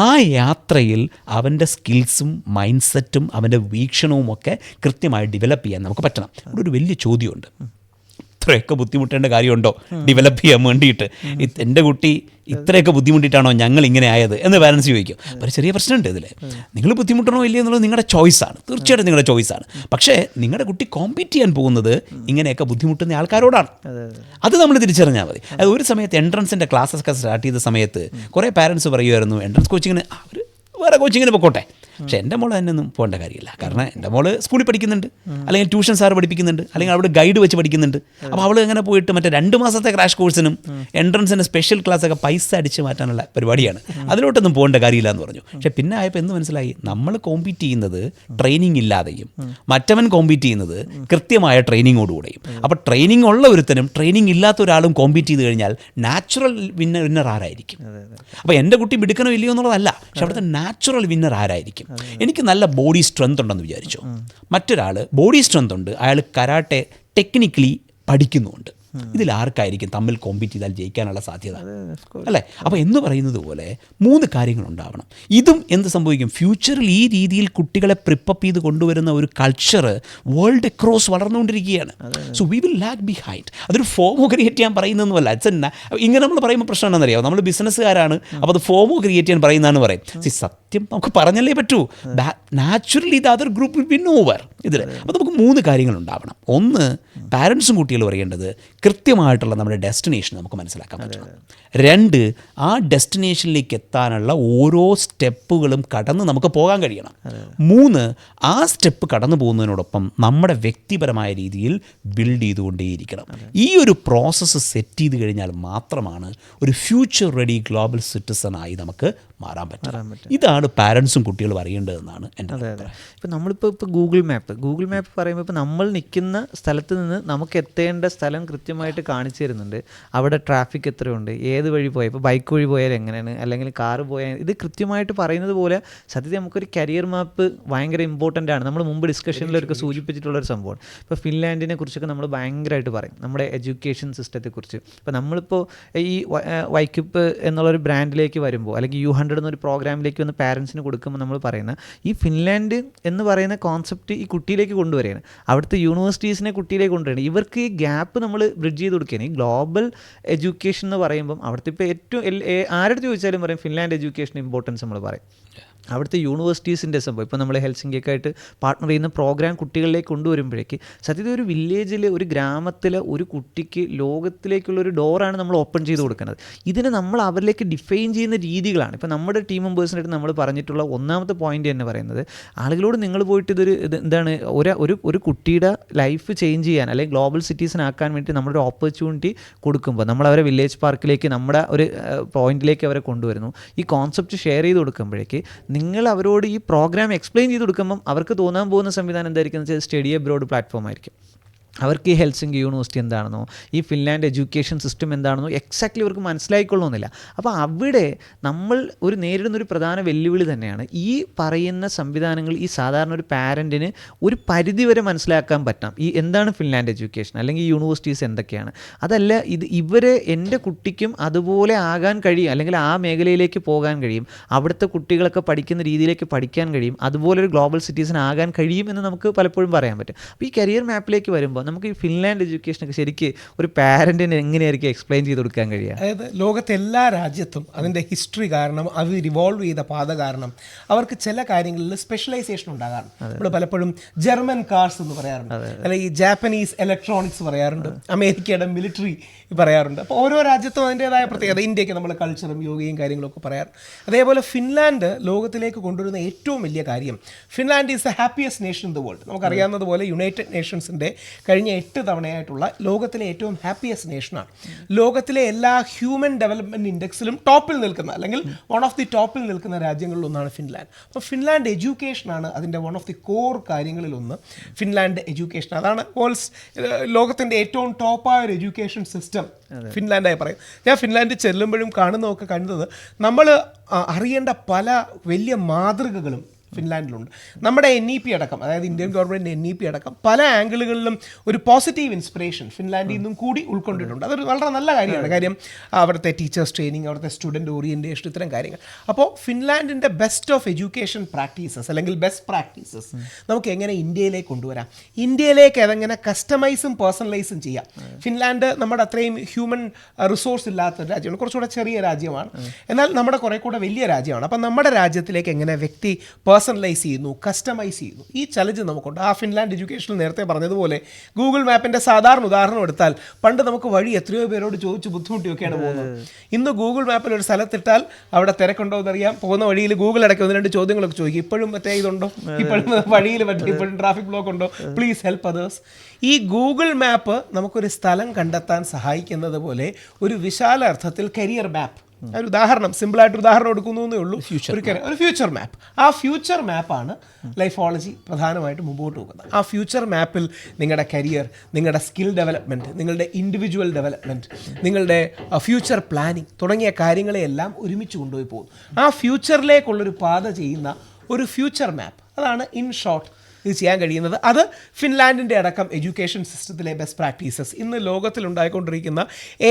ആ യാത്രയിൽ അവൻ്റെ സ്കിൽസും മൈൻഡ് സെറ്റും അവൻ്റെ വീക്ഷണവും ഒക്കെ കൃത്യമായി ഡെവലപ്പ് ചെയ്യാൻ നമുക്ക് പറ്റണം. ഇവിടെ ഒരു വലിയ ചോദ്യമുണ്ട്, ഇത്രയൊക്കെ ബുദ്ധിമുട്ടേണ്ട കാര്യമുണ്ടോ ഡെവലപ്പ് ചെയ്യാൻ വേണ്ടിയിട്ട്? എൻ്റെ കുട്ടി ഇത്രയൊക്കെ ബുദ്ധിമുട്ടിയിട്ടാണോ ഞങ്ങൾ ഇങ്ങനെ ആയത് എന്ന് പാരൻസ് ചോദിക്കും. ഒരു ചെറിയ പ്രശ്നമുണ്ട് ഇതിൽ. നിങ്ങൾ ബുദ്ധിമുട്ടണോ ഇല്ലയോ എന്നുള്ളത് നിങ്ങളുടെ ചോയ്സാണ്, തീർച്ചയായിട്ടും നിങ്ങളുടെ ചോയ്സാണ്. പക്ഷേ നിങ്ങളുടെ കുട്ടി കോമ്പീറ്റ് ചെയ്യാൻ പോകുന്നത് ഇങ്ങനെയൊക്കെ ബുദ്ധിമുട്ടുന്ന ആൾക്കാരോടാണ്. അത് നമ്മൾ തിരിച്ചറിഞ്ഞാൽ മതി. അത് ഒരു സമയത്ത് എൻട്രൻസിൻ്റെ ക്ലാസ്സൊക്കെ സ്റ്റാർട്ട് ചെയ്ത സമയത്ത് കുറേ പാരൻസ് പറയുമായിരുന്നു, എൻട്രൻസ് കോച്ചിങ്ങിന് അവർ വേറെ കോച്ചിങ്ങിന് പൊക്കോട്ടെ. പക്ഷെ എൻ്റെ മോൾ തന്നെ ഒന്നും പോകേണ്ട കാര്യമില്ല. കാരണം എൻ്റെ മോള് സ്കൂളിൽ പഠിക്കുന്നുണ്ട്, അല്ലെങ്കിൽ ട്യൂഷൻ സാർ പഠിപ്പിക്കുന്നുണ്ട്, അല്ലെങ്കിൽ അവിടെ ഗൈഡ് വെച്ച് പഠിക്കുന്നുണ്ട്. അപ്പോൾ അവൾ എങ്ങനെ പോയിട്ട് മറ്റേ 2 മാസത്തെ ക്രാഷ് കോഴ്സിനും എൻട്രൻസിൻ്റെ സ്പെഷ്യൽ ക്ലാസ്സൊക്കെ പൈസ അടിച്ച് മാറ്റാനുള്ള പരിപാടിയാണ്. അതിലോട്ടൊന്നും പോകേണ്ട കാര്യമില്ല എന്ന് പറഞ്ഞു. പക്ഷേ പിന്നെ ആയപ്പോൾ എന്ത് മനസ്സിലായി, നമ്മൾ കോമ്പീറ്റ് ചെയ്യുന്നത് ട്രെയിനിങ് ഇല്ലാതെയും മറ്റവൻ കോമ്പീറ്റ് ചെയ്യുന്നത് കൃത്യമായ ട്രെയിനിങ്ങോടുകൂടെയും. അപ്പോൾ ട്രെയിനിങ് ഉള്ള ഒരുത്തനും ട്രെയിനിങ് ഇല്ലാത്ത ഒരാളും കോമ്പീറ്റ് ചെയ്ത് കഴിഞ്ഞാൽ നാച്ചുറൽ വിന്നർ ആരായിരിക്കും? അപ്പോൾ എൻ്റെ കുട്ടി മിടുക്കനോ ഇല്ലയോ എന്നുള്ളതല്ല, പക്ഷെ അവിടുത്തെ നാച്ചുറൽ വിന്നർ ആരായിരിക്കും? എനിക്ക് നല്ല ബോഡി സ്ട്രെങ്ത് ഉണ്ടെന്ന് വിചാരിച്ചു. മറ്റൊരാൾ ബോഡി സ്ട്രെങ്ത് ഉണ്ട്, അയാൾ കരാട്ടെ ടെക്നിക്കലി പഠിക്കുന്നുമുണ്ട്. ഇതിൽ ആർക്കായിരിക്കും തമ്മിൽ കോമ്പീറ്റ് ചെയ്താൽ ജയിക്കാനുള്ള സാധ്യത? അല്ലേ? അപ്പോൾ എന്ന് പറയുന്നത് പോലെ 3 കാര്യങ്ങളുണ്ടാവണം. ഇതും എന്ത് സംഭവിക്കും, ഫ്യൂച്ചറിൽ ഈ രീതിയിൽ കുട്ടികളെ പ്രിപ്പപ്പ് ചെയ്ത് കൊണ്ടുവരുന്ന ഒരു കൾച്ചർ വേൾഡ് അക്രോസ് വളർന്നുകൊണ്ടിരിക്കുകയാണ്. So we will lag behind. അതൊരു ഫോമോ ക്രിയേറ്റ് ചെയ്യാൻ പറയുന്നതൊന്നുമല്ല. ഇങ്ങനെ നമ്മൾ പറയുമ്പോൾ പ്രശ്നം എന്താണെന്നറിയാമോ, നമ്മൾ ബിസിനസ്സുകാരാണ്, അപ്പോൾ അത് ഫോമോ ക്രിയേറ്റ് ചെയ്യാൻ പറയുന്നതെന്ന് പറയും. സത്യം നമുക്ക് പറഞ്ഞല്ലേ പറ്റൂ. Naturally the other group will win over ഇതിൽ. അപ്പോൾ നമുക്ക് 3 കാര്യങ്ങളുണ്ടാവണം. ഒന്ന്, പാരൻസും കുട്ടികളും അറിയേണ്ടത് കൃത്യമായിട്ടുള്ള നമ്മുടെ ഡെസ്റ്റിനേഷൻ നമുക്ക് മനസ്സിലാക്കാൻ പറ്റണം. 2, ആ ഡെസ്റ്റിനേഷനിലേക്ക് എത്താനുള്ള ഓരോ സ്റ്റെപ്പുകളും കടന്ന് നമുക്ക് പോകാൻ കഴിയണം. 3, ആ സ്റ്റെപ്പ് കടന്നു പോകുന്നതിനോടൊപ്പം നമ്മുടെ വ്യക്തിപരമായ രീതിയിൽ ബിൽഡ് ചെയ്തുകൊണ്ടേയിരിക്കണം. ഈ ഒരു പ്രോസസ്സ് സെറ്റ് ചെയ്ത് കഴിഞ്ഞാൽ മാത്രമാണ് ഒരു ഫ്യൂച്ചർ റെഡി ഗ്ലോബൽ സിറ്റിസണായി നമുക്ക് മാറാൻ പറ്റും. ഇതാണ് പാരൻസും കുട്ടികളും അറിയേണ്ടതെന്നാണ് എൻ്റെ അഭിപ്രായം. ഇപ്പോൾ നമ്മളിപ്പോൾ ഗൂഗിൾ മാപ്പ് പറയുമ്പോൾ ഇപ്പോൾ നമ്മൾ നിൽക്കുന്ന സ്ഥലത്ത് നിന്ന് നമുക്ക് എത്തേണ്ട സ്ഥലം കൃത്യമായിട്ട് കാണിച്ചു തരുന്നുണ്ട്. അവിടെ ട്രാഫിക് എത്രയുണ്ട്, ഏത് വഴി പോയാൽ, ഇപ്പോൾ ബൈക്ക് വഴി പോയാൽ എങ്ങനെയാണ്, അല്ലെങ്കിൽ കാറ് പോയാൽ, ഇത് കൃത്യമായിട്ട് പറയുന്നത് പോലെ സത്യത്തിൽ നമുക്കൊരു കരിയർ മാപ്പ് ഭയങ്കര ഇമ്പോർട്ടൻ്റ് ആണ്. നമ്മൾ മുമ്പ് ഡിസ്കഷനിലൊക്കെ സൂചിപ്പിച്ചിട്ടുള്ളൊരു സംഭവമാണ്. ഇപ്പോൾ ഫിൻലാൻഡിനെ കുറിച്ചൊക്കെ നമ്മൾ ഭയങ്കരമായിട്ട് പറയും, നമ്മുടെ എഡ്യൂക്കേഷൻ സിസ്റ്റത്തെക്കുറിച്ച്. ഇപ്പോൾ നമ്മളിപ്പോൾ ഈ വൈക്കിപ്പ് എന്നുള്ളൊരു ബ്രാൻഡിലേക്ക് വരുമ്പോൾ, അല്ലെങ്കിൽ U100 എന്നൊരു പ്രോഗ്രാമിലേക്ക് വന്ന് പാരൻസിന് കൊടുക്കുമ്പോൾ നമ്മൾ പറയുന്ന ഈ ഫിൻലാൻഡ് എന്ന് പറയുന്ന കോൺസെപ്റ്റ് ഈ കുട്ടിയിലേക്ക് കൊണ്ടുവരികയാണ്. അവിടുത്തെ യൂണിവേഴ്സിറ്റീസിനെ കുട്ടിയിലേക്ക് കൊണ്ടുവരികയാണ്. ഇവർക്ക് ഈ ഗ്യാപ്പ് നമ്മൾ ബ്രിഡ്ജ് ചെയ്ത് കൊടുക്കുകയാണ്. ഈ ഗ്ലോബൽ എഡ്യൂക്കേഷൻ എന്ന് പറയുമ്പം അവിടുത്തെ ഇപ്പോൾ ഏറ്റവും ആരുടെ ചോദിച്ചാലും പറയും ഫിൻലാൻഡ് എഡ്യൂക്കേഷൻ ഇമ്പോർട്ടൻസ് നമ്മൾ പറയും. അവിടുത്തെ യൂണിവേഴ്സിറ്റീസിൻ്റെ സംഭവം ഇപ്പോൾ നമ്മൾ ഹെൽസിങ്കിയൊക്കെയായിട്ട് പാർട്ട്ണർ ചെയ്യുന്ന പ്രോഗ്രാം കുട്ടികളിലേക്ക് കൊണ്ടുവരുമ്പോഴേക്ക് സത്യത്തിൽ ഒരു വില്ലേജിൽ, ഒരു ഗ്രാമത്തിലെ ഒരു കുട്ടിക്ക് ലോകത്തിലേക്കുള്ളൊരു ഡോറാണ് നമ്മൾ ഓപ്പൺ ചെയ്ത് കൊടുക്കുന്നത്. ഇതിനെ നമ്മൾ അവരിലേക്ക് ഡിഫൈൻ ചെയ്യുന്ന രീതികളാണ്. ഇപ്പോൾ നമ്മുടെ ടീം മെമ്പേഴ്സിനായിട്ട് നമ്മൾ പറഞ്ഞിട്ടുള്ള ഒന്നാമത്തെ പോയിന്റ് തന്നെ പറയുന്നത്, ആളുകളോട് നിങ്ങൾ പോയിട്ട് എന്താണ് ഒരു കുട്ടിയുടെ ലൈഫ് ചേഞ്ച് ചെയ്യാൻ അല്ലെങ്കിൽ ഗ്ലോബൽ സിറ്റീസൺ ആക്കാൻ വേണ്ടി നമ്മളൊരു ഓപ്പർച്യൂണിറ്റി കൊടുക്കുമ്പോൾ നമ്മൾ അവരെ വില്ലേജ് പാർക്കിലേക്ക് നമ്മുടെ ഒരു പോയിന്റിലേക്ക് അവരെ കൊണ്ടുവരുന്നു. ഈ കോൺസെപ്റ്റ് ഷെയർ ചെയ്ത് കൊടുക്കുമ്പോഴേക്ക് നിങ്ങൾ അവരോട് ഈ പ്രോഗ്രാം എക്സ്പ്ലെയിൻ ചെയ്ത് കൊടുക്കുമ്പം അവർക്ക് തോന്നാൻ പോകുന്ന സംവിധാനം എന്തായിരിക്കും എന്ന് വെച്ചാൽ സ്റ്റഡി അബ്രോഡ് പ്ലാറ്റ്ഫോം ആയിരിക്കും. അവർക്ക് ഈ ഹെൽസിങ്കി യൂണിവേഴ്സിറ്റി എന്താണെന്നോ ഈ ഫിൻലാൻഡ് എഡ്യൂക്കേഷൻ സിസ്റ്റം എന്താണെന്നോ എക്സാക്ട്ലി അവർക്ക് മനസ്സിലായിക്കൊള്ളണമെന്നില്ല. അപ്പോൾ അവിടെ നമ്മൾ നേരിടുന്നൊരു പ്രധാന വെല്ലുവിളി തന്നെയാണ് ഈ പറയുന്ന സംവിധാനങ്ങൾ ഈ സാധാരണ ഒരു പാരൻറ്റിന് ഒരു പരിധി വരെ മനസ്സിലാക്കാൻ പറ്റാം. ഈ എന്താണ് ഫിൻലാൻഡ് എഡ്യൂക്കേഷൻ അല്ലെങ്കിൽ യൂണിവേഴ്സിറ്റീസ് എന്തൊക്കെയാണ്, അതല്ല ഇവരെ എൻ്റെ കുട്ടിക്കും അതുപോലെ ആകാൻ കഴിയും, അല്ലെങ്കിൽ ആ മേഖലയിലേക്ക് പോകാൻ കഴിയും, അവിടുത്തെ കുട്ടികളൊക്കെ പഠിക്കുന്ന രീതിയിലേക്ക് പഠിക്കാൻ കഴിയും, അതുപോലെ ഒരു ഗ്ലോബൽ സിറ്റീസൺ ആകാൻ കഴിയും എന്ന് നമുക്ക് പലപ്പോഴും പറയാൻ പറ്റും. അപ്പോൾ ഈ കരിയർ മാപ്പിലേക്ക് വരുമ്പോൾ നമുക്ക് ഈ ഫിൻലാൻഡ് എഡ്യൂക്കേഷനൊക്കെ ശരിക്കും ഒരു പാരൻറ്റിന് എങ്ങനെയായിരിക്കും എക്സ്പ്ലെയിൻ ചെയ്ത് കൊടുക്കാൻ കഴിയുക? അതായത് ലോകത്തെ എല്ലാ രാജ്യത്തും അതിൻ്റെ ഹിസ്റ്ററി കാരണം, അത് റിവോൾവ് ചെയ്ത പാത കാരണം അവർക്ക് ചില കാര്യങ്ങളിൽ സ്പെഷ്യലൈസേഷൻ ഉണ്ടാകാറുണ്ട്. നമ്മൾ പലപ്പോഴും ജർമ്മൻ കാർസ് എന്ന് പറയാറുണ്ട്, അല്ലെങ്കിൽ ഈ ജാപ്പനീസ് ഇലക്ട്രോണിക്സ് പറയാറുണ്ട്, അമേരിക്കയുടെ മിലിറ്ററി പറയാറുണ്ട്. അപ്പോൾ ഓരോ രാജ്യത്തും അതിൻ്റേതായ പ്രത്യേകത. ഇന്ത്യക്ക് നമ്മൾ കൾച്ചറും യോഗയും കാര്യങ്ങളൊക്കെ പറയാറുണ്ട്. അതേപോലെ ഫിൻലാൻഡ് ലോകത്തിലേക്ക് കൊണ്ടുവരുന്ന ഏറ്റവും വലിയ കാര്യം, Finland is the happiest nation in the world. നമുക്കറിയാവുന്നതുപോലെ യുണൈറ്റഡ് നേഷൻസിൻ്റെ കഴിഞ്ഞ 8 തവണയായിട്ടുള്ള ലോകത്തിലെ ഏറ്റവും ഹാപ്പിയസ്റ്റ് നേഷനാണ്. ലോകത്തിലെ എല്ലാ ഹ്യൂമൻ ഡെവലപ്മെൻറ്റ് ഇൻഡെക്സിലും ടോപ്പിൽ നിൽക്കുന്ന, അല്ലെങ്കിൽ വൺ ഓഫ് ദി ടോപ്പിൽ നിൽക്കുന്ന രാജ്യങ്ങളിലൊന്നാണ് ഫിൻലാൻഡ്. അപ്പോൾ ഫിൻലാൻഡ് എഡ്യൂക്കേഷനാണ് അതിൻ്റെ വൺ ഓഫ് ദി കോർ കാര്യങ്ങളിലൊന്ന്. ഫിൻലാൻഡ് എഡ്യൂക്കേഷൻ അതാണ് ലോകത്തിൻ്റെ ഏറ്റവും ടോപ്പായ ഒരു എഡ്യൂക്കേഷൻ സിസ്റ്റം ഫിൻലാൻഡായി പറയും. ഞാൻ ഫിൻലാൻഡിൽ ചെല്ലുമ്പോഴും കണ്ടത് നമ്മൾ അറിയേണ്ട പല വലിയ മാതൃകകളും ഫിൻലാൻഡിലുണ്ട്. നമ്മുടെ NEP അടക്കം, അതായത് ഇന്ത്യൻ ഗവൺമെൻറ് NEP അടക്കം പല ആംഗിളുകളിലും ഒരു പോസിറ്റീവ് ഇൻസ്പിറേഷൻ ഫിൻലാൻഡിൽ നിന്നും കൂടി ഉൾക്കൊണ്ടിട്ടുണ്ട്. അതൊരു വളരെ നല്ല കാര്യമാണ്. കാര്യം അവിടുത്തെ ടീച്ചേഴ്സ് ട്രെയിനിങ്, അവിടുത്തെ സ്റ്റുഡൻറ്റ് ഓറിയൻറ്റേഷൻ, ഇത്തരം കാര്യങ്ങൾ. അപ്പോൾ ഫിൻലാൻഡിൻ്റെ ബെസ്റ്റ് ഓഫ് എഡ്യൂക്കേഷൻ പ്രാക്ടീസസ് അല്ലെങ്കിൽ ബെസ്റ്റ് പ്രാക്ടീസസ് നമുക്ക് എങ്ങനെ ഇന്ത്യയിലേക്ക് കൊണ്ടുവരാം, ഇന്ത്യയിലേക്ക് അതെങ്ങനെ കസ്റ്റമൈസും പേഴ്സണലൈസും ചെയ്യാം. ഫിൻലാൻഡ് നമ്മുടെ അത്രയും ഹ്യൂമൻ റിസോഴ്സ് ഇല്ലാത്ത രാജ്യമാണ്, കുറച്ചുകൂടെ ചെറിയ രാജ്യമാണ്, എന്നാൽ നമ്മുടെ കുറേ കൂടെ വലിയ രാജ്യമാണ്. അപ്പം നമ്മുടെ രാജ്യത്തിലേക്ക് എങ്ങനെ പേഴ്സണലൈസ് ചെയ്യുന്നു, കസ്റ്റമൈസ് ചെയ്യുന്നു. ഈ ചലഞ്ച് നമുക്കുണ്ട്. ആ ഫിൻലാൻഡ് എഡ്യൂക്കേഷനിൽ നേരത്തെ പറഞ്ഞതുപോലെ ഗൂഗിൾ മാപ്പിൻ്റെ സാധാരണ ഉദാഹരണം എടുത്താൽ പണ്ട് നമുക്ക് വഴി എത്രയോ പേരോട് ചോദിച്ച് ബുദ്ധിമുട്ടിയൊക്കെയാണ് പോകുന്നത്. ഇന്ന് ഗൂഗിൾ മാപ്പിൽ ഒരു സ്ഥലത്തിട്ടാൽ അവിടെ തിരക്കുണ്ടോ എന്നറിയാം, പോകുന്ന വഴിയിൽ ഗൂഗിൾ ഇടയ്ക്ക് 1-2 ചോദ്യങ്ങളൊക്കെ ചോദിക്കും. ഇപ്പോഴും മറ്റേ ഇതുണ്ടോ, ഇപ്പോഴും വഴിയിൽ മറ്റേ ഇപ്പോഴും ട്രാഫിക് ബ്ലോക്ക് ഉണ്ടോ, പ്ലീസ് ഹെൽപ്പ് അതേഴ്സ്. ഈ ഗൂഗിൾ മാപ്പ് നമുക്കൊരു സ്ഥലം കണ്ടെത്താൻ സഹായിക്കുന്നത് പോലെ ഒരു വിശാല അർത്ഥത്തിൽ കരിയർ മാപ്പ്, ഒരു ഉദാഹരണം, സിമ്പിളായിട്ടൊരു ഉദാഹരണം എടുക്കുന്നേ ഉള്ളൂ, ഒരു ഫ്യൂച്ചർ മാപ്പ്. ആ ഫ്യൂച്ചർ മാപ്പാണ് ലൈഫോളജി പ്രധാനമായിട്ട് മുമ്പോട്ട് പോകുന്നത്. ആ ഫ്യൂച്ചർ മാപ്പിൽ നിങ്ങളുടെ കരിയർ, നിങ്ങളുടെ സ്കിൽ ഡെവലപ്മെൻറ്റ്, നിങ്ങളുടെ ഇൻഡിവിജ്വൽ ഡെവലപ്മെൻറ്റ്, നിങ്ങളുടെ ഫ്യൂച്ചർ പ്ലാനിങ് തുടങ്ങിയ കാര്യങ്ങളെയെല്ലാം ഒരുമിച്ച് കൊണ്ടുപോയി പോകും. ആ ഫ്യൂച്ചറിലേക്കുള്ളൊരു പാത ചെയ്യുന്ന ഒരു ഫ്യൂച്ചർ മാപ്പ്, അതാണ് ഇൻ ഷോർട്ട് ഇത് ചെയ്യാൻ കഴിയുന്നത്. അത് ഫിൻലാൻഡിൻ്റെ അടക്കം എഡ്യൂക്കേഷൻ സിസ്റ്റത്തിലെ ബെസ്റ്റ് പ്രാക്ടീസസ്, ഇന്ന് ലോകത്തിലുണ്ടായിക്കൊണ്ടിരിക്കുന്ന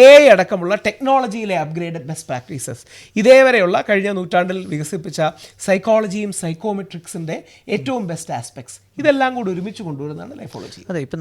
AI അടക്കമുള്ള ടെക്നോളജിയിലെ അപ്ഗ്രേഡഡ് ബെസ്റ്റ് പ്രാക്ടീസസ്, ഇതേവരെയുള്ള കഴിഞ്ഞ നൂറ്റാണ്ടിൽ വികസിപ്പിച്ച സൈക്കോളജിയും സൈക്കോമെട്രിക്സിൻ്റെ ഏറ്റവും ബെസ്റ്റ് ആസ്പെക്ട്സ്, ഇതെല്ലാം കൂടി ഒരുമിച്ച് കൊണ്ടുവരുന്നതാണ് ലൈഫോളജി. അതെ, ഇപ്പോൾ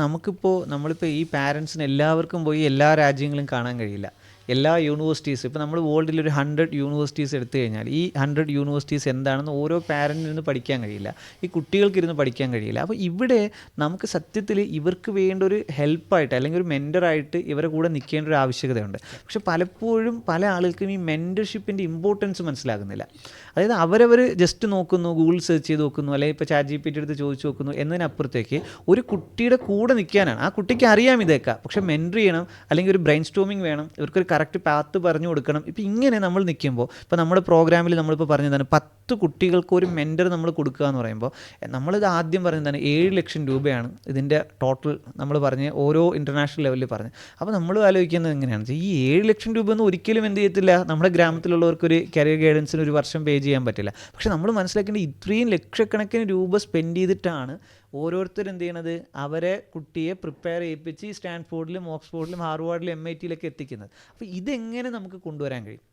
നമ്മളിപ്പോൾ ഈ പാരൻസിന് എല്ലാവർക്കും പോയി എല്ലാ രാജ്യങ്ങളും കാണാൻ കഴിയില്ല. എല്ലാ യൂണിവേഴ്സിറ്റീസ്, ഇപ്പോൾ നമ്മൾ വേൾഡിൽ ഒരു 100 യൂണിവേഴ്സിറ്റീസ് എടുത്തു കഴിഞ്ഞാൽ ഈ 100 യൂണിവേഴ്സിറ്റീസ് എന്താണെന്ന് ഓരോ പാരൻറ്റിന് പഠിക്കാൻ കഴിയില്ല, ഈ കുട്ടികൾക്കിരുന്ന് പഠിക്കാൻ കഴിയില്ല. അപ്പോൾ ഇവിടെ നമുക്ക് സത്യത്തിൽ ഇവർക്ക് വേണ്ട ഒരു ഹെൽപ്പായിട്ട് അല്ലെങ്കിൽ ഒരു മെൻറ്ററായിട്ട് ഇവരെ കൂടെ നിൽക്കേണ്ട ഒരു ആവശ്യകതയുണ്ട്. പക്ഷെ പലപ്പോഴും പല ആളുകൾക്കും ഈ മെൻറ്റർഷിപ്പിൻ്റെ ഇമ്പോർട്ടൻസ് മനസ്സിലാകുന്നില്ല. അതായത് അവരവർ ജസ്റ്റ് നോക്കുന്നു, ഗൂഗിൾ സെർച്ച് ചെയ്ത് നോക്കുന്നു, അല്ലെങ്കിൽ ഇപ്പോൾ ChatGPT എടുത്ത് ചോദിച്ചു നോക്കുന്നു എന്നതിനപ്പുറത്തേക്ക് ഒരു കുട്ടിയുടെ കൂടെ നിൽക്കാനാണ്. ആ കുട്ടിക്ക് അറിയാം ഇതൊക്കെ, പക്ഷേ മെൻറ്റർ ചെയ്യണം, അല്ലെങ്കിൽ ഒരു ബ്രെയിൻ സ്റ്റോമിങ് വേണം, ഇവർക്കൊരു കറക്റ്റ് പാത്ത് പറഞ്ഞു കൊടുക്കണം. ഇപ്പോൾ ഇങ്ങനെ നമ്മൾ നിൽക്കുമ്പോൾ, ഇപ്പോൾ നമ്മുടെ പ്രോഗ്രാമിൽ നമ്മളിപ്പോൾ പറഞ്ഞതാണ് 10 കുട്ടികൾക്ക് ഒരു മെൻറ്റർ നമ്മൾ കൊടുക്കുക എന്ന് പറയുമ്പോൾ, നമ്മളിത് ആദ്യം പറഞ്ഞതാണ് 7 ലക്ഷം രൂപയാണ് ഇതിൻ്റെ ടോട്ടൽ നമ്മൾ പറഞ്ഞ് ഓരോ ഇൻ്റർനാഷണൽ ലെവലിൽ പറഞ്ഞ്. അപ്പോൾ നമ്മൾ ആലോചിക്കുന്നത് എങ്ങനെയാണ്, ഈ 7 ലക്ഷം രൂപ ഒന്നും ഒരിക്കലും എന്ത് ചെയ്യത്തില്ല, നമ്മുടെ ഗ്രാമത്തിലുള്ളവർക്കൊരു കരിയർ ഗൈഡൻസിന് ഒരു വർഷം പേ ചെയ്യാൻ പറ്റില്ല. പക്ഷെ നമ്മൾ മനസ്സിലാക്കേണ്ടത് ഇത്രയും ലക്ഷക്കണക്കിന് രൂപ സ്പെൻഡ് ചെയ്തിട്ടാണ് ഓരോരുത്തരും എന്ത് ചെയ്യണത്, അവരെ കുട്ടിയെ പ്രിപ്പയർ ചെയ്യിപ്പിച്ച് ഈ സ്റ്റാൻഫോർഡിലും ഓക്സ്ഫോർഡിലും ഹാർവാർഡിലും MIT-യിലൊക്കെ എത്തിക്കുന്നത്. അപ്പോൾ ഇതെങ്ങനെ നമുക്ക് കൊണ്ടുവരാൻ കഴിയും?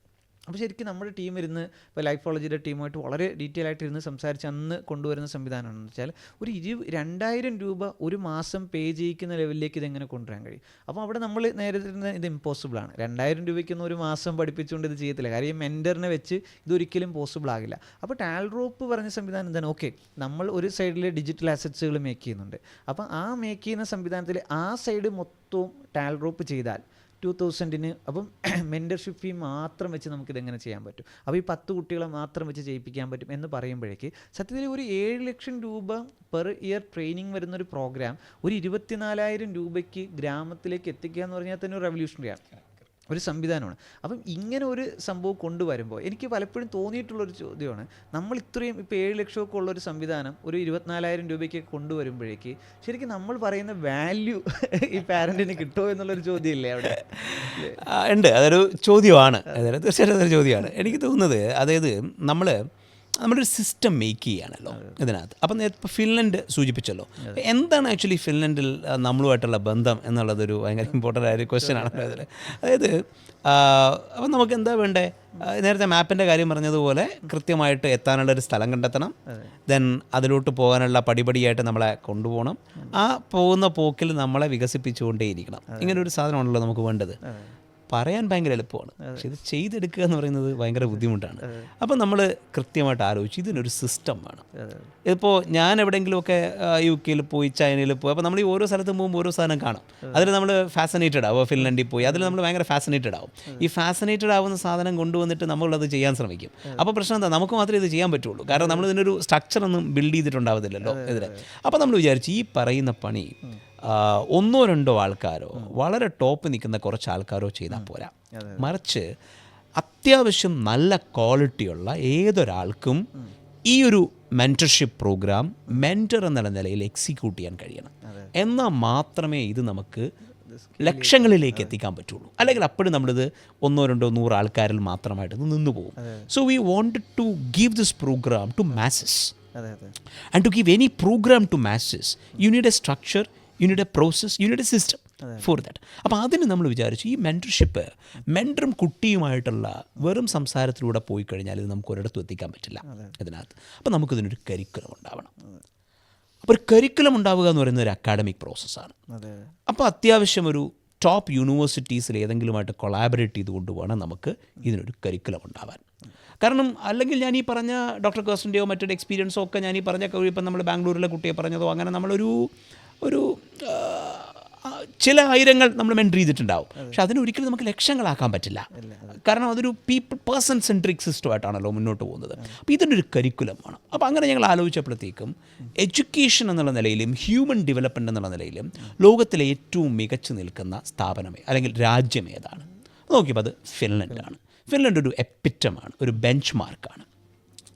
അപ്പോൾ ശരിക്കും നമ്മുടെ ടീം ഇരുന്ന്, ഇപ്പോൾ ലൈഫോളജിയുടെ ടീമായിട്ട് വളരെ ഡീറ്റെയിൽ ആയിട്ട് ഇരുന്ന് സംസാരിച്ച് അന്ന് കൊണ്ടുവരുന്ന സംവിധാനമാണെന്ന് വെച്ചാൽ ഒരു 2000 രൂപ ഒരു മാസം പേ ചെയ്യിക്കുന്ന ലെവലിലേക്ക് ഇതെങ്ങനെ കൊണ്ടുവരാൻ കഴിയും. അപ്പോൾ അവിടെ നമ്മൾ നേരത്തെ ഇത് ഇമ്പോസിബിളാണ്. 2000 രൂപയ്ക്കൊന്നും ഒരു മാസം പഠിപ്പിച്ചുകൊണ്ട് ഇത് ചെയ്യത്തില്ല. കാര്യം ഈ മെൻറ്ററിനെ വെച്ച് ഇതൊരിക്കലും പോസിബിൾ ആകില്ല. അപ്പോൾ ടാൽറോപ്പ് പറഞ്ഞ സംവിധാനം എന്താണ്, ഓക്കെ നമ്മൾ ഒരു സൈഡിൽ ഡിജിറ്റൽ അസറ്റ്സുകൾ മേക്ക് ചെയ്യുന്നുണ്ട്. അപ്പോൾ ആ മേക്ക് ചെയ്യുന്ന സംവിധാനത്തിൽ ആ സൈഡ് മൊത്തവും ടാൽറോപ്പ് ചെയ്താൽ 2000-ന് അപ്പം മെൻറ്റർഷിപ്പ് ഫീ മാത്രം വെച്ച് നമുക്കിതെങ്ങനെ ചെയ്യാൻ പറ്റും. അപ്പോൾ ഈ 10 കുട്ടികളെ മാത്രം വെച്ച് ചെയ്യിപ്പിക്കാൻ പറ്റും എന്ന് പറയുമ്പോഴേക്ക് സത്യത്തിൽ ഒരു 7 ലക്ഷം രൂപ പെർ ഇയർ ട്രെയിനിങ് വരുന്നൊരു പ്രോഗ്രാം ഒരു 24,000 രൂപയ്ക്ക് ഗ്രാമത്തിലേക്ക് എത്തിക്കുക എന്ന് പറഞ്ഞാൽ തന്നെ ഒരു റെവല്യൂഷണറിയാണ്, ഒരു സംവിധാനമാണ്. അപ്പം ഇങ്ങനെ ഒരു സംഭവം കൊണ്ടുവരുമ്പോൾ എനിക്ക് പലപ്പോഴും തോന്നിയിട്ടുള്ളൊരു ചോദ്യമാണ്, നമ്മൾ ഇത്രയും ഇപ്പോൾ 7 ലക്ഷമൊക്കെ ഉള്ളൊരു സംവിധാനം ഒരു 24,000 രൂപയ്ക്ക് കൊണ്ടുവരുമ്പോഴേക്ക് ശരിക്കും നമ്മൾ പറയുന്ന വാല്യൂ ഈ പാരൻറ്റിന് കിട്ടുമോ എന്നുള്ളൊരു ചോദ്യമില്ലേ അവിടെ? ഉണ്ട്, അതൊരു ചോദ്യമാണ്. അതായത് തീർച്ചയായിട്ടും അതൊരു ചോദ്യമാണ്. എനിക്ക് തോന്നുന്നത്, അതായത് നമ്മളൊരു സിസ്റ്റം മേക്ക് ചെയ്യുകയാണല്ലോ ഇതിനകത്ത്. അപ്പം ഇപ്പോൾ ഫിൻലൻഡ് സൂചിപ്പിച്ചല്ലോ, എന്താണ് ആക്ച്വലി ഫിൻലൻഡിൽ നമ്മളുമായിട്ടുള്ള ബന്ധം എന്നുള്ളതൊരു ഭയങ്കര ഇമ്പോർട്ടൻ്റ് ആയൊരു ക്വസ്റ്റ്യൻ ആണ് അതിൽ. അതായത് അപ്പം നമുക്ക് എന്താ വേണ്ടേ, നേരത്തെ മാപ്പിൻ്റെ കാര്യം പറഞ്ഞതുപോലെ കൃത്യമായിട്ട് എത്താനുള്ളൊരു സ്ഥലം കണ്ടെത്തണം, ദെൻ അതിലോട്ട് പോകാനുള്ള പടിപടിയായിട്ട് നമ്മളെ കൊണ്ടുപോകണം, ആ പോകുന്ന പോക്കിൽ നമ്മളെ വികസിപ്പിച്ചുകൊണ്ടേയിരിക്കണം. ഇങ്ങനൊരു സാധനമാണല്ലോ നമുക്ക് വേണ്ടത്. പറയാൻ ഭയങ്കര എളുപ്പമാണ്, പക്ഷെ ഇത് ചെയ്തെടുക്കുക എന്ന് പറയുന്നത് ഭയങ്കര ബുദ്ധിമുട്ടാണ്. അപ്പം നമ്മൾ കൃത്യമായിട്ട് ആലോചിച്ച് ഇതിനൊരു സിസ്റ്റം വേണം. ഇതിപ്പോൾ ഞാൻ എവിടെയെങ്കിലുമൊക്കെ UK പോയി, ചൈനയിൽ പോയി, അപ്പോൾ നമ്മൾ ഈ ഓരോ സ്ഥലത്തും പോകുമ്പോൾ ഓരോ സാധനം കാണും, അതിൽ നമ്മൾ ഫാസിനേറ്റഡ് ആവും. ഫിൻലൻഡിൽ പോയി അതിൽ നമ്മൾ ഭയങ്കര ഫാസിനേറ്റഡ് ആവും. ഈ ഫാസിനേറ്റഡ് ആവുന്ന സാധനം കൊണ്ടുവന്നിട്ട് നമ്മളത് ചെയ്യാൻ ശ്രമിക്കും. അപ്പോൾ പ്രശ്നം എന്താ, നമുക്ക് മാത്രമേ ഇത് ചെയ്യാൻ പറ്റുള്ളൂ, കാരണം നമ്മൾ ഇതിനൊരു സ്ട്രക്ചറൊന്നും ബിൽഡ് ചെയ്തിട്ടുണ്ടാവത്തില്ലല്ലോ ഇതിൽ. അപ്പോൾ നമ്മൾ വിചാരിച്ചു ഈ പറയുന്ന പണി 1-2 ആൾക്കാരോ വളരെ ടോപ്പ് നിൽക്കുന്ന കുറച്ച് ആൾക്കാരോ ചെയ്താൽ പോരാ, മറിച്ച് അത്യാവശ്യം നല്ല ക്വാളിറ്റിയുള്ള ഏതൊരാൾക്കും ഈ ഒരു മെൻറ്റർഷിപ്പ് പ്രോഗ്രാം മെൻറ്റർ എന്നുള്ള നിലയിൽ എക്സിക്യൂട്ട് ചെയ്യാൻ കഴിയണം. എന്നാൽ മാത്രമേ ഇത് നമുക്ക് ലക്ഷങ്ങളിലേക്ക് എത്തിക്കാൻ പറ്റുള്ളൂ. അല്ലെങ്കിൽ അപ്പോഴും നമ്മളിത് 100-200 ആൾക്കാരിൽ മാത്രമായിട്ട് നിന്ന് പോകും. So we wanted to give this program to masses. And to give any program to masses you need a structure, you need a process, you need a system for that. അപ്പോൾ അതിന് നമ്മൾ വിചാരിച്ചു ഈ മെൻറ്റർഷിപ്പ് മെൻറ്ററും കുട്ടിയുമായിട്ടുള്ള വെറും സംസാരത്തിലൂടെ പോയി കഴിഞ്ഞാൽ ഇത് നമുക്ക് ഒരിടത്തും എത്തിക്കാൻ പറ്റില്ല ഇതിനകത്ത്. അപ്പോൾ നമുക്കിതിനൊരു കരിക്കുലം ഉണ്ടാവണം. അപ്പോൾ ഒരു കരിക്കുലം ഉണ്ടാവുക എന്ന് പറയുന്നത് ഒരു അക്കാഡമിക് പ്രോസസ്സാണ്. അപ്പോൾ അത്യാവശ്യം ഒരു ടോപ്പ് യൂണിവേഴ്സിറ്റീസിൽ ഏതെങ്കിലുമായിട്ട് കൊളാബറേറ്റ് ചെയ്തുകൊണ്ട് വേണം നമുക്ക് ഇതിനൊരു കരിക്കുലം ഉണ്ടാവാൻ. കാരണം അല്ലെങ്കിൽ ഞാൻ ഈ പറഞ്ഞ ഡോക്ടർ കേഴ്സൻ്റെയോ മറ്റൊരു എക്സ്പീരിയൻസോ ഒക്കെ ഞാൻ ഈ പറഞ്ഞ ഇപ്പം നമ്മൾ ബാംഗ്ലൂരിലെ കുട്ടിയെ പറഞ്ഞതോ അങ്ങനെ നമ്മളൊരു ചില ആയിരങ്ങൾ നമ്മൾ മെൻറ്റർ ചെയ്തിട്ടുണ്ടാവും. പക്ഷെ അതിനൊരിക്കലും നമുക്ക് ലക്ഷങ്ങളാക്കാൻ പറ്റില്ല. കാരണം അതൊരു പേഴ്സൺ സെൻട്രിക് സിസ്റ്റമായിട്ടാണല്ലോ മുന്നോട്ട് പോകുന്നത്. അപ്പോൾ ഇതിൻ്റെ ഒരു കരിക്കുലം വേണം. അപ്പോൾ അങ്ങനെ ഞങ്ങൾ ആലോചിച്ചപ്പോഴത്തേക്കും എഡ്യൂക്കേഷൻ എന്നുള്ള നിലയിലും ഹ്യൂമൻ ഡെവലപ്മെൻറ്റ് എന്നുള്ള നിലയിലും ലോകത്തിലെ ഏറ്റവും മികച്ചു നിൽക്കുന്ന സ്ഥാപനമേ അല്ലെങ്കിൽ രാജ്യം ഏതാണ് നോക്കിയപ്പോൾ അത് ഫിൻലൻഡാണ്. ഫിൻലൻഡ് ഒരു എപ്പിറ്റമാണ്, ഒരു ബെഞ്ച് മാർക്കാണ്.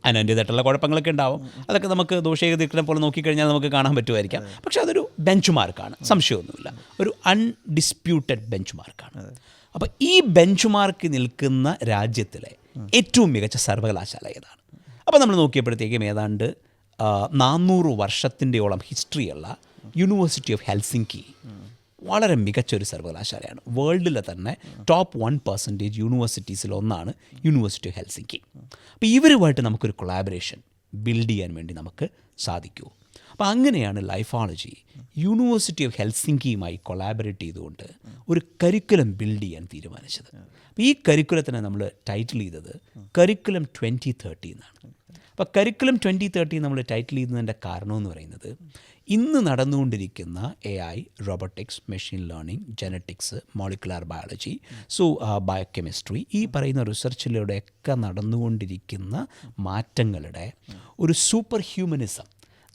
അതിൻ്റേതായിട്ടുള്ള കുഴപ്പങ്ങളൊക്കെ ഉണ്ടാവും. അതൊക്കെ നമുക്ക് ദോഷേകതീർക്കണം പോലെ നോക്കിക്കഴിഞ്ഞാൽ നമുക്ക് കാണാൻ പറ്റുമായിരിക്കാം. പക്ഷേ അതൊരു ബെഞ്ച് മാർക്കാണ്, സംശയമൊന്നുമില്ല. ഒരു അൺഡിസ്പ്യൂട്ടഡ് ബെഞ്ച് മാർക്കാണ്. അപ്പോൾ ഈ ബെഞ്ച് മാർക്ക് നിൽക്കുന്ന രാജ്യത്തിലെ ഏറ്റവും മികച്ച സർവകലാശാല ഏതാണ്? അപ്പോൾ നമ്മൾ നോക്കിയപ്പോഴത്തേക്കും ഏതാണ്ട് 400 വർഷത്തിൻ്റെയോളം ഹിസ്റ്ററിയുള്ള യൂണിവേഴ്സിറ്റി ഓഫ് ഹെൽസിങ്കി വളരെ മികച്ചൊരു സർവകലാശാലയാണ്. വേൾഡിലെ തന്നെ ടോപ്പ് 1% യൂണിവേഴ്സിറ്റീസിൽ ഒന്നാണ് യൂണിവേഴ്സിറ്റി ഓഫ് ഹെൽസിങ്കി. അപ്പോൾ ഇവരുമായിട്ട് നമുക്കൊരു കൊളാബറേഷൻ ബിൽഡ് ചെയ്യാൻ വേണ്ടി നമുക്ക് സാധിക്കുമോ? അപ്പോൾ അങ്ങനെയാണ് ലൈഫോളജി യൂണിവേഴ്സിറ്റി ഓഫ് ഹെൽസിങ്കിയുമായി കൊളാബറേറ്റ് ചെയ്തുകൊണ്ട് ഒരു കരിക്കുലം ബിൽഡ് ചെയ്യാൻ തീരുമാനിച്ചത്. അപ്പോൾ ഈ കരിക്കുലത്തിനെ നമ്മൾ ടൈറ്റിൽ ചെയ്തത് കരിക്കുലം 2030 എന്നാണ്. അപ്പോൾ കരിക്കുലം 2030 നമ്മൾ ടൈറ്റിൽ ചെയ്യുന്നതിൻ്റെ കാരണം എന്ന് പറയുന്നത് ഇന്ന് നടന്നുകൊണ്ടിരിക്കുന്ന AI, robotics, machine learning, genetics, molecular biology, biochemistry, ഈ പറയുന്ന റിസർച്ചിലൂടെയൊക്കെ നടന്നുകൊണ്ടിരിക്കുന്ന മാറ്റങ്ങളുടെ ഒരു സൂപ്പർ ഹ്യൂമനിസം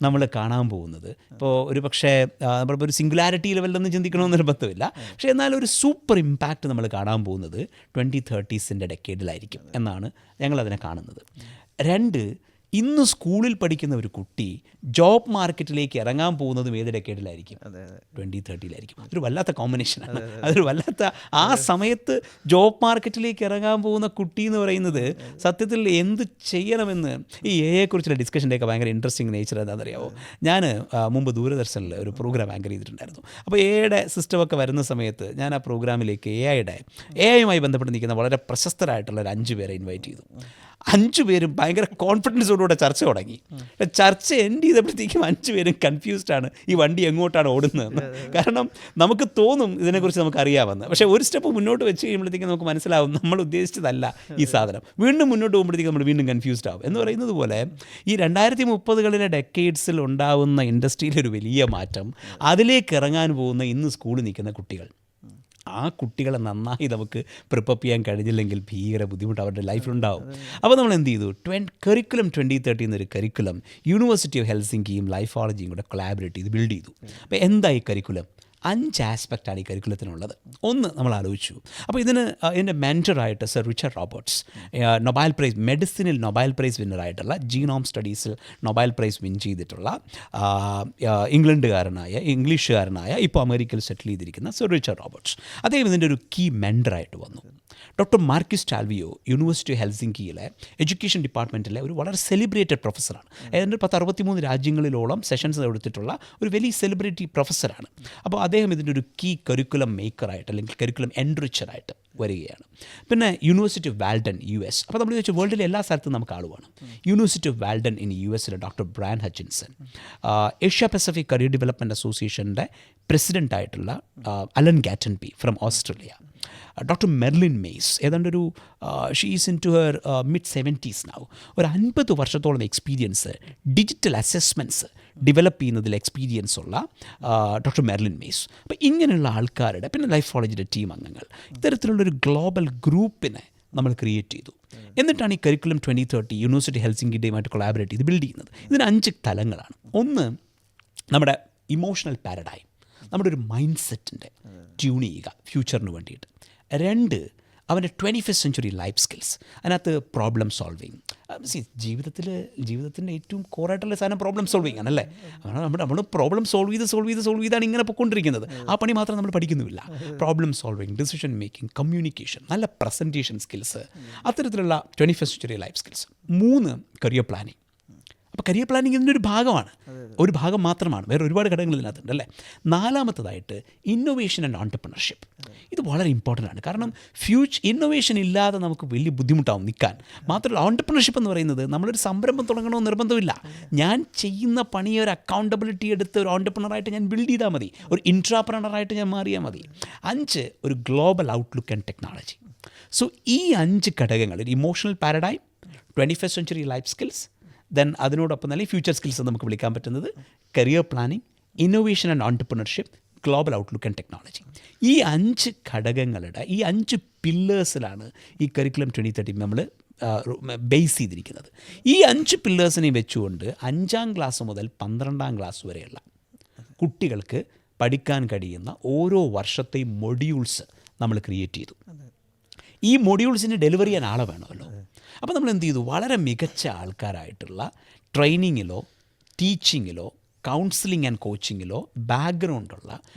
നമ്മൾ കാണാൻ പോകുന്നത്. ഇപ്പോൾ ഒരു പക്ഷേ നമ്മളിപ്പോൾ ഒരു സിംഗുലാരിറ്റി ലെവലിലൊന്നും ചിന്തിക്കണമെന്ന് നിർബന്ധമില്ല. പക്ഷേ എന്നാൽ ഒരു സൂപ്പർ ഇമ്പാക്റ്റ് നമ്മൾ കാണാൻ പോകുന്നത് 2030s ഡെക്കേഡിലായിരിക്കും എന്നാണ് ഞങ്ങളതിനെ കാണുന്നത്. 2, ഇന്ന് സ്കൂളിൽ പഠിക്കുന്ന ഒരു കുട്ടി ജോബ് മാർക്കറ്റിലേക്ക് ഇറങ്ങാൻ പോകുന്നതും ഏത് ഡെക്കേഡിലായിരിക്കും? 2030 അതൊരു വല്ലാത്ത കോമ്പിനേഷനാണ്. അതൊരു വല്ലാത്ത ആ സമയത്ത് ജോബ് മാർക്കറ്റിലേക്ക് ഇറങ്ങാൻ പോകുന്ന കുട്ടി എന്ന് പറയുന്നത് സത്യത്തിൽ എന്ത് ചെയ്യണമെന്ന് ഈ AI-യെക്കുറിച്ചുള്ള ഡിസ്കഷൻ്റെയൊക്കെ ഭയങ്കര ഇൻട്രസ്റ്റിംഗ് നേച്ചർ എന്താണെന്നറിയാമോ? ഞാൻ മുമ്പ് ദൂരദർശനിൽ ഒരു പ്രോഗ്രാം ആങ്കർ ചെയ്തിട്ടുണ്ടായിരുന്നു. അപ്പോൾ AI-യുടെ സിസ്റ്റമൊക്കെ വരുന്ന സമയത്ത് ഞാൻ ആ പ്രോഗ്രാമിലേക്ക് AI-യുമായി ബന്ധപ്പെട്ട് നിൽക്കുന്ന വളരെ പ്രശസ്തരായിട്ടുള്ള ഒരു 5 പേരെ ഇൻവൈറ്റ് ചെയ്തു. 5 പേരും ഭയങ്കര കോൺഫിഡൻസോടുകൂടെ ചർച്ച തുടങ്ങി. ചർച്ച എൻഡ് ചെയ്തപ്പോഴത്തേക്കും 5 പേരും കൺഫ്യൂസ്ഡാണ് ഈ വണ്ടി എങ്ങോട്ടാണ് ഓടുന്നതെന്ന്. കാരണം നമുക്ക് തോന്നും ഇതിനെക്കുറിച്ച് നമുക്ക് അറിയാമെന്ന്. പക്ഷേ ഒരു സ്റ്റെപ്പ് മുന്നോട്ട് വെച്ച് കഴിയുമ്പോഴത്തേക്കും നമുക്ക് മനസ്സിലാവും നമ്മൾ ഉദ്ദേശിച്ചതല്ല ഈ സാധനം. വീണ്ടും മുന്നോട്ട് പോകുമ്പോഴത്തേക്കും നമ്മൾ വീണ്ടും കൺഫ്യൂസ്ഡ് ആവും. എന്ന് പറയുന്നത് പോലെ ഈ 2030 ഡെക്കേഡ്സിൽ ഉണ്ടാവുന്ന ഇൻഡസ്ട്രിയിലൊരു വലിയ മാറ്റം, അതിലേക്ക് ഇറങ്ങാൻ പോകുന്ന ഇന്ന് സ്കൂളിൽ നിൽക്കുന്ന കുട്ടികൾ, ആ കുട്ടികളെ നന്നായി നമുക്ക് പ്രിപ്പയർ ചെയ്യാൻ കഴിഞ്ഞില്ലെങ്കിൽ ഭീകര ബുദ്ധിമുട്ട് അവരുടെ ലൈഫിലുണ്ടാവും. അപ്പോൾ നമ്മൾ എന്ത് ചെയ്തു? കരിക്കുലം 2030 എന്നൊരു കരിക്കുലം യൂണിവേഴ്സിറ്റി ഓഫ് ഹെൽസിങ്കിയും ലൈഫോളജിയും കൂടെ കൊളാബറേറ്റ് ചെയ്ത് ബിൽഡ് ചെയ്തു. അപ്പോൾ എന്തായി കരിക്കുലം? 5 ആസ്പെക്റ്റാണ് ഈ കരിക്കുലത്തിനുള്ളത്. ഒന്ന് നമ്മൾ ആലോചിച്ചു. അപ്പോൾ ഇതിൻ്റെ മെൻറ്ററായിട്ട് sir Richard Roberts, Nobel prize മെഡിസിനിൽ നൊബേൽ പ്രൈസ് വിന്നറായിട്ടുള്ള ജീനോം സ്റ്റഡീസിൽ നൊബേൽ പ്രൈസ് വിൻ ചെയ്തിട്ടുള്ള ഇംഗ്ലീഷുകാരനായ ഇപ്പോൾ അമേരിക്കയിൽ സെറ്റിൽ ചെയ്തിരിക്കുന്ന സർ റിച്ചർഡ് റോബർട്ട്സ്, അദ്ദേഹം ഇതിൻ്റെ ഒരു കീ മെൻറ്ററായിട്ട് വന്നു. Doctor Markus Talvio university of ഹെൽസിങ്കിയിലെ എഡ്യൂക്കേഷൻ ഡിപ്പാർട്ട്മെൻറ്റിലെ ഒരു വളരെ സെലിബ്രേറ്റഡ് പ്രൊഫസറാണ്. ഏതാണ്ട് 63 രാജ്യങ്ങളിലോളം സെഷൻസ് എടുത്തിട്ടുള്ള ഒരു വലിയ സെലിബ്രിറ്റി പ്രൊഫസറാണ്. അപ്പോൾ അദ്ദേഹം ഇതിൻ്റെ ഒരു കീ കരിക്കുലം മേക്കറായിട്ട് അല്ലെങ്കിൽ കരിക്കുലം എൻറിച്ചറായിട്ട് വരികയാണ്. പിന്നെ യൂണിവേഴ്സിറ്റി ഓഫ് വാൽഡൻ US. അപ്പോൾ നമ്മൾ ചോദിച്ചാൽ വേൾഡിലെ എല്ലാ സ്ഥലത്തും നമുക്ക് ആളുവാണ്. University of Walden US doctor Brian Hutchinson, Asia Pacific career development അസോസിയേഷൻ്റെ പ്രസിഡൻ്റായിട്ടുള്ള Alan Gatenby from Australia, doctor Marilyn Maze, ഏതാണ്ടൊരു she's in to her mid-70s now, ഒരു 50 വർഷത്തോളം എക്സ്പീരിയൻസ് ഡിജിറ്റൽ അസസ്മെൻറ്റ്സ് ഡെവലപ്പ് ചെയ്യുന്നതിൽ എക്സ്പീരിയൻസ് ഉള്ള ഡോക്ടർ മെർലിൻ മെയ്സ്. അപ്പോൾ ഇങ്ങനെയുള്ള ആൾക്കാരുടെ, പിന്നെ ലൈഫോളജിയുടെ ടീം അംഗങ്ങൾ, ഇത്തരത്തിലുള്ളൊരു ഗ്ലോബൽ ഗ്രൂപ്പിനെ നമ്മൾ ക്രിയേറ്റ് ചെയ്തു. എന്നിട്ടാണ് ഈ കരിക്കുലം 2030 യൂണിവേഴ്സിറ്റി ഹെൽസിങ്കിയുമായിട്ട് കൊളാബറേറ്റ് ചെയ്ത് ബിൽഡ് ചെയ്യുന്നത്. ഇതിന് 5 തലങ്ങളാണ്. ഒന്ന്, നമ്മുടെ ഇമോഷണൽ പാരഡൈം, നമ്മുടെ ഒരു മൈൻഡ് സെറ്റിൻ്റെ ട്യൂൺ ചെയ്യുക ഫ്യൂച്ചറിന് വേണ്ടിയിട്ട്. 2, അവൻ്റെ 21st century ലൈഫ് സ്കിൽസ്, അതിനകത്ത് പ്രോബ്ലം സോൾവിങ്. ജീവിതത്തിൻ്റെ ഏറ്റവും കോറായിട്ടുള്ള സാധനം പ്രോബ്ലം സോൾവിങ് ആണല്ലേ. നമ്മൾ പ്രോബ്ലം സോൾവ് ചെയ്താണ് ഇങ്ങനെ പൊയ്ക്കൊണ്ടിരിക്കുന്നത്. ആ പണി മാത്രം നമ്മൾ പഠിക്കുന്നുമില്ല. Problem solving, decision making, communication, നല്ല പ്രസൻറ്റേഷൻ സ്കിൽസ്, അത്തരത്തിലുള്ള 21st century life skills. 3, career planning. അപ്പോൾ കരിയർ പ്ലാനിങ് ഇതിൻ്റെ ഒരു ഭാഗമാണ്, ഒരു ഭാഗം മാത്രമാണ്, വേറെ ഒരുപാട് ഘടകങ്ങൾ ഇതിനകത്തുണ്ട് അല്ലേ. 4മത്തേതായിട്ട് ഇന്നൊവേഷൻ ആൻഡ് ഓൺടർപ്രണർഷിപ്പ്. ഇത് വളരെ ഇമ്പോർട്ടൻ്റ് ആണ്. കാരണം ഇന്നൊവേഷൻ ഇല്ലാതെ നമുക്ക് വലിയ ബുദ്ധിമുട്ടാവും നിൽക്കാൻ. മാത്രമല്ല ഓൺടർപ്രണർഷിപ്പ് എന്ന് പറയുന്നത് നമ്മളൊരു സംരംഭം തുടങ്ങണമെന്ന് നിർബന്ധമില്ല. ഞാൻ ചെയ്യുന്ന പണിയെ ഒരു അക്കൗണ്ടബിലിറ്റി എടുത്ത് ഒരു ഓൺടർപ്രണറായിട്ട് ഞാൻ ബിൽഡ് ചെയ്താൽ മതി, ഒരു ഇൻട്രാപ്രണറായിട്ട് ഞാൻ മാറിയാൽ മതി. 5, ഒരു global outlook and technology. So ഈ 5 ഘടകങ്ങൾ, emotional paradigm, 21st century life skills, then അതിനോടൊപ്പം തന്നെ ഫ്യൂച്ചർ സ്കിൽസ് എന്ന് നമുക്ക് വിളിക്കാൻ പറ്റുന്നത്, career planning, innovation and entrepreneurship, global outlook and technology. ഈ 5 ഘടകങ്ങളുടെ, ഈ 5 പില്ലേഴ്സിലാണ് ഈ കരിക്കുലം 2030 നമ്മൾ ബേസ് ചെയ്തിരിക്കുന്നത്. ഈ 5 പില്ലേഴ്സിനെ വെച്ചുകൊണ്ട് 5ാം ക്ലാസ് മുതൽ 12ാം ക്ലാസ് വരെയുള്ള കുട്ടികൾക്ക് പഠിക്കാൻ കഴിയുന്ന ഓരോ വർഷത്തെയും മൊഡ്യൂൾസ് നമ്മൾ ക്രിയേറ്റ് ചെയ്തു. ഈ മൊഡ്യൂൾസിന് ഡെലിവറി ചെയ്യാൻ ആളെ വേണമല്ലോ. അപ്പോൾ നമ്മൾ എന്ത് ചെയ്തു, വളരെ മികച്ച ആൾക്കാരായിട്ടുള്ള ട്രെയിനിങ്ങിലോ ടീച്ചിങ്ങിലോ കൗൺസിലിംഗ് ആൻഡ് കോച്ചിങ്ങിലോ ബാക്ക്ഗ്രൗണ്ടുള്ള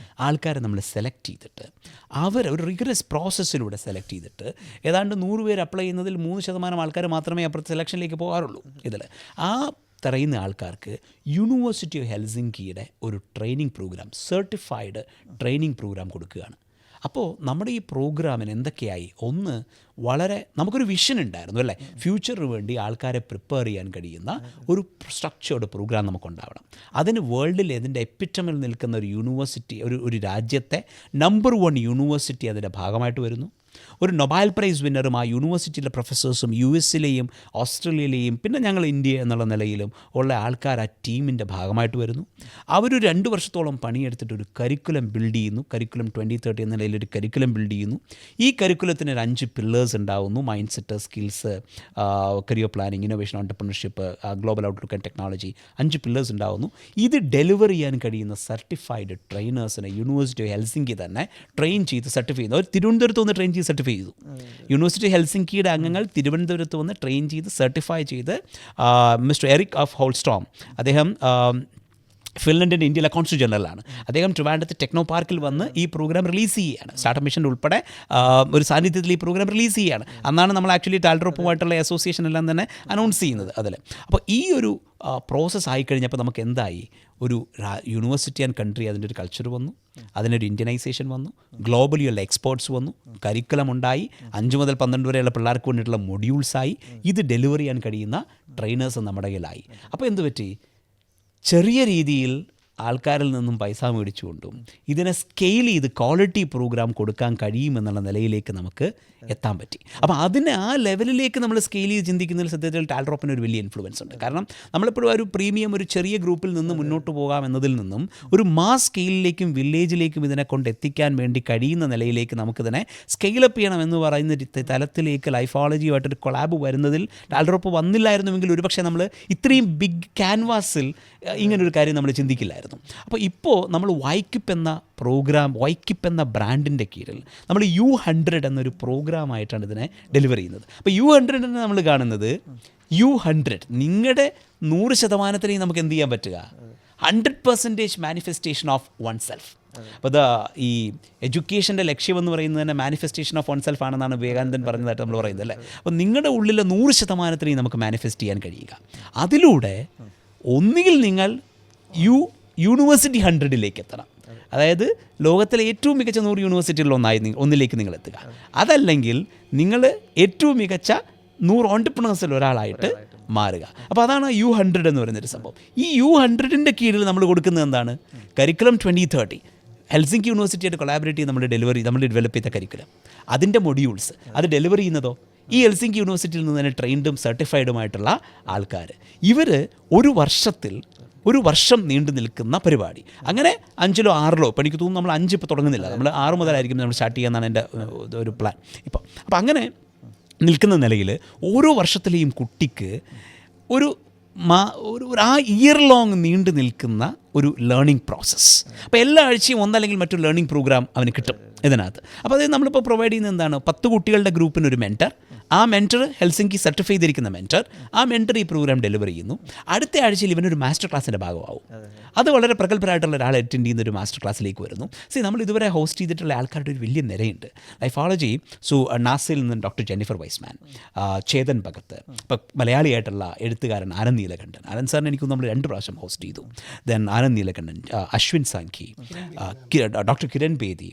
ആൾക്കാരെ നമ്മൾ സെലക്ട് ചെയ്തിട്ട്, അവർ ഒരു റിഗറസ് പ്രോസസ്സിലൂടെ സെലക്ട് ചെയ്തിട്ട്, ഏതാണ്ട് 100 പേര് അപ്ലൈ ചെയ്യുന്നതിൽ 3% ആൾക്കാർ മാത്രമേ അപ്പുറത്തെ സെലക്ഷനിലേക്ക് പോകാറുള്ളൂ. ഇതിൽ ആ പറയുന്ന ആൾക്കാർക്ക് യൂണിവേഴ്സിറ്റി ഓഫ് ഹെൽസിങ്കിയുടെ ഒരു training program, certified training program കൊടുക്കുകയാണ്. അപ്പോൾ നമ്മുടെ ഈ പ്രോഗ്രാമിന് എന്തൊക്കെയായി, ഒന്ന്, വളരെ നമുക്കൊരു വിഷൻ ഉണ്ടായിരുന്നു അല്ലേ, ഫ്യൂച്ചറിന് വേണ്ടി ആൾക്കാരെ പ്രിപ്പയർ ചെയ്യാൻ കഴിയുന്ന ഒരു സ്ട്രക്ചേർഡ് പ്രോഗ്രാം നമുക്കുണ്ടാവണം. അതിന് വേൾഡിൽ ഇതിൻ്റെ എപ്പിറ്റമിൽ നിൽക്കുന്ന ഒരു യൂണിവേഴ്സിറ്റി, ഒരു രാജ്യത്തെ നമ്പർ 1 യൂണിവേഴ്സിറ്റി അതിൻ്റെ ഭാഗമായിട്ട് വരുന്നു. ഒരു നൊബേൽ പ്രൈസ് വിന്നറും ആ യൂണിവേഴ്സിറ്റിയിലെ പ്രൊഫസേഴ്സും US-ലെയും ഓസ്ട്രേലിയയിലെയും പിന്നെ ഞങ്ങൾ ഇന്ത്യ എന്നുള്ള നിലയിലും ഉള്ള ആൾക്കാർ ആ ടീമിൻ്റെ ഭാഗമായിട്ട് വരുന്നു. അവർ 2 വർഷത്തോളം പണിയെടുത്തിട്ട് ഒരു കരിക്കുലം ബിൽഡ് ചെയ്യുന്നു. കരിക്കുലം 2030 എന്ന നിലയിൽ ഒരു കരിക്കുലം ബിൽഡ് ചെയ്യുന്നു. ഈ കരിക്കുലത്തിന് 5 പില്ലേഴ്സ് ഉണ്ടാവുന്നു: mind set, skills, career planning, innovation, entrepreneurship, global outlook and technology. 5 pillars ഉണ്ടാവുന്നു. ഇത് ഡെലിവർ ചെയ്യാൻ കഴിയുന്ന സർട്ടിഫൈഡ് ട്രെയിനേഴ്സിനെ യൂണിവേഴ്സിറ്റി ഓഫ് ഹെൽസിങ്കി തന്നെ ട്രെയിൻ ചെയ്ത് സർട്ടിഫൈ ചെയ്യുന്നു. അവർ തിരുവനന്തപുരത്ത് വന്ന് ട്രെയിൻ ചെയ്ത് സർട്ടിഫൈ ചെയ്തു. യൂണിവേഴ്സിറ്റി ഹെൽസിങ്കിയുടെ അംഗങ്ങൾ തിരുവനന്തപുരത്ത് വന്ന് ട്രെയിൻ ചെയ്ത് സർട്ടിഫൈ ചെയ്ത്, മിസ്റ്റർ എറിക് ഓഫ് ഹോൾസ്റ്റോം, അദ്ദേഹം ഫിൻലൻഡിൻ്റെ ഇന്ത്യയിലെ അക്കൗണ്ട്സ് ജനറലാണ്. അദ്ദേഹം ട്രിവാൻഡ്രത്ത് ടെക്നോ പാർക്കിൽ വന്ന് ഈ പ്രോഗ്രാം റിലീസ് ചെയ്യുകയാണ്. സ്റ്റാർട്ടപ്പ് മിഷൻ ഉൾപ്പെടെ ഒരു സാന്നിധ്യത്തിൽ ഈ പ്രോഗ്രാം റിലീസ് ചെയ്യുകയാണ്. അന്നാണ് നമ്മൾ ആക്ച്വലി ടാൽഡ്രോപ്പുമായിട്ടുള്ള അസോസിയേഷൻ എല്ലാം തന്നെ അനൗൺസ് ചെയ്യുന്നത് അതിൽ. അപ്പോൾ ഈ ഒരു പ്രോസസ്സ് ആയിക്കഴിഞ്ഞപ്പോൾ നമുക്ക് എന്തായി, ഒരു യൂണിവേഴ്സിറ്റി ആൻഡ് കൺട്രി, അതിൻ്റെ ഒരു കൾച്ചർ വന്നു, അതിനൊരു ഇന്ത്യനൈസേഷൻ വന്നു, ഗ്ലോബലിയുള്ള എക്സ്പേർട്സ് വന്നു, കരിക്കുലം ഉണ്ടായി, 5 മുതൽ 12 വരെയുള്ള പിള്ളേർക്ക് വേണ്ടിയിട്ടുള്ള മൊഡ്യൂൾസായി, ഇത് ഡെലിവർ ചെയ്യാൻ കഴിയുന്ന ട്രെയിനേഴ്സ് നമ്മുടെ കയ്യിലായി. അപ്പോൾ എന്ത് പറ്റി, ചെറിയ രീതിയിൽ ആൾക്കാരിൽ നിന്നും പൈസ മേടിച്ചുകൊണ്ടും ഇതിനെ സ്കെയിൽ ചെയ്ത് ക്വാളിറ്റി പ്രോഗ്രാം കൊടുക്കാൻ കഴിയുമെന്നുള്ള നിലയിലേക്ക് നമുക്ക് എത്താൻ പറ്റി. അപ്പോൾ അതിനെ ആ ലെവലിലേക്ക് നമ്മൾ സ്കെയിൽ ചെയ്ത് ചിന്തിക്കുന്നതിൽ സത്യത്തിൽ ടാൽഡ്രോപ്പിന് ഒരു വലിയ ഇൻഫ്ലുവൻസ് ഉണ്ട്. കാരണം നമ്മളിപ്പോഴും ഒരു പ്രീമിയം, ഒരു ചെറിയ ഗ്രൂപ്പിൽ നിന്ന് മുന്നോട്ട് പോകാം എന്നതിൽ നിന്നും ഒരു മാസ് സ്കെയിലിലേക്കും വില്ലേജിലേക്കും ഇതിനെ കൊണ്ട് എത്തിക്കാൻ വേണ്ടി കഴിയുന്ന നിലയിലേക്ക് നമുക്കിതിനെ സ്കെയിലപ്പ് ചെയ്യണം എന്ന് പറയുന്ന തലത്തിലേക്ക് ലൈഫോളജിയുമായിട്ടൊരു കൊളാബ് വരുന്നതിൽ ടാൽഡ്രോപ്പ് വന്നില്ലായിരുന്നുവെങ്കിൽ ഒരുപക്ഷെ നമ്മൾ ഇത്രയും ബിഗ് ക്യാൻവാസിൽ ഇങ്ങനൊരു കാര്യം നമ്മൾ ചിന്തിക്കില്ലായിരുന്നു. അപ്പോൾ ഇപ്പോൾ നമ്മൾ വൈക്കിപ്പ് എന്ന പ്രോഗ്രാം, വൈക്കിപ്പ് എന്ന ബ്രാൻഡിൻ്റെ കീഴിൽ നമ്മൾ U100 എന്നൊരു പ്രോഗ്രാമായിട്ടാണ് ഇതിനെ ഡെലിവർ ചെയ്യുന്നത്. അപ്പോൾ U100 നമ്മൾ കാണുന്നത്, U100 നിങ്ങളുടെ 100% നമുക്ക് എന്ത് ചെയ്യാൻ പറ്റുക, 100% മാനിഫെസ്റ്റേഷൻ ഓഫ് വൺ സെൽഫ്. അപ്പോൾ ഈ എഡ്യൂക്കേഷൻ്റെ ലക്ഷ്യമെന്ന് പറയുന്നത് തന്നെ മാനിഫെസ്റ്റേഷൻ ഓഫ് വൺ സെൽഫ് ആണെന്നാണ് വിവേകാനന്ദൻ പറഞ്ഞതായിട്ട് നമ്മൾ പറയുന്നത് അല്ലേ. അപ്പോൾ നിങ്ങളുടെ ഉള്ളിലെ 100% നമുക്ക് മാനിഫെസ്റ്റ് ചെയ്യാൻ കഴിയുക. അതിലൂടെ ഒന്നുകിൽ നിങ്ങൾ യൂണിവേഴ്സിറ്റി 100ലേക്ക് എത്തണം, അതായത് ലോകത്തിലെ ഏറ്റവും മികച്ച 100 യൂണിവേഴ്സിറ്റികളിൽ ഒന്നിലേക്ക് നിങ്ങൾ എത്തുക. അതല്ലെങ്കിൽ നിങ്ങൾ ഏറ്റവും മികച്ച 100 ഓൺടർപ്രണേഴ്സിൽ ഒരാളായിട്ട് മാറുക. അപ്പോൾ അതാണ് U100 എന്ന് പറയുന്നൊരു സംഭവം. ഈ U100ൻ്റെ കീഴിൽ നമ്മൾ കൊടുക്കുന്നത് എന്താണ്, കരിക്കുലം 2030, ഹെൽസിങ്കി യൂണിവേഴ്സിറ്റിയായിട്ട് കൊളാബറേറ്റ് ചെയ്ത് നമ്മൾ ഡെവലപ്പ് ചെയ്ത കരിക്കുലം, അതിൻ്റെ മൊഡ്യൂൾസ്, അത് ഡെലിവർ ചെയ്യുന്നതോ ഈ ഹെൽസിങ്കി യൂണിവേഴ്സിറ്റിയിൽ നിന്ന് തന്നെ ട്രെയിൻഡും സർട്ടിഫൈഡുമായിട്ടുള്ള ആൾക്കാർ. ഇവർ ഒരു വർഷം നീണ്ടു നിൽക്കുന്ന പരിപാടി. അങ്ങനെ 5ലോ 6ലോ, ഇപ്പോൾ എനിക്ക് തോന്നുന്നു നമ്മൾ 5 ഇപ്പോൾ തുടങ്ങുന്നില്ല, നമ്മൾ 6 മുതലായിരിക്കും നമ്മൾ സ്റ്റാർട്ട് ചെയ്യാമെന്നാണ് എൻ്റെ ഒരു പ്ലാൻ ഇപ്പോൾ. അപ്പോൾ അങ്ങനെ നിൽക്കുന്ന നിലയിൽ ഓരോ വർഷത്തിലെയും കുട്ടിക്ക് ഒരു ആ ഇയർ ലോങ് നീണ്ടു നിൽക്കുന്ന ഒരു ലേണിംഗ് പ്രോസസ്സ്. അപ്പോൾ എല്ലാ ആഴ്ചയും ഒന്നല്ലെങ്കിൽ മറ്റൊരു ലേണിംഗ് പ്രോഗ്രാം അവന് കിട്ടും ഇതിനകത്ത്. അപ്പോൾ അത് നമ്മളിപ്പോൾ പ്രൊവൈഡ് ചെയ്യുന്നത് എന്താണ്, 10 കുട്ടികളുടെ ഗ്രൂപ്പിന് ഒരു മെൻറ്റർ, ആ മെൻറ്റർ ഹെൽസിങ്കി സർട്ടിഫൈ ചെയ്തിരിക്കുന്ന മെൻറ്റർ, ആ മെൻറ്റർ ഈ പ്രോഗ്രാം ഡെലിവർ ചെയ്യുന്നു. അടുത്ത ആഴ്ചയിൽ ഇവനൊരു മാസ്റ്റർ ക്ലാസ്സിൻ്റെ ഭാഗമാവും. അത് വളരെ പ്രഗത്ഭരായിട്ടുള്ള ഒരാൾ അറ്റൻഡ് ചെയ്യുന്ന ഒരു മാസ്റ്റർ ക്ലാസ്സിലേക്ക് വരുന്നു. നമ്മൾ ഇതുവരെ ഹോസ്റ്റ് ചെയ്തിട്ടുള്ള ആൾക്കാരുടെ ഒരു വലിയ നിരയുണ്ട്. ലൈഫോളജി, നാസയിൽ നിന്ന് doctor Jennifer Wiseman, Chetan Bhagat, ഇപ്പോൾ മലയാളിയായിട്ടുള്ള എഴുത്തുകാരൻ ആനന്ദ് നീലകണ്ഠൻ, ആനന്ദ് സാറിന് എനിക്കൊന്ന് നമ്മൾ 2 പ്രാവശ്യം ഹോസ്റ്റ് ചെയ്തു. Then Anand Neelakantan, Ashwin Sanghi, doctor Kiran Bedi.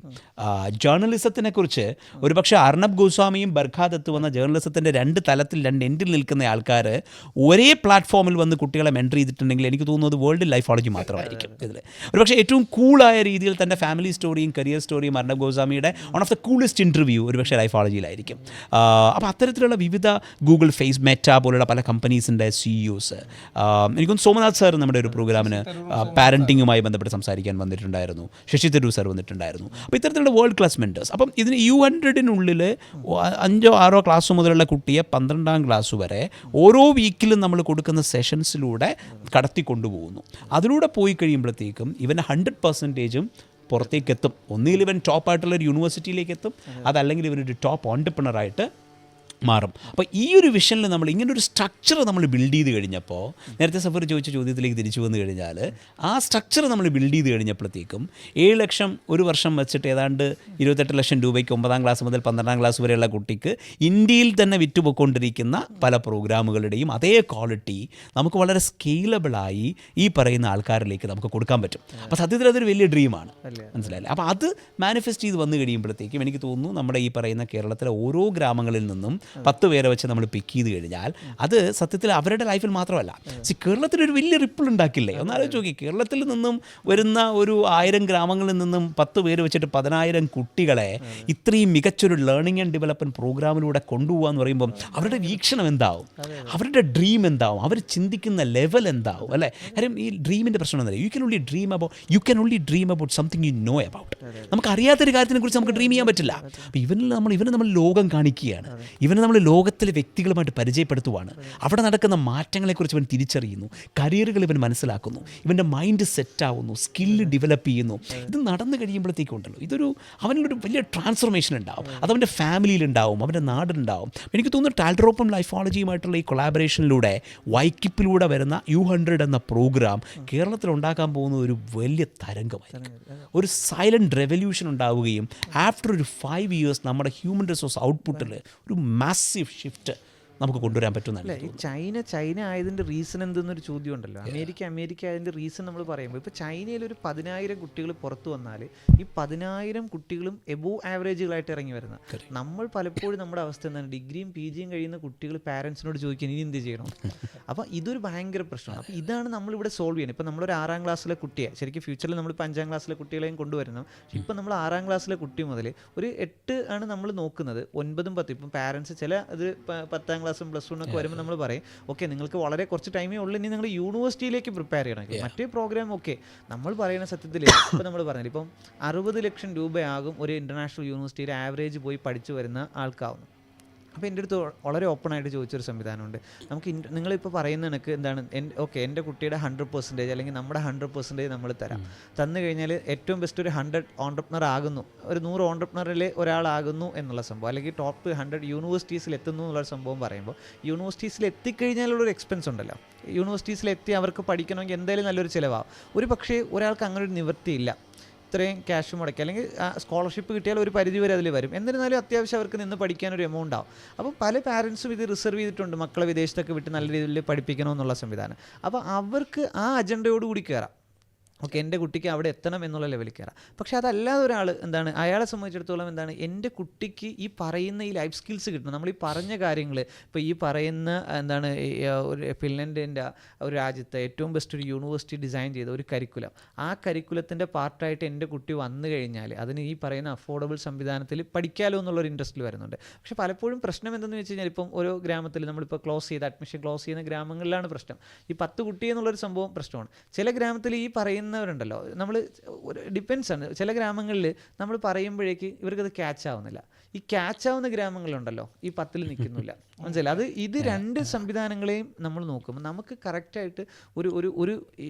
ജേർണലിസത്തിനെ കുറിച്ച് ഒരുപക്ഷെ അർണബ് ഗോസ്വാമിയും ബർഖാദത്ത് വന്ന ജേർണലിസത്തിൻ്റെ 2 തലത്തിൽ 2 എൻഡിൽ നിൽക്കുന്ന ആൾക്കാർ ഒരേ പ്ലാറ്റ്ഫോമിൽ വന്ന് കുട്ടികളെ മെൻറ്റർ ചെയ്തിട്ടുണ്ടെങ്കിൽ എനിക്ക് തോന്നുന്നത് വേൾഡ് ലൈഫോളജി മാത്രമായിരിക്കും ഇതിൽ. ഒരുപക്ഷെ ഏറ്റവും കൂളായ രീതിയിൽ തൻ്റെ ഫാമിലി സ്റ്റോറിയും കരിയർ സ്റ്റോറിയും അർണബ് ഗോസ്വാമിയുടെ one of the coolest interview ഒരുപക്ഷെ ലൈഫോളജിയിലായിരിക്കും. അപ്പോൾ അത്തരത്തിലുള്ള വിവിധ ഗൂഗിൾ, ഫേസ്, മെറ്റ പോലുള്ള പല കമ്പനീസിൻ്റെ CEOs, എനിക്കൊന്ന് സോമനാഥ് സാർ നമ്മുടെ ഒരു പ്രോഗ്രാമിന് പാരൻറ്റിങ്ങുമായി ബന്ധപ്പെട്ട് സംസാരിക്കാൻ വന്നിട്ടുണ്ടായിരുന്നു, ശശി തരൂർ സാർ വന്നിട്ടുണ്ടായിരുന്നു. അപ്പോൾ ഇത്തരത്തിലുള്ള വേൾഡ് ക്ലാസ് മെൻറ്റേഴ്സ്. അപ്പം ഇതിന് 100-നുള്ളിൽ 5-6 ക്ലാസ് മുതലുള്ള കുട്ടിയെ 12ാം ക്ലാസ് വരെ ഓരോ വീക്കിലും നമ്മൾ കൊടുക്കുന്ന സെഷൻസിലൂടെ കടത്തിക്കൊണ്ടുപോകുന്നു. അതിലൂടെ പോയി കഴിയുമ്പോഴത്തേക്കും ഇവന് 100% പുറത്തേക്ക് എത്തും. ഒന്നുകിൽ ഇവൻ ടോപ്പായിട്ടുള്ളൊരു യൂണിവേഴ്സിറ്റിയിലേക്ക് എത്തും, അതല്ലെങ്കിൽ ഇവനൊരു ടോപ്പ് ഓൺടർപ്രണറായിട്ട് മാറും. അപ്പോൾ ഈ ഒരു വിഷനിൽ നമ്മൾ ഇങ്ങനൊരു സ്ട്രക്ചർ നമ്മൾ ബിൽഡ് ചെയ്ത് കഴിഞ്ഞപ്പോൾ, നേരത്തെ സഫർ ചോദിച്ച ചോദ്യത്തിലേക്ക് തിരിച്ചു വന്നു കഴിഞ്ഞാൽ, ആ സ്ട്രക്ചർ നമ്മൾ ബിൽഡ് ചെയ്ത് കഴിഞ്ഞപ്പോഴത്തേക്കും 7 ലക്ഷം ഒരു വർഷം വെച്ചിട്ട് ഏതാണ്ട് 28 ലക്ഷം രൂപയ്ക്ക് 9ാം ക്ലാസ് മുതൽ 12ാം ക്ലാസ് വരെയുള്ള കുട്ടിക്ക് ഇന്ത്യയിൽ തന്നെ വിറ്റുപോയിക്കൊണ്ടിരിക്കുന്ന പല പ്രോഗ്രാമുകളുടെയും അതേ ക്വാളിറ്റി നമുക്ക് വളരെ സ്കെയിലബിളായി ഈ പറയുന്ന ആൾക്കാരിലേക്ക് നമുക്ക് കൊടുക്കാൻ പറ്റും. അപ്പോൾ സത്യത്തിൽ അതൊരു വലിയ ഡ്രീമാണ്, മനസ്സിലായില്ലേ? അപ്പോൾ അത് മാനിഫെസ്റ്റ് ചെയ്ത് വന്നു കഴിയുമ്പോഴത്തേക്കും എനിക്ക് തോന്നുന്നു നമ്മുടെ ഈ പറയുന്ന കേരളത്തിലെ ഓരോ ഗ്രാമങ്ങളിൽ നിന്നും 10 പേരെ വെച്ച് നമ്മൾ പിക്ക് ചെയ്ത് കഴിഞ്ഞാൽ അത് സത്യത്തിൽ അവരുടെ ലൈഫിൽ മാത്രമല്ല, കേരളത്തിലൊരു വലിയ റിപ്പിൾ ഉണ്ടാക്കില്ലേ? ഒന്നാലോചിച്ച് നോക്കി, കേരളത്തിൽ നിന്നും വരുന്ന ഒരു 1000 ഗ്രാമങ്ങളിൽ നിന്നും 10 പേര് വെച്ചിട്ട് 10,000 കുട്ടികളെ ഇത്രയും മികച്ചൊരു ലേണിംഗ് ആൻഡ് ഡെവലപ്മെൻറ്റ് പ്രോഗ്രാമിലൂടെ കൊണ്ടുപോകുക എന്ന് പറയുമ്പം അവരുടെ വീക്ഷണം എന്താവും, അവരുടെ ഡ്രീം എന്താവും, അവർ ചിന്തിക്കുന്ന ലെവൽ എന്താവും, അല്ലേ? കാര്യം ഈ ഡ്രീമിൻ്റെ പ്രശ്നം എന്താ, you can only dream about something you know about. നമുക്ക് അറിയാത്തൊരു കാര്യത്തിനെ കുറിച്ച് നമുക്ക് ഡ്രീം ചെയ്യാൻ പറ്റില്ല. അപ്പോൾ ഇവനെ നമ്മൾ ലോകം കാണിക്കുകയാണ്, ഇവനെ നമ്മൾ ലോകത്തിലെ വ്യക്തികളുമായിട്ട് പരിചയപ്പെടുത്തുവാണ്. അവിടെ നടക്കുന്ന മാറ്റങ്ങളെക്കുറിച്ച് ഇവൻ തിരിച്ചറിയുന്നു, കരിയറുകൾ ഇവൻ മനസ്സിലാക്കുന്നു, ഇവൻ്റെ മൈൻഡ് സെറ്റാവുന്നു, സ്കില്ല് ഡെവലപ്പ് ചെയ്യുന്നു. ഇത് നടന്നു കഴിയുമ്പോഴത്തേക്കുണ്ടല്ലോ അവനൊരു വലിയ ട്രാൻസ്ഫോർമേഷൻ ഉണ്ടാവും. അതവൻ്റെ ഫാമിലിയിലുണ്ടാവും, അവൻ്റെ നാടുണ്ടാവും. എനിക്ക് തോന്നുന്നു ടാൽഡ്രോപ്പും ലൈഫോളജിയുമായിട്ടുള്ള ഈ കൊളാബറേഷനിലൂടെ വൈക്കിപ്പിലൂടെ വരുന്ന U100 എന്ന പ്രോഗ്രാം കേരളത്തിൽ ഉണ്ടാക്കാൻ പോകുന്ന ഒരു വലിയ തരംഗമായിരിക്കും. ഒരു സൈലൻറ്റ് റെവല്യൂഷൻ ഉണ്ടാവുകയും ആഫ്റ്റർ ഒരു 5 years നമ്മുടെ ഹ്യൂമൻ റിസോഴ്സ് ഔട്ട്പുട്ടിൽ ഒരു മാസീവ് ഷിഫ്റ്റ് നമുക്ക് കൊണ്ടുവരാൻ പറ്റുന്നതല്ല. ഈ ചൈന ആയതിൻ്റെ റീസൺ എന്തെന്നൊരു ചോദ്യം ഉണ്ടല്ലോ. അമേരിക്ക ആയതിൻ്റെ റീസൺ നമ്മൾ പറയുമ്പോൾ, ഇപ്പോൾ ചൈനയിൽ ഒരു 10,000 കുട്ടികൾ പുറത്തു വന്നാൽ ഈ 10,000 കുട്ടികളും എബോവ് ആവറേജുകളായിട്ട് ഇറങ്ങി വരുന്നത്. നമ്മൾ പലപ്പോഴും നമ്മുടെ അവസ്ഥ എന്താണ്, ഡിഗ്രിയും PGയും കഴിയുന്ന കുട്ടികൾ പാരൻസിനോട് ചോദിക്കാൻ ഇനി എന്ത് ചെയ്യണം. അപ്പോൾ ഇതൊരു ഭയങ്കര പ്രശ്നമാണ്. അപ്പോൾ ഇതാണ് നമ്മളിവിടെ സോൾവ് ചെയ്യുന്നത്. ഇപ്പോൾ നമ്മളൊരു 6ാം ക്ലാസ്സിലെ കുട്ടിയെ, ശരിക്കും ഫ്യൂച്ചറിൽ നമ്മളിപ്പോൾ 5ാം ക്ലാസ്സിലെ കുട്ടികളെയും കൊണ്ടുവരുന്നു. ഇപ്പോൾ നമ്മൾ 6ാം ക്ലാസ്സിലെ കുട്ടി മുതൽ ഒരു 8 ആണ് നമ്മൾ നോക്കുന്നത്, 9ഉം 10. ഇപ്പം പാരൻസ് ചില അത് 10ാം ക്ലാസ്സും +1 ഒക്കെ വരുമ്പോൾ നമ്മൾ പറയും, ഓക്കെ നിങ്ങൾക്ക് വളരെ കുറച്ച് ടൈമേ ഉള്ളൂ, ഇനി നിങ്ങൾ യൂണിവേഴ്സിറ്റിയിലേക്ക് പ്രിപ്പയർ ചെയ്യണം. മറ്റേ പ്രോഗ്രാം ഓക്കെ നമ്മൾ പറയുന്ന സത്യത്തിൽ ഇപ്പോൾ നമ്മൾ പറഞ്ഞില്ല, ഇപ്പം 60 ലക്ഷം രൂപയാകും ഒരു ഇൻ്റർനാഷണൽ യൂണിവേഴ്സിറ്റിയിൽ ആവറേജ് പോയി പഠിച്ചു വരുന്ന ആൾക്കാവുന്നു. അപ്പോൾ എൻ്റെ അടുത്ത് വളരെ ഓപ്പണായിട്ട് ചോദിച്ചൊരു സംവിധാനമുണ്ട്. നമുക്ക് നിങ്ങളിപ്പോൾ പറയുന്ന കണക്ക് എന്താണ്, എൻ്റെ കുട്ടിയുടെ 100% അല്ലെങ്കിൽ നമ്മുടെ 100% നമ്മൾ തന്നു കഴിഞ്ഞാൽ ഏറ്റവും ബെസ്റ്റ് ഒരു 100 ഓൺട്രപ്രണർ ആകുന്നു, ഒരു 100 ഓൺട്രപ്രണറിൽ ഒരാളാകുന്നു എന്നുള്ള സംഭവം, അല്ലെങ്കിൽ ടോപ്പ് 100 യൂണിവേഴ്സിറ്റീസിൽ എത്തുന്നു എന്നുള്ളൊരു സംഭവം പറയുമ്പോൾ, യൂണിവേഴ്സിറ്റീസിൽ എത്തിക്കഴിഞ്ഞാലുള്ളൊരു എക്സ്പെൻസ് ഉണ്ടല്ലോ. യൂണിവേഴ്സിറ്റീസിലെത്തി അവർക്ക് പഠിക്കണമെങ്കിൽ എന്തായാലും നല്ലൊരു ചിലവാകും. ഒരു പക്ഷേ ഒരാൾക്ക് അങ്ങനെ ഒരു നിവൃത്തിയില്ല, ഇത്രയും ക്യാഷ് മുടക്കി, അല്ലെങ്കിൽ സ്കോളർഷിപ്പ് കിട്ടിയാൽ ഒരു പരിധി വരെ അതിൽ വരും. എന്നിരുന്നാലും അത്യാവശ്യം അവർക്ക് നിന്ന് പഠിക്കാനൊരു എമൗണ്ട് ആവും. അപ്പം പല പാരൻസും ഇത് റിസർവ് ചെയ്തിട്ടുണ്ട്, മക്കളെ വിദേശത്തൊക്കെ വിട്ട് നല്ല രീതിയിൽ പഠിപ്പിക്കണമെന്നുള്ള സംവിധാനം. അപ്പോൾ അവർക്ക് ആ അജണ്ടയോടുകൂടി കയറാം. ഓക്കെ, എൻ്റെ കുട്ടിക്ക് അവിടെ എത്തണം എന്നുള്ള ലെവലിൽ കയറാം. പക്ഷേ അതല്ലാതെ ഒരാൾ എന്താണ്, അയാളെ സംബന്ധിച്ചിടത്തോളം എന്താണ്, എൻ്റെ കുട്ടിക്ക് ഈ പറയുന്ന ഈ ലൈഫ് സ്കിൽസ് കിട്ടണം. നമ്മൾ ഈ പറഞ്ഞ കാര്യങ്ങൾ, ഇപ്പോൾ ഈ പറയുന്ന എന്താണ്, ഒരു ഫിൻലൻഡിൻ്റെ ഒരു രാജ്യത്തെ ഏറ്റവും ബെസ്റ്റ് ഒരു യൂണിവേഴ്സിറ്റി ഡിസൈൻ ചെയ്ത ഒരു കരിക്കുലം, ആ കരിക്കുലത്തിൻ്റെ പാർട്ടായിട്ട് എൻ്റെ കുട്ടി വന്നു കഴിഞ്ഞാൽ അതിന് ഈ പറയുന്ന അഫോർഡബിൾ സംവിധാനത്തിൽ പഠിക്കാമല്ലോ എന്നുള്ളൊരു ഇൻട്രസ്റ്റിൽ വരുന്നുണ്ട്. പക്ഷേ പലപ്പോഴും പ്രശ്നം എന്തെന്ന് വെച്ച് കഴിഞ്ഞാൽ, ഇപ്പം ഓരോ ഗ്രാമത്തിൽ നമ്മളിപ്പോൾ അഡ്മിഷൻ ക്ലോസ് ചെയ്യുന്ന ഗ്രാമങ്ങളിലാണ് പ്രശ്നം. ഈ 10 കുട്ടി എന്നുള്ളൊരു സംഭവം പ്രശ്നമാണ്. ചില ഗ്രാമത്തിൽ ഈ പറയുന്നവരുണ്ടല്ലോ, നമ്മൾ ഡിപ്പെൻസ് ആണ്. ചില ഗ്രാമങ്ങളിൽ നമ്മൾ പറയുമ്പോഴേക്ക് ഇവർക്കത് ക്യാച്ച് ആവുന്നില്ല. ഈ ക്യാച്ച് ആവുന്ന ഗ്രാമങ്ങളുണ്ടല്ലോ, ഈ 10ൽ നിൽക്കുന്നില്ല, മനസ്സിലായി. ഇത് 2 സംവിധാനങ്ങളെയും നമ്മൾ നോക്കുമ്പോൾ നമുക്ക് കറക്റ്റായിട്ട് ഒരു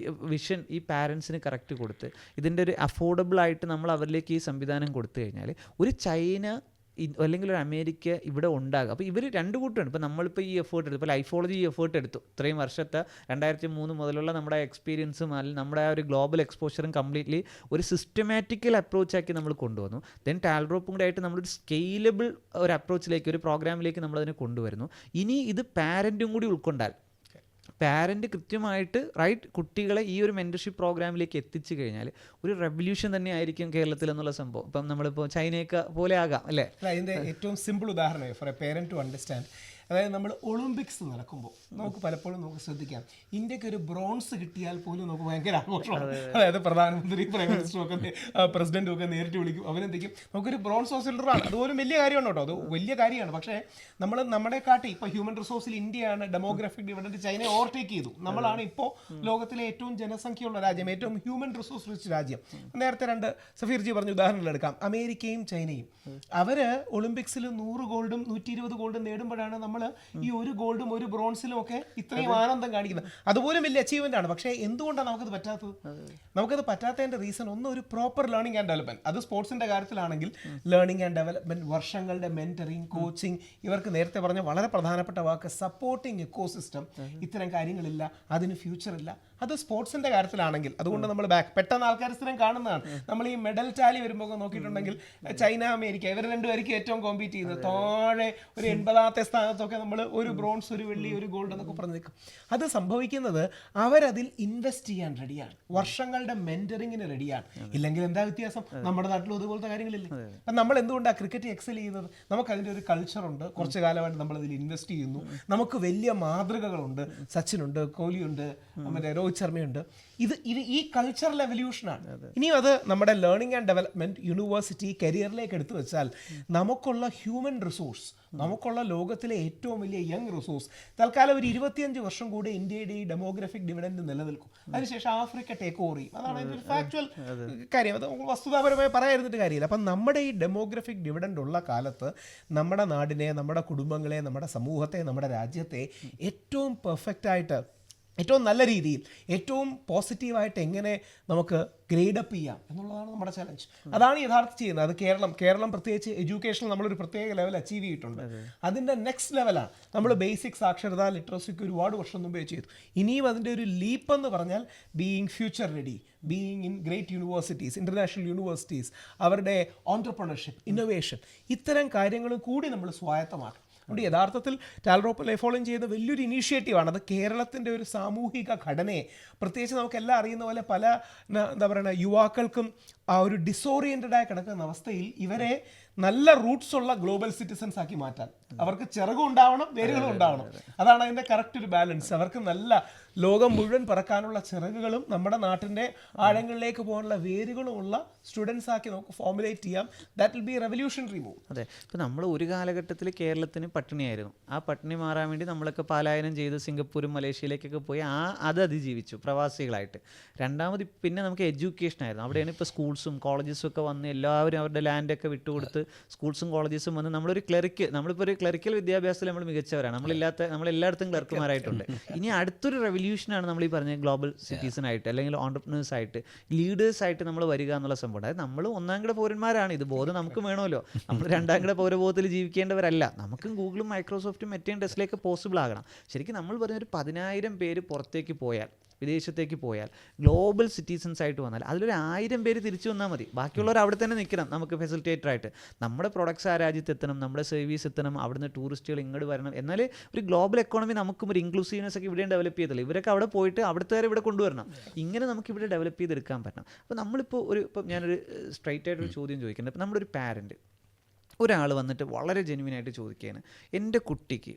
വിഷൻ ഈ പാരൻസിന് കറക്റ്റ് കൊടുത്ത് ഇതിൻ്റെ ഒരു അഫോർഡബിൾ ആയിട്ട് നമ്മൾ അവരിലേക്ക് ഈ സംവിധാനം കൊടുത്തു കഴിഞ്ഞാൽ ഒരു ചൈന അല്ലെങ്കിൽ ഒരു അമേരിക്ക ഇവിടെ ഉണ്ടാകും. അപ്പോൾ ഇവർ 2 കൂട്ടമാണ്. ഇപ്പോൾ നമ്മളിപ്പോൾ ഈ എഫേർട്ട് എടുത്തു, ഇപ്പോൾ ലൈഫോളജി ഈ എഫേർട്ട് എടുത്തു, ഇത്രയും വർഷത്തെ 2003 മുതലുള്ള നമ്മുടെ എക്സ്പീരിയൻസും അല്ലെങ്കിൽ നമ്മുടെ ആ ഒരു ഗ്ലോബൽ എക്സ്പോഷറും കംപ്ലീറ്റ്ലി ഒരു സിസ്റ്റമാറ്റിക്കൽ അപ്രോച്ചാക്കി നമ്മൾ കൊണ്ടുവന്നു. ദെൻ ടാൽഡ്രോപ്പും കൂടെ ആയിട്ട് നമ്മളൊരു സ്കെയിലബിൾ ഒരു അപ്രോച്ചിലേക്ക്, ഒരു പ്രോഗ്രാമിലേക്ക് നമ്മളതിനെ കൊണ്ടുവരുന്നു. ഇനി ഇത് പാരൻറ്റും കൂടി ഉൾക്കൊണ്ടാൽ, പാരൻറ്റ് കൃത്യമായിട്ട് കുട്ടികളെ ഈ ഒരു മെൻറ്റർഷിപ്പ് പ്രോഗ്രാമിലേക്ക് എത്തിച്ചു കഴിഞ്ഞാൽ ഒരു റെവല്യൂഷൻ തന്നെ ആയിരിക്കും കേരളത്തിൽ എന്നുള്ള സംഭവം. ഇപ്പം നമ്മളിപ്പോൾ ചൈനയൊക്കെ പോലെ ആകാം അല്ലേ? അതിൻ്റെ ഏറ്റവും സിമ്പിൾ ഉദാഹരണമായി for a parent to understand. അതായത് നമ്മൾ ഒളിമ്പിക്സ് നടക്കുമ്പോൾ നമുക്ക് പലപ്പോഴും നമുക്ക് ശ്രദ്ധിക്കാം, ഇന്ത്യക്ക് ഒരു ബ്രോൺസ് കിട്ടിയാൽ പോലും നമുക്ക് ഭയങ്കര ആഘോഷമാണ്. അതായത് പ്രധാനമന്ത്രി, പ്രൈം മിനിസ്റ്ററും ഒക്കെ പ്രസിഡന്റും ഒക്കെ നേരിട്ട് വിളിക്കും, അവരെന്തെങ്കിലും നമുക്കൊരു ബ്രോൺസ് ഹോസ്പിറ്റലാണ്. അതുപോലും വലിയ കാര്യമാണ് കേട്ടോ, അത് വലിയ കാര്യമാണ്. പക്ഷേ നമ്മൾ നമ്മുടെ കാട്ടി ഇപ്പോൾ ഹ്യൂമൻ റിസോഴ്സിൽ ഇന്ത്യയാണ് ഡെമോഗ്രാഫിക് ഡിവിഡൻറ്റ് ചൈനയെ ഓവർടേക്ക് ചെയ്തു. നമ്മളാണ് ഇപ്പോൾ ലോകത്തിലെ ഏറ്റവും ജനസംഖ്യയുള്ള രാജ്യം, ഏറ്റവും ഹ്യൂമൻ റിസോഴ്സ് റിച്ച് രാജ്യം. നേരത്തെ സഫീർജി പറഞ്ഞ ഉദാഹരണങ്ങൾ എടുക്കാം, അമേരിക്കയും ചൈനയും. അവർ ഒളിമ്പിക്സിൽ 100 ഗോൾഡും 120 ഗോൾഡും നേടുമ്പോഴാണ് നമ്മൾ ഈ 1 ഗോൾഡും 1 ബ്രോൺസിലും ഒക്കെ ഇത്രയും ആനന്ദം കാണിക്കുന്നത്. അതുപോലും വലിയ അച്ചീവ്മെന്റ് ആണ്. പക്ഷേ എന്തുകൊണ്ടാണ് നമുക്കത് പറ്റാത്തത്? നമുക്കത് പറ്റാത്തതിന്റെ റീസൺ ഒന്ന്, ഒരു പ്രോപ്പർ ലേണിംഗ് ആൻഡ് ഡെവലപ്മെന്റ്. അത് സ്പോർട്സിന്റെ കാര്യത്തിലാണെങ്കിൽ ലേണിംഗ് ആൻഡ് ഡെവലപ്മെന്റ്, വർഷങ്ങളുടെ മെന്ററിങ്, കോച്ചിങ്, ഇവർക്ക് നേരത്തെ പറഞ്ഞ വളരെ പ്രധാനപ്പെട്ട വാക്ക് സപ്പോർട്ടിങ് എക്കോസിസ്റ്റം, ഇത്തരം കാര്യങ്ങളില്ല, അതിന് ഫ്യൂച്ചർ ഇല്ല. അത് സ്പോർട്സിന്റെ കാര്യത്തിലാണെങ്കിൽ, അതുകൊണ്ട് നമ്മൾ പെട്ടെന്ന് ആൾക്കാർ സ്ഥിരം കാണുന്നതാണ്. നമ്മൾ ഈ മെഡൽ ടാലി വരുമ്പോൾ നോക്കിയിട്ടുണ്ടെങ്കിൽ ചൈന, അമേരിക്ക, ഇവർ രണ്ടുപേർക്ക് ഏറ്റവും കോമ്പീറ്റ് ചെയ്യുന്നത്. താഴെ ഒരു 80ാമത്തെ സ്ഥാനത്തൊക്കെ നമ്മൾ 1 ബ്രോൺസ്, 1 വെള്ളി, 1 ഗോൾഡ് എന്നൊക്കെ പറഞ്ഞു നിൽക്കും. അത് സംഭവിക്കുന്നത് അവരതിൽ ഇൻവെസ്റ്റ് ചെയ്യാൻ റെഡിയാണ്, വർഷങ്ങളുടെ മെന്ററിങ്ങിന് റെഡിയാണ്. ഇല്ലെങ്കിൽ എന്താ വ്യത്യാസം? നമ്മുടെ നാട്ടിലും അതുപോലത്തെ കാര്യങ്ങളില്ലേ? അപ്പം നമ്മൾ എന്തുകൊണ്ടാണ് ക്രിക്കറ്റ് എക്സൽ ചെയ്യുന്നത്? നമുക്കതിൻ്റെ ഒരു കൾച്ചറുണ്ട്, കുറച്ച് കാലമായിട്ട് നമ്മളതിൽ ഇൻവെസ്റ്റ് ചെയ്യുന്നു. നമുക്ക് വലിയ മാതൃകകളുണ്ട്, സച്ചിനുണ്ട്, കോഹ്ലിയുണ്ട്, മറ്റേ രോഹിത് ശർമ്മയുണ്ട്. ഇത് ഈ കൾച്ചറൽ എവല്യൂഷനാണ്. ഇനിയും അത് നമ്മുടെ ലേണിംഗ് ആൻഡ് ഡെവലപ്മെന്റ്, യൂണിവേഴ്സിറ്റി, കരിയറിലേക്ക് എടുത്തു വെച്ചാൽ നമുക്കുള്ള ഹ്യൂമൻ റിസോഴ്സ്, നമുക്കുള്ള ലോകത്തിലെ ഏറ്റവും വലിയ യങ് റിസോഴ്സ് തൽക്കാലം ഒരു 25 വർഷം കൂടെ ഇന്ത്യയുടെ ഈ ഡെമോഗ്രാഫിക് ഡിവിഡൻഡ് നിലനിൽക്കും. അതിനുശേഷം ആഫ്രിക്ക ടേക്ക് ഓവർ ചെയ്യും. അതാണ് അതിൻ്റെ ഒരു ഫാക്ച്വൽ കാര്യം. അത് വസ്തുതാപരമായി പറയാതിരുന്നിട്ട് കാര്യമില്ല. അപ്പം നമ്മുടെ ഈ ഡെമോഗ്രാഫിക് ഡിവിഡൻഡ് ഉള്ള കാലത്ത് നമ്മുടെ നാടിനെ, നമ്മുടെ കുടുംബങ്ങളെ, നമ്മുടെ സമൂഹത്തെ, നമ്മുടെ രാജ്യത്തെ ഏറ്റവും പെർഫെക്റ്റായിട്ട്, ഏറ്റവും നല്ല രീതിയിൽ, ഏറ്റവും പോസിറ്റീവായിട്ട് എങ്ങനെ നമുക്ക് ഗ്രേഡ് അപ്പ് ചെയ്യാം എന്നുള്ളതാണ് നമ്മുടെ ചലഞ്ച്. അതാണ് യഥാർത്ഥം ചെയ്യുന്നത്. അത് കേരളം പ്രത്യേകിച്ച് എഡ്യൂക്കേഷനിൽ നമ്മളൊരു പ്രത്യേക ലെവൽ അച്ചീവ് ചെയ്തിട്ടുണ്ട്. അതിൻ്റെ നെക്സ്റ്റ് ലെവലാണ് നമ്മൾ ബേസിക് സാക്ഷരത, ലിറ്ററസിക്ക് ഒരുപാട് വർഷം മുമ്പേ ചെയ്തു. ഇനിയും അതിൻ്റെ ഒരു ലീപ്പ് എന്ന് പറഞ്ഞാൽ being future ready, being in great universities, international universities, അവരുടെ ഓൺട്രപ്രണർഷിപ്പ്, ഇന്നൊവേഷൻ, ഇത്തരം കാര്യങ്ങളും കൂടി നമ്മൾ സ്വായത്തമാക്കണം. അതുകൊണ്ട് യഥാർത്ഥത്തിൽ ടാലൻറ്റ് ലൈഫ് ഫോളോ ചെയ്യുന്ന വലിയൊരു ഇനീഷ്യേറ്റീവാണ്. അത് കേരളത്തിൻ്റെ ഒരു സാമൂഹിക ഘടനയെ, പ്രത്യേകിച്ച് നമുക്കെല്ലാം അറിയുന്ന പോലെ പല എന്താ പറയുക യുവാക്കൾക്കും ആ ഒരു ഡിസോറിയൻറ്റഡായി കിടക്കുന്ന അവസ്ഥയിൽ ഇവരെ നല്ല റൂട്ട്സ് ഉള്ള ഗ്ലോബൽ സിറ്റിസൺസ് ആക്കി മാറ്റാൻ അവർക്ക് ചിറകും ഉണ്ടാവണം, വേരുകളും ഉണ്ടാവണം. അതാണ് അതിൻ്റെ കറക്റ്റ് ഒരു ബാലൻസ്. അവർക്ക് നല്ല ലോകം മുഴുവൻ പറക്കാനുള്ള ചിറകുകളും നമ്മുടെ നാട്ടിൻ്റെ ആഴങ്ങളിലേക്ക് പോകാനുള്ള വേരുകളും ഉള്ള സ്റ്റുഡൻസ് ആക്കി നമുക്ക് ഫോർമുലേറ്റ് ചെയ്യാം. That will be revolutionary move. അതെ, ഇപ്പോൾ നമ്മൾ ഒരു കാലഘട്ടത്തിൽ കേരളത്തിന് പട്ടിണിയായിരുന്നു. ആ പട്ടിണി മാറാൻ വേണ്ടി നമ്മളൊക്കെ പലായനം ചെയ്ത് സിംഗപ്പൂരും മലേഷ്യയിലേക്കൊക്കെ പോയി അത് അതിജീവിച്ചു പ്രവാസികളായിട്ട്. രണ്ടാമത് പിന്നെ നമുക്ക് എഡ്യൂക്കേഷൻ ആയിരുന്നു. അവിടെയാണ് ഇപ്പോൾ സ്കൂൾസും കോളേജസും ഒക്കെ വന്ന് എല്ലാവരും അവരുടെ ലാൻഡൊക്കെ വിട്ടുകൊടുത്ത് സ്കൂൾസും കോളേജസും വന്ന് നമ്മളിപ്പോൾ ഒരു ക്ലറിക്കൽ വിദ്യാഭ്യാസത്തിൽ നമ്മൾ മികച്ചവരാണ്. നമ്മളെല്ലായിടത്തും ക്ലർക്കുമാരായിട്ടുണ്ട്. ഇനി അടുത്തൊരു റെവല്യൂഷനാണ് നമ്മൾ ഈ പറഞ്ഞ ഗ്ലോബൽ സിറ്റീസണായിട്ട് അല്ലെങ്കിൽ ഓൺടർപ്രണേഴ്സായിട്ട്, ലീഡേഴ്സായിട്ട് നമ്മൾ വരിക എന്നുള്ള സംഭവം. അതായത് നമ്മൾ ഒന്നാംകിട പൗരന്മാരാണ്. ഇത് ബോധം നമുക്ക് വേണമല്ലോ. നമ്മൾ രണ്ടാംകിട പൗരബോധത്തിൽ ജീവിക്കേണ്ടവരല്ല. നമുക്കും ഗൂഗിളും മൈക്രോസോഫ്റ്റും മറ്റേയും ടെസ്റ്റിലേക്ക് പോസിബിൾ ആകണം. ശരിക്കും നമ്മൾ പറഞ്ഞ ഒരു 10,000 പേര് പുറത്തേക്ക് പോയാൽ, വിദേശത്തേക്ക് പോയാൽ, ഗ്ലോബൽ സിറ്റിസൺസ് ആയിട്ട് വന്നാൽ അതിലൊരു 1000 പേര് തിരിച്ചു വന്നാൽ മതി. ബാക്കിയുള്ളവർ അവിടെ തന്നെ നിൽക്കണം. നമുക്ക് ഫെസിലിറ്റേറ്ററായിട്ട് നമ്മുടെ പ്രൊഡക്ട്സ് ആ രാജ്യത്ത് എത്തണം, നമ്മുടെ സർവീസ് എത്തണം, അവിടുന്ന് ടൂറിസ്റ്റുകൾ ഇങ്ങോട്ട് വരണം. എന്നാൽ ഒരു ഗ്ലോബൽ എക്കോണമി നമുക്കും ഒരു ഇൻക്ലൂസീവ്നെസ് ഒക്കെ ഇവിടെ ഡെവലപ്പ് ചെയ്തില്ല. ഇവരൊക്കെ അവിടെ പോയിട്ട് അവിടുത്തെ ഇവിടെ കൊണ്ടുവരണം. ഇങ്ങനെ നമുക്ക് ഇവിടെ ഡെവലപ്പ് ചെയ്തെടുക്കാൻ പറ്റണം. അപ്പോൾ നമ്മളിപ്പോൾ ഇപ്പം ഞാനൊരു സ്ട്രൈറ്റ് ആയിട്ടൊരു ചോദ്യം ചോദിക്കുന്നത്, ഇപ്പം നമ്മുടെ ഒരു പാരൻറ്റ് ഒരാൾ വന്നിട്ട് വളരെ ജെന്യുവിനായിട്ട് ചോദിക്കുകയാണ്, എൻ്റെ കുട്ടിക്ക്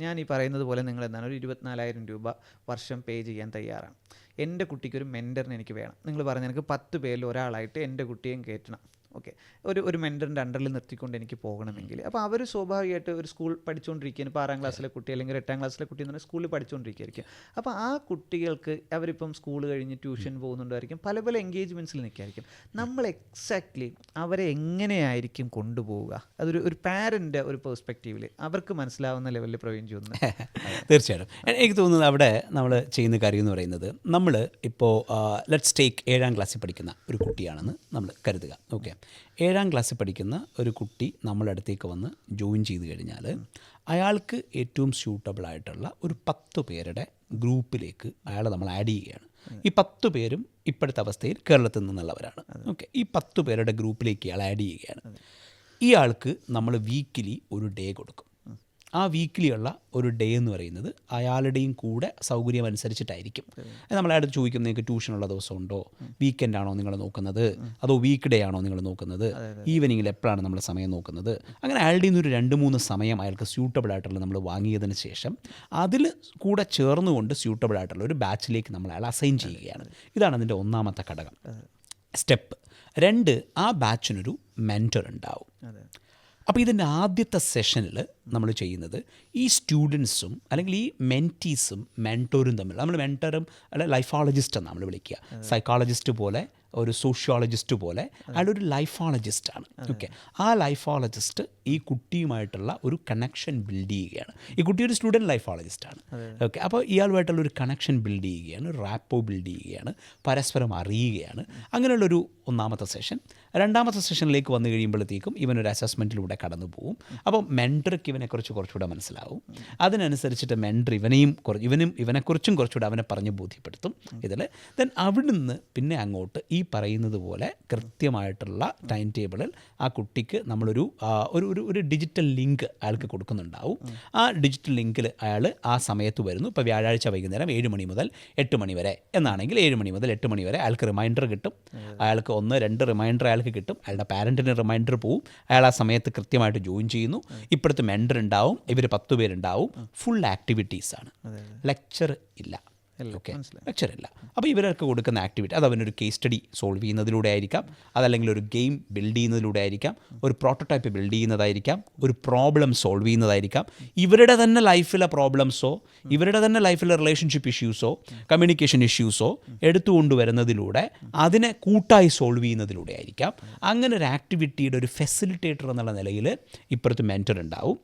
ഞാൻ ഈ പറയുന്നത് പോലെ നിങ്ങൾ എന്താണ് ഒരു 24,000 രൂപ വർഷം പേ ചെയ്യാൻ തയ്യാറാണ്. എൻ്റെ കുട്ടിക്ക് ഒരു മെൻറ്ററിന് എനിക്ക് വേണം. നിങ്ങൾ പറഞ്ഞ എനിക്ക് 10 പേരിൽ ഒരാളായിട്ട് എൻ്റെ കുട്ടിയെയും കയറ്റണം. ഓക്കെ, ഒരു മെൻറ്ററിൻ്റെ അണ്ടറിൽ നിർത്തിക്കൊണ്ട് എനിക്ക് പോകണമെങ്കിൽ, അപ്പോൾ അവർ സ്വാഭാവികമായിട്ട് ഒരു സ്കൂൾ പഠിച്ചുകൊണ്ടിരിക്കുകയാണ്. ഇപ്പോൾ 6ാം ക്ലാസ്സിലെ കുട്ടി അല്ലെങ്കിൽ 8ാം ക്ലാസ്സിലെ കുട്ടി എന്ന് പറഞ്ഞാൽ സ്കൂളിൽ പഠിച്ചുകൊണ്ടിരിക്കുകയായിരിക്കും. അപ്പോൾ ആ കുട്ടികൾക്ക് അവരിപ്പം സ്കൂൾ കഴിഞ്ഞ് ട്യൂഷൻ പോകുന്നുണ്ടായിരിക്കും, പല പല എൻഗേജ്മെൻറ്റ്സിൽ നിൽക്കുകയായിരിക്കും. നമ്മൾ എക്സാക്ട്ലി അവരെ എങ്ങനെയായിരിക്കും കൊണ്ടുപോവുക? അതൊരു പാരൻ്റെ ഒരു പെർസ്പെക്റ്റീവിൽ അവർക്ക് മനസ്സിലാവുന്ന ലെവലിൽ പ്രവീൺ ചെയ്യുന്നു. തീർച്ചയായിട്ടും എനിക്ക് തോന്നുന്നത് അവിടെ നമ്മൾ ചെയ്യുന്ന കാര്യം എന്ന് പറയുന്നത്, നമ്മൾ ഇപ്പോൾ ലെറ്റ്സ് ടേക്ക് 7ാം ക്ലാസ്സിൽ പഠിക്കുന്ന ഒരു കുട്ടിയാണെന്ന് നമ്മൾ കരുതുക. ഓക്കെ, 7ാം ക്ലാസ്സിൽ പഠിക്കുന്ന ഒരു കുട്ടി നമ്മുടെ അടുത്തേക്ക് വന്ന് ജോയിൻ ചെയ്ത് കഴിഞ്ഞാൽ അയാൾക്ക് ഏറ്റവും സ്യൂട്ടബിൾ ആയിട്ടുള്ള ഒരു 10 പേരുടെ ഗ്രൂപ്പിലേക്ക് അയാളെ നമ്മൾ ആഡ് ചെയ്യുകയാണ്. ഈ 10 പേരും ഇപ്പോഴത്തെ അവസ്ഥയിൽ കേരളത്തിൽ നിന്നുള്ളവരാണ്. ഓക്കെ, ഈ 10 പേരുടെ ഗ്രൂപ്പിലേക്ക് ഇയാൾ ആഡ് ചെയ്യുകയാണ്. ഈ ആൾക്ക് നമ്മൾ വീക്കിലി ഒരു ഡേ കൊടുക്കും. ആ വീക്കിലിയുള്ള ഒരു ഡേ എന്ന് പറയുന്നത് അയാളുടെയും കൂടെ സൗകര്യം അനുസരിച്ചിട്ടായിരിക്കും. നമ്മളയാൾ ചോദിക്കും, നിങ്ങൾക്ക് ട്യൂഷനുള്ള ദിവസമുണ്ടോ, വീക്കെൻഡ് ആണോ നിങ്ങൾ നോക്കുന്നത്, അതോ വീക്ക് ഡേ ആണോ നിങ്ങൾ നോക്കുന്നത്, ഈവനിങ്ങിൽ എപ്പോഴാണ് നമ്മൾ സമയം നോക്കുന്നത്. അങ്ങനെ അയാളുടെ നിന്ന് ഒരു 2-3 സമയം അയാൾക്ക് സ്യൂട്ടബിൾ ആയിട്ടുള്ള നമ്മൾ വാങ്ങിയതിന് ശേഷം അതിൽ കൂടെ ചേർന്നുകൊണ്ട് സ്യൂട്ടബിൾ ആയിട്ടുള്ള ഒരു ബാച്ചിലേക്ക് നമ്മൾ അയാൾ അസൈൻ ചെയ്യുകയാണ്. ഇതാണ് അതിൻ്റെ ഒന്നാമത്തെ ഘടകം, സ്റ്റെപ്പ്. 2, ആ ബാച്ചിനൊരു മെൻറ്റർ ഉണ്ടാവും. അപ്പോൾ ഇതിൻ്റെ ആദ്യത്തെ സെഷനിൽ നമ്മൾ ചെയ്യുന്നത് ഈ സ്റ്റുഡൻസും അല്ലെങ്കിൽ ഈ മെൻറ്റീസും മെൻറ്റോറും തമ്മിൽ, നമ്മൾ മെൻറ്ററും അല്ലെ ലൈഫോളജിസ്റ്റ് എന്നാണ് നമ്മൾ വിളിക്കുക. സൈക്കോളജിസ്റ്റ് പോലെ, ഒരു സോഷ്യോളജിസ്റ്റ് പോലെ അയാളൊരു ലൈഫോളജിസ്റ്റാണ്. ഓക്കെ, ആ ലൈഫോളജിസ്റ്റ് ഈ കുട്ടിയുമായിട്ടുള്ള ഒരു കണക്ഷൻ ബിൽഡ് ചെയ്യുകയാണ്. ഈ കുട്ടി ഒരു സ്റ്റുഡൻറ്റ് ലൈഫോളജിസ്റ്റാണ്. ഓക്കെ, അപ്പോൾ ഇയാളുമായിട്ടുള്ള ഒരു കണക്ഷൻ ബിൽഡ് ചെയ്യുകയാണ്, റാപ്പോ ബിൽഡ് ചെയ്യുകയാണ്, പരസ്പരം അറിയുകയാണ്. അങ്ങനെയുള്ളൊരു ഒന്നാമത്തെ സെഷൻ. രണ്ടാമത്തെ സെഷനിലേക്ക് വന്നു കഴിയുമ്പോഴത്തേക്കും ഇവനൊരു അസസ്മെൻറ്റിലൂടെ കടന്നു പോകും. അപ്പോൾ മെൻറ്റർക്ക് ഇവനെക്കുറിച്ച് കുറച്ചുകൂടെ മനസ്സിലാവും. അതിനനുസരിച്ചിട്ട് മെൻറ്റർ ഇവനെക്കുറിച്ചും കുറച്ചുകൂടെ അവനെ പറഞ്ഞ് ബോധ്യപ്പെടുത്തും ഇതിൽ. ദെൻ അവിടുന്ന് പിന്നെ അങ്ങോട്ട് ഈ പറയുന്നത് പോലെ കൃത്യമായിട്ടുള്ള ടൈം ടേബിളിൽ ആ കുട്ടിക്ക് നമ്മളൊരു ഒരു ഡിജിറ്റൽ ലിങ്ക് അയാൾക്ക് കൊടുക്കുന്നുണ്ടാവും. ആ ഡിജിറ്റൽ ലിങ്കിൽ അയാൾ ആ സമയത്ത് വരുന്നു. ഇപ്പോൾ വ്യാഴാഴ്ച വൈകുന്നേരം 7 മണി മുതൽ 8 മണി വരെ എന്നാണെങ്കിൽ 7 മണി മുതൽ 8 മണി വരെ അയാൾക്ക് റിമൈൻഡർ കിട്ടും. അയാൾക്ക് 1-2 റിമൈൻഡർ അയാൾക്ക് കിട്ടും. അയാളുടെ പാരൻറ്റിന് റിമൈൻഡർ പോവും. അയാൾ ആ സമയത്ത് കൃത്യമായിട്ട് ജോയിൻ ചെയ്യുന്നു. ഇപ്പോഴത്തെ മെൻറ്റർ ഉണ്ടാവും, ഇവർ 10 പേരുണ്ടാവും. ഫുൾ ആക്ടിവിറ്റീസാണ്, ലെക്ചർ ഇല്ല. ഓക്കെ, ലെക്ചർ ഇല്ല. അപ്പോൾ ഇവരൊക്കെ കൊടുക്കുന്ന ആക്ടിവിറ്റി അത് അവനൊരു കേസ് സ്റ്റഡി സോൾവ് ചെയ്യുന്നതിലൂടെ ആയിരിക്കാം, അതല്ലെങ്കിൽ ഒരു ഗെയിം ബിൽഡ് ചെയ്യുന്നതിലൂടെ ആയിരിക്കാം, ഒരു പ്രോട്ടോടൈപ്പ് ബിൽഡ് ചെയ്യുന്നതായിരിക്കാം, ഒരു പ്രോബ്ലം സോൾവ് ചെയ്യുന്നതായിരിക്കാം. ഇവരുടെ തന്നെ ലൈഫിലെ പ്രോബ്ലംസോ ഇവരുടെ തന്നെ ലൈഫിലെ റിലേഷൻഷിപ്പ് ഇഷ്യൂസോ കമ്മ്യൂണിക്കേഷൻ ഇഷ്യൂസോ എടുത്തുകൊണ്ടുവരുന്നതിലൂടെ അതിനെ കൂട്ടായി സോൾവ് ചെയ്യുന്നതിലൂടെ ആയിരിക്കാം. അങ്ങനെ ഒരു ആക്ടിവിറ്റിയുടെ ഒരു ഫെസിലിറ്റേറ്റർ എന്നുള്ള നിലയിൽ ഇപ്പുറത്ത് മെൻറ്റർ ഉണ്ടാവും.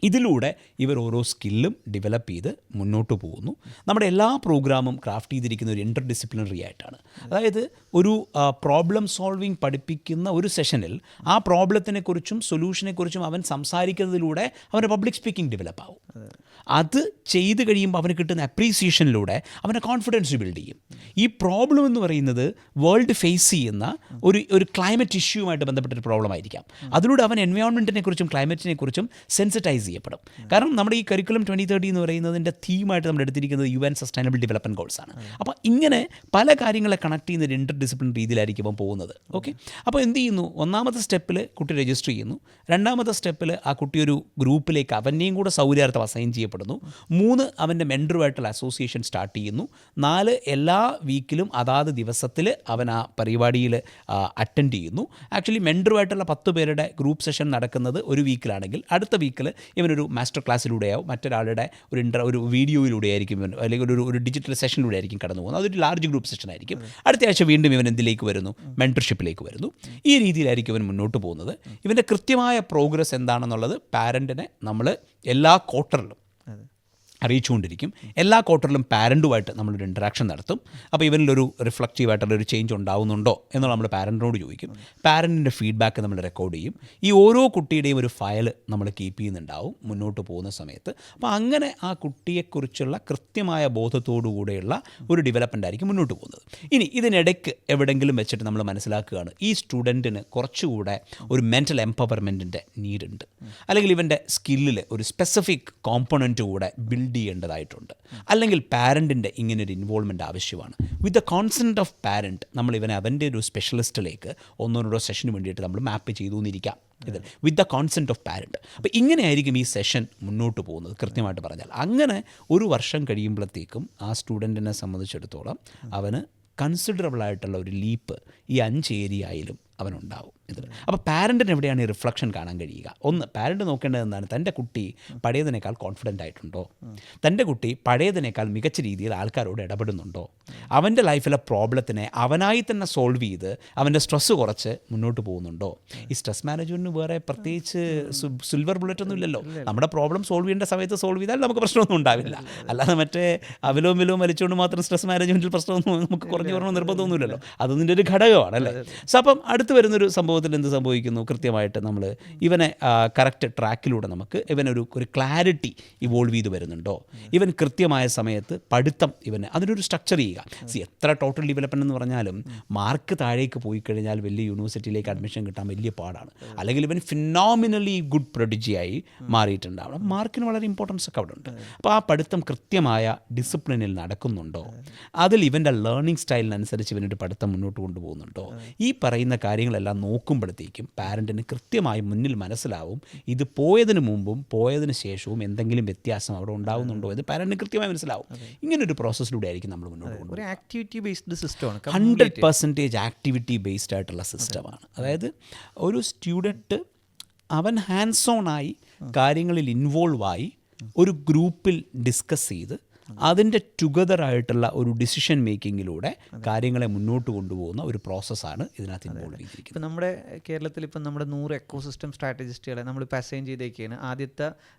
ഇതിലൂടെ ഇവർ ഓരോ സ്കില്ലും ഡെവലപ്പ് ചെയ്ത് മുന്നോട്ട് പോകുന്നു. നമ്മുടെ എല്ലാ പ്രോഗ്രാമും ക്രാഫ്റ്റ് ചെയ്തിരിക്കുന്ന ഒരു ഇൻ്റർ ഡിസിപ്ലിനറി ആയിട്ടാണ്. അതായത് ഒരു പ്രോബ്ലം സോൾവിങ് പഠിപ്പിക്കുന്ന ഒരു സെഷനിൽ ആ പ്രോബ്ലത്തിനെക്കുറിച്ചും സൊല്യൂഷനെക്കുറിച്ചും അവൻ സംസാരിക്കുന്നതിലൂടെ അവൻ്റെ പബ്ലിക് സ്പീക്കിംഗ് ഡെവലപ്പ് ആവും. അത് ചെയ്ത് കഴിയുമ്പോൾ അവന് കിട്ടുന്ന അപ്രീസിയേഷനിലൂടെ അവൻ്റെ കോൺഫിഡൻസ് ബിൽഡ് ചെയ്യും. ഈ പ്രോബ്ലം എന്ന് പറയുന്നത് വേൾഡ് ഫേസ് ചെയ്യുന്ന ഒരു ക്ലൈമറ്റ് ഇഷ്യൂവുമായിട്ട് ബന്ധപ്പെട്ടൊരു പ്രോബ്ലം ആയിരിക്കാം. അതിലൂടെ അവൻ എൻവയോൺമെൻറ്റിനെ കുറിച്ചും ക്ലൈമറ്റിനെ കുറിച്ചും സെൻസിറ്റൈസ് ചെയ്യപ്പെടും. കാരണം നമ്മുടെ ഈ കരിക്കുലം 2030 എന്ന് പറയുന്നതിൻ്റെ തീമായിട്ട് നമ്മൾ എടുത്തിരിക്കുന്നത് UN സസ്റ്റൈനബിൾ ഡെവലപ്മെൻറ്റ് ഗോൾസാണ്. അപ്പോൾ ഇങ്ങനെ പല കാര്യങ്ങളെ കണക്ട് ചെയ്യുന്ന ഒരു ഇൻ്റർ ഡിസിപ്ലിൻ രീതിയിലായിരിക്കും ഇപ്പം പോകുന്നത്. ഓക്കെ, അപ്പോൾ എന്ത് ചെയ്യുന്നു, ഒന്നാമത്തെ സ്റ്റെപ്പിൽ കുട്ടി രജിസ്റ്റർ ചെയ്യുന്നു. രണ്ടാമത്തെ സ്റ്റെപ്പിൽ ആ കുട്ടി ഒരു ഗ്രൂപ്പിലേക്ക് അവനെയും കൂടെ സൗകര്യാർത്ഥം അസൈൻ ചെയ്യപ്പെടുന്നു. 3 അവൻ്റെ മെൻറ്ററുമായിട്ടുള്ള അസോസിയേഷൻ സ്റ്റാർട്ട് ചെയ്യുന്നു. 4 എല്ലാ വീക്കിലും അതാത് ദിവസത്തിൽ അവൻ ആ പരിപാടിയിൽ അറ്റൻഡ് ചെയ്യുന്നു. ആക്ച്വലി മെൻറ്ററുമായിട്ടുള്ള 10 പേരുടെ ഗ്രൂപ്പ് സെഷൻ നടക്കുന്നത് ഒരു വീക്കിലാണെങ്കിൽ അടുത്ത വീക്കിൽ ഇവനൊരു മാസ്റ്റർ ക്ലാസ്സിലൂടെയോ മറ്റൊരാളുടെ ഒരു വീഡിയോയിലൂടെ ആയിരിക്കും ഇവൻ, അല്ലെങ്കിൽ ഒരു ഡിജിറ്റൽ സെഷനിലൂടെ ആയിരിക്കും കടന്നു പോകുന്നത്. അതൊരു ലാർജ് ഗ്രൂപ്പ് സെഷൻ ആയിരിക്കും. അടുത്ത ആഴ്ച വീണ്ടും ഇവൻ എന്തിലേക്ക് വരുന്നു, മെൻറ്റർഷിപ്പിലേക്ക് വരുന്നു. ഈ രീതിയിലായിരിക്കും ഇവൻ മുന്നോട്ട് പോകുന്നത്. ഇവൻ്റെ കൃത്യമായ പ്രോഗ്രസ് എന്താണെന്നുള്ളത് പാരൻറ്റിനെ നമ്മൾ എല്ലാ ക്വാർട്ടറിലും അറിയിച്ചുകൊണ്ടിരിക്കും. എല്ലാ ക്വാർട്ടറിലും പാരൻറ്റുമായിട്ട് നമ്മളൊരു ഇൻട്രാക്ഷൻ നടത്തും. അപ്പോൾ ഇവനിലൊരു റിഫ്ലക്റ്റീവായിട്ടുള്ളൊരു ചേഞ്ച് ഉണ്ടാവുന്നുണ്ടോ എന്നുള്ള നമ്മൾ പാരൻറ്റിനോട് ചോദിക്കും. പാരൻറ്റിൻ്റെ ഫീഡ്ബാക്ക് നമ്മൾ റെക്കോർഡ് ചെയ്യും. ഈ ഓരോ കുട്ടിയുടെയും ഒരു ഫയൽ നമ്മൾ കീപ്പ് ചെയ്യുന്നുണ്ടാവും മുന്നോട്ട് പോകുന്ന സമയത്ത്. അപ്പോൾ അങ്ങനെ ആ കുട്ടിയെക്കുറിച്ചുള്ള കൃത്യമായ ബോധത്തോടുകൂടെയുള്ള ഒരു ഡെവലപ്മെൻ്റ് ആയിരിക്കും മുന്നോട്ട് പോകുന്നത്. ഇനി ഇതിനിടയ്ക്ക് എവിടെയെങ്കിലും വെച്ചിട്ട് നമ്മൾ മനസ്സിലാക്കുകയാണ് ഈ സ്റ്റുഡൻറ്റിന് കുറച്ചുകൂടെ ഒരു മെൻ്റൽ എംപവർമെൻറ്റിൻ്റെ നീഡുണ്ട്, അല്ലെങ്കിൽ ഇവൻ്റെ സ്കില്ലിൽ ഒരു സ്പെസിഫിക് കോമ്പണൻറ്റ് കൂടെ ബിൽഡ് ചെയ്യേണ്ടതായിട്ടുണ്ട്, അല്ലെങ്കിൽ പാരൻറ്റിൻ്റെ ഇങ്ങനൊരു ഇൻവോൾവ്മെൻറ്റ് ആവശ്യമാണ്. With the constant of parent നമ്മൾ ഇവനെ അവൻ്റെ ഒരു സ്പെഷ്യലിസ്റ്റിലേക്ക് 1-2 സെഷന് വേണ്ടിയിട്ട് നമ്മൾ മാപ്പ് ചെയ്തു എന്നിരിക്കാം. ഇത് with the constant of parent. അപ്പോൾ ഇങ്ങനെയായിരിക്കും ഈ സെഷൻ മുന്നോട്ട് പോകുന്നത് കൃത്യമായിട്ട് പറഞ്ഞാൽ. അങ്ങനെ ഒരു വർഷം കഴിയുമ്പോഴത്തേക്കും ആ സ്റ്റുഡൻറ്റിനെ സംബന്ധിച്ചിടത്തോളം അവന് കൺസിഡറബിൾ ആയിട്ടുള്ള ഒരു ലീപ്പ് ഈ 5 ഏരിയയിലും അവനുണ്ടാവും ഇതിൽ. അപ്പോൾ പാരൻറ്റിന് എവിടെയാണ് ഈ റിഫ്ലക്ഷൻ കാണാൻ കഴിയുക? ഒന്ന്, പാരൻറ്റ് നോക്കേണ്ടത് എന്താണ്, തൻ്റെ കുട്ടി പഴയതിനേക്കാൾ കോൺഫിഡൻ്റ് ആയിട്ടുണ്ടോ, തൻ്റെ കുട്ടി പഴയതിനേക്കാൾ മികച്ച രീതിയിൽ ആൾക്കാരോട് ഇടപെടുന്നുണ്ടോ, അവൻ്റെ ലൈഫിലെ പ്രോബ്ലത്തിനെ അവനായി തന്നെ സോൾവ് ചെയ്ത് അവൻ്റെ സ്ട്രെസ്സ് കുറച്ച് മുന്നോട്ട് പോകുന്നുണ്ടോ. ഈ സ്ട്രെസ് മാനേജ്മെൻറ്റിന് വേറെ പ്രത്യേകിച്ച് സിൽവർ ബുള്ളറ്റ് ഒന്നും ഇല്ലല്ലോ. നമ്മുടെ പ്രോബ്ലം സോൾവ് ചെയ്യേണ്ട സമയത്ത് സോൾവ് ചെയ്താൽ നമുക്ക് പ്രശ്നമൊന്നും ഉണ്ടാവില്ല. അല്ലാതെ മറ്റേ അവിലോം വിലോം വലിച്ചുകൊണ്ട് മാത്രം സ്ട്രെസ് മാനേജ്മെൻറ്റിൽ പ്രശ്നമൊന്നും നമുക്ക് കുറഞ്ഞു വരണമെന്ന് നിർബന്ധമൊന്നുമില്ലല്ലോ. അതൊന്നിൻ്റെ ഒരു ഘടകമാണ് അല്ലേ. സോ അപ്പം അടുത്ത അടുത്ത് വരുന്നൊരു സംഭവത്തിൽ എന്ത് സംഭവിക്കുന്നു, കൃത്യമായിട്ട് നമ്മൾ ഇവനെ കറക്റ്റ് ട്രാക്കിലൂടെ നമുക്ക് ഇവനൊരു ക്ലാരിറ്റി ഇവോൾവ് ചെയ്ത് വരുന്നുണ്ടോ, ഇവൻ കൃത്യമായ സമയത്ത് പഠിത്തം ഇവന് അതിനൊരു സ്ട്രക്ചർ ചെയ്യുക. എത്ര ടോട്ടൽ ഡെവലപ്മെൻ്റ് എന്ന് പറഞ്ഞാലും മാർക്ക് താഴേക്ക് പോയി കഴിഞ്ഞാൽ വലിയ യൂണിവേഴ്സിറ്റിയിലേക്ക് അഡ്മിഷൻ കിട്ടാൻ വലിയ പാടാണ്. അല്ലെങ്കിൽ ഇവൻ ഫിനോമിനലി ഗുഡ് പ്രൊഡിജിയായി മാറിയിട്ടുണ്ടാവണം. മാർക്കിന് വളരെ ഇമ്പോർട്ടൻസ് ഒക്കെ അവിടെ ഉണ്ട്. അപ്പോൾ ആ പഠിത്തം കൃത്യമായ ഡിസിപ്ലിനിൽ നടക്കുന്നുണ്ടോ, അതിൽ ഇവൻ്റെ ലേണിംഗ് സ്റ്റൈലിനനുസരിച്ച് ഇവനൊരു പഠിത്തം മുന്നോട്ട് കൊണ്ടുപോകുന്നുണ്ടോ, ഈ പറയുന്ന കാര്യങ്ങളെല്ലാം നോക്കുമ്പോഴത്തേക്കും പാരൻറ്റിന് കൃത്യമായി മുന്നിൽ മനസ്സിലാവും ഇത് പോയതിന് മുമ്പും പോയതിന് ശേഷവും എന്തെങ്കിലും വ്യത്യാസം അവിടെ ഉണ്ടാകുന്നുണ്ടോ എന്ന് പാരൻറ്റിന് കൃത്യമായി മനസ്സിലാവും. ഇങ്ങനൊരു പ്രോസസ്സിലൂടെ ആയിരിക്കും നമ്മൾ മുന്നോട്ട് കൊണ്ടുപോകുന്നത്. ഒരു ആക്ടിവിറ്റി ബേസ്ഡ് സിസ്റ്റമാണ്, 100% ആക്ടിവിറ്റി ബേസ്ഡ് ആയിട്ടുള്ള സിസ്റ്റമാണ്. അതായത് ഒരു സ്റ്റുഡൻറ്റ് അവൻ ഹാൻഡ്സ് ഓൺ ആയി കാര്യങ്ങളിൽ ഇൻവോൾവ് ആയി ഒരു ഗ്രൂപ്പിൽ ഡിസ്കസ് ചെയ്ത് അതിൻ്റെ ടുഗദറായിട്ടുള്ള ഒരു ഡിസിഷൻ മേക്കിങ്ങിലൂടെ കാര്യങ്ങളെ മുന്നോട്ട് കൊണ്ടുപോകുന്ന ഒരു പ്രോസസ്സാണ് ഇതിനകത്ത് ഇൻവോൾവ് ചെയ്തിരിക്കുന്നത്. ഇപ്പം നമ്മുടെ കേരളത്തിൽ ഇപ്പം നമ്മുടെ 100 എക്കോസിസ്റ്റം സ്ട്രാറ്റജിസ്റ്റുകളെ നമ്മൾ അസൈൻ ചെയ്തേക്കാണ്. ആദ്യത്തെ